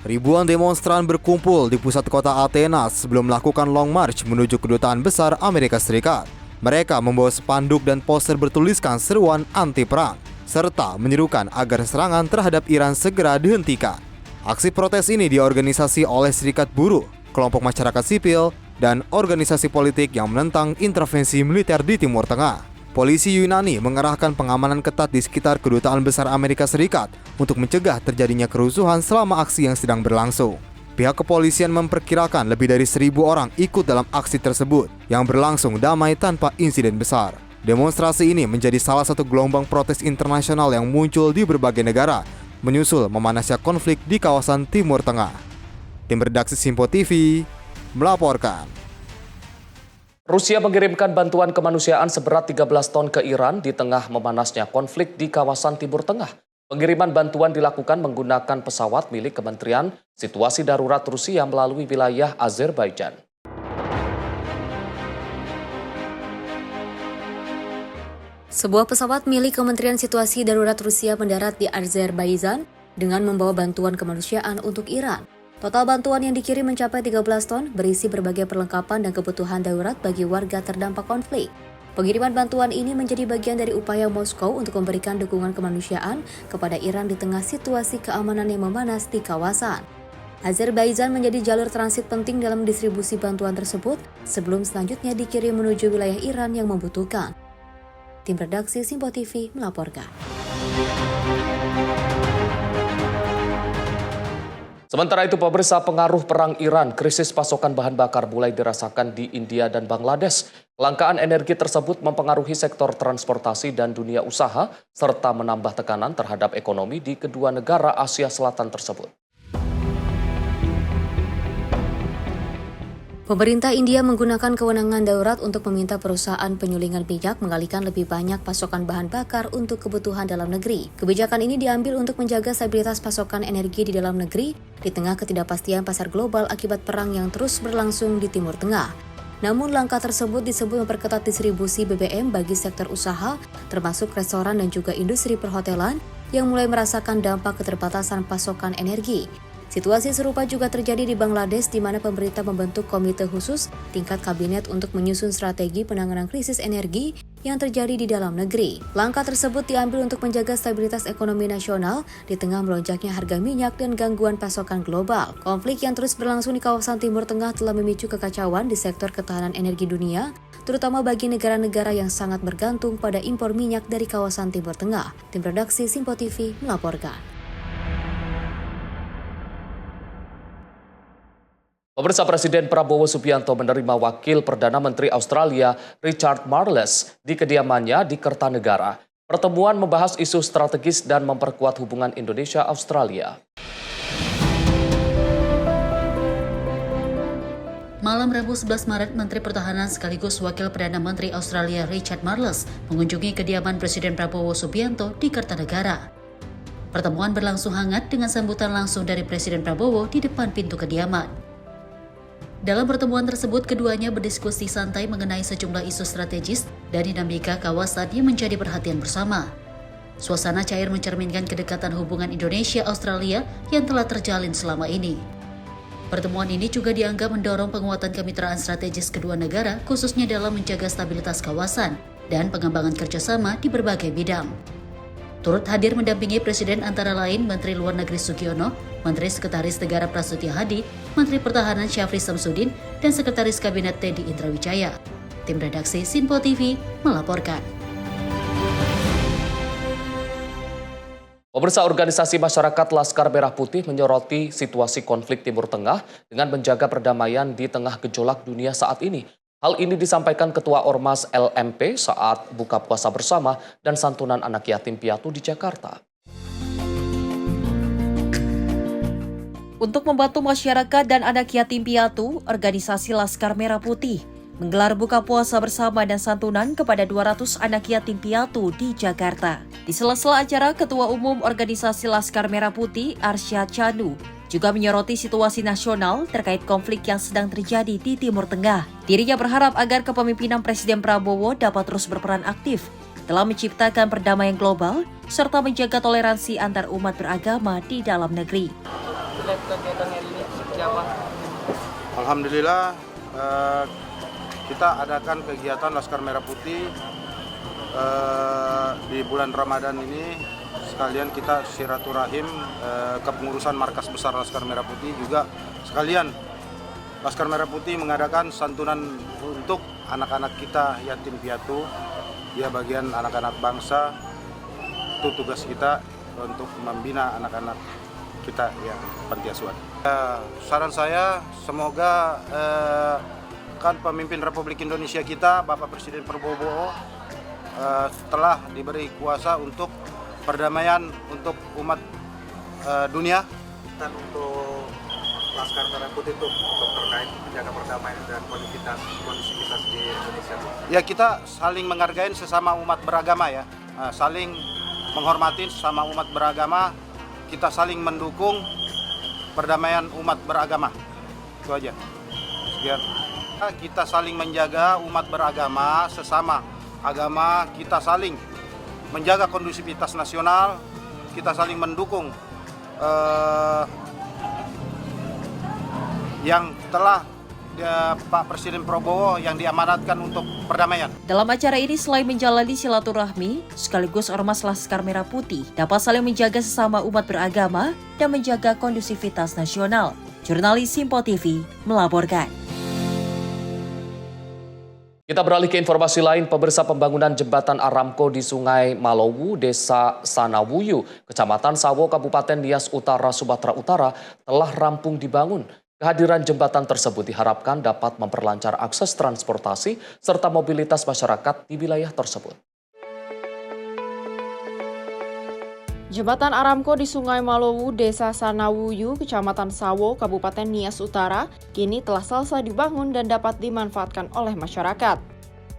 Ribuan demonstran berkumpul di pusat kota Athena sebelum melakukan long march menuju Kedutaan Besar Amerika Serikat. Mereka membawa spanduk dan poster bertuliskan seruan anti-perang, serta menyerukan agar serangan terhadap Iran segera dihentikan. Aksi protes ini diorganisasi oleh Serikat Buruh, kelompok masyarakat sipil, dan organisasi politik yang menentang intervensi militer di Timur Tengah. Polisi Yunani mengerahkan pengamanan ketat di sekitar Kedutaan Besar Amerika Serikat untuk mencegah terjadinya kerusuhan selama aksi yang sedang berlangsung. Pihak kepolisian memperkirakan lebih dari 1.000 orang ikut dalam aksi tersebut yang berlangsung damai tanpa insiden besar. Demonstrasi ini menjadi salah satu gelombang protes internasional yang muncul di berbagai negara, menyusul memanasnya konflik di kawasan Timur Tengah. Tim redaksi Sinpo TV melaporkan.
Rusia mengirimkan bantuan kemanusiaan seberat 13 ton ke Iran di tengah memanasnya konflik di kawasan Timur Tengah. Pengiriman bantuan dilakukan menggunakan pesawat milik Kementerian Situasi Darurat Rusia melalui wilayah Azerbaijan.
Sebuah pesawat milik Kementerian Situasi Darurat Rusia mendarat di Azerbaijan dengan membawa bantuan kemanusiaan untuk Iran. Total bantuan yang dikirim mencapai 13 ton, berisi berbagai perlengkapan dan kebutuhan darurat bagi warga terdampak konflik. Pengiriman bantuan ini menjadi bagian dari upaya Moskow untuk memberikan dukungan kemanusiaan kepada Iran di tengah situasi keamanan yang memanas di kawasan. Azerbaijan menjadi jalur transit penting dalam distribusi bantuan tersebut sebelum selanjutnya dikirim menuju wilayah Iran yang membutuhkan. Tim redaksi Sinpo TV melaporkan.
Sementara itu, pemirsa, pengaruh perang Iran, krisis pasokan bahan bakar mulai dirasakan di India dan Bangladesh. Kelangkaan energi tersebut mempengaruhi sektor transportasi dan dunia usaha, serta menambah tekanan terhadap ekonomi di kedua negara Asia Selatan tersebut.
Pemerintah India menggunakan kewenangan darurat untuk meminta perusahaan penyulingan minyak mengalihkan lebih banyak pasokan bahan bakar untuk kebutuhan dalam negeri. Kebijakan ini diambil untuk menjaga stabilitas pasokan energi di dalam negeri di tengah ketidakpastian pasar global akibat perang yang terus berlangsung di Timur Tengah. Namun langkah tersebut disebut memperketat distribusi BBM bagi sektor usaha, termasuk restoran dan juga industri perhotelan yang mulai merasakan dampak keterbatasan pasokan energi. Situasi serupa juga terjadi di Bangladesh, di mana pemerintah membentuk komite khusus tingkat kabinet untuk menyusun strategi penanganan krisis energi yang terjadi di dalam negeri. Langkah tersebut diambil untuk menjaga stabilitas ekonomi nasional di tengah melonjaknya harga minyak dan gangguan pasokan global. Konflik yang terus berlangsung di kawasan Timur Tengah telah memicu kekacauan di sektor ketahanan energi dunia, terutama bagi negara-negara yang sangat bergantung pada impor minyak dari kawasan Timur Tengah. Tim redaksi Sinpo TV melaporkan.
Pemirsa, Presiden Prabowo Subianto menerima Wakil Perdana Menteri Australia Richard Marles di kediamannya di Kertanegara. Pertemuan membahas isu strategis dan memperkuat hubungan Indonesia-Australia.
Malam Rabu 11 Maret, Menteri Pertahanan sekaligus Wakil Perdana Menteri Australia Richard Marles mengunjungi kediaman Presiden Prabowo Subianto di Kertanegara. Pertemuan berlangsung hangat dengan sambutan langsung dari Presiden Prabowo di depan pintu kediaman. Dalam pertemuan tersebut, keduanya berdiskusi santai mengenai sejumlah isu strategis dan dinamika kawasan yang menjadi perhatian bersama. Suasana cair mencerminkan kedekatan hubungan Indonesia-Australia yang telah terjalin selama ini. Pertemuan ini juga dianggap mendorong penguatan kemitraan strategis kedua negara, khususnya dalam menjaga stabilitas kawasan dan pengembangan kerjasama di berbagai bidang. Turut hadir mendampingi Presiden antara lain Menteri Luar Negeri Sugiono, Menteri Sekretaris Negara Prasetyo Hadi, Menteri Pertahanan Syafri Samsudin, dan Sekretaris Kabinet Teddy Indrawijaya. Tim redaksi Sinpo TV melaporkan.
Pemirsa, organisasi masyarakat Laskar Merah Putih menyoroti situasi konflik Timur Tengah dengan menjaga perdamaian di tengah gejolak dunia saat ini. Hal ini disampaikan Ketua Ormas LMP saat buka puasa bersama dan santunan anak yatim piatu di Jakarta.
Untuk membantu masyarakat dan anak yatim piatu, organisasi Laskar Merah Putih menggelar buka puasa bersama dan santunan kepada 200 anak yatim piatu di Jakarta. Di sela-sela acara, Ketua Umum Organisasi Laskar Merah Putih, Arsyad Chanu, juga menyoroti situasi nasional terkait konflik yang sedang terjadi di Timur Tengah. Dirinya berharap agar kepemimpinan Presiden Prabowo dapat terus berperan aktif dalam menciptakan perdamaian global serta menjaga toleransi antar umat beragama di dalam negeri.
Alhamdulillah, kita adakan kegiatan Laskar Merah Putih di bulan Ramadan ini. Sekalian kita silaturahim kepengurusan Markas Besar Laskar Merah Putih, juga sekalian Laskar Merah Putih mengadakan santunan untuk anak-anak kita yatim piatu. Ya, bagian anak-anak bangsa, itu tugas kita untuk membina anak-anak kita yang panti asuhan. Saran saya, semoga kan pemimpin Republik Indonesia kita, Bapak Presiden Prabowo, telah diberi kuasa untuk perdamaian untuk umat dunia.
Dan untuk Laskar Merah Putih itu untuk terkait menjaga perdamaian dan kondisivitas di Indonesia.
Ya, kita saling menghargai sesama umat beragama ya, saling menghormati sesama umat beragama, kita saling mendukung perdamaian umat beragama. Itu aja. Sekian. Kita saling menjaga umat beragama, sesama agama, kita saling menjaga kondusivitas nasional, kita saling mendukung yang telah Pak Presiden Prabowo yang diamanatkan untuk perdamaian.
Dalam acara ini, selain menjalani silaturahmi, sekaligus Ormas Laskar Merah Putih dapat saling menjaga sesama umat beragama dan menjaga kondusivitas nasional. Jurnalis Sinpo TV melaporkan.
Kita beralih ke informasi lain. Pemirsa, pembangunan jembatan Aramco di Sungai Malowu, Desa Sanawuyu, Kecamatan Sawo, Kabupaten Nias Utara, Sumatera Utara telah rampung dibangun. Kehadiran jembatan tersebut diharapkan dapat memperlancar akses transportasi serta mobilitas masyarakat di wilayah tersebut.
Jembatan Aramco di Sungai Malowu, Desa Sanawuyu, Kecamatan Sawo, Kabupaten Nias Utara, kini telah selesai dibangun dan dapat dimanfaatkan oleh masyarakat.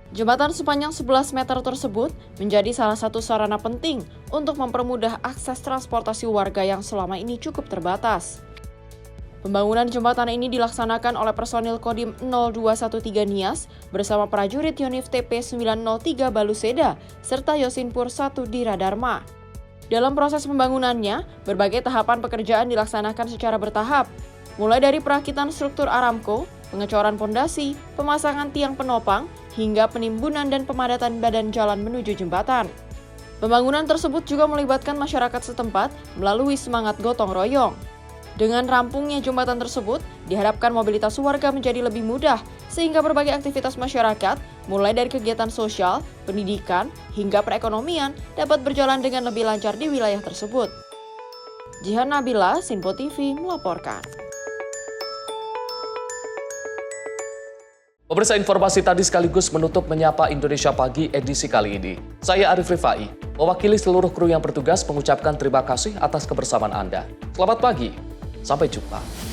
Jembatan sepanjang 11 meter tersebut menjadi salah satu sarana penting untuk mempermudah akses transportasi warga yang selama ini cukup terbatas. Pembangunan jembatan ini dilaksanakan oleh personil Kodim 0213 Nias bersama prajurit Yonif TP 903 Baluseda serta Yosinpur 1 Dira Dharma. Dalam proses pembangunannya, berbagai tahapan pekerjaan dilaksanakan secara bertahap, mulai dari perakitan struktur Aramco, pengecoran pondasi, pemasangan tiang penopang, hingga penimbunan dan pemadatan badan jalan menuju jembatan. Pembangunan tersebut juga melibatkan masyarakat setempat melalui semangat gotong royong. Dengan rampungnya jembatan tersebut, diharapkan mobilitas warga menjadi lebih mudah, sehingga berbagai aktivitas masyarakat, mulai dari kegiatan sosial, pendidikan, hingga perekonomian, dapat berjalan dengan lebih lancar di wilayah tersebut. Jihan Nabila, Sinpo TV, melaporkan.
Pemirsa, informasi tadi sekaligus menutup Menyapa Indonesia Pagi edisi kali ini. Saya Arif Rifai, mewakili seluruh kru yang bertugas mengucapkan terima kasih atas kebersamaan Anda. Selamat pagi, sampai jumpa.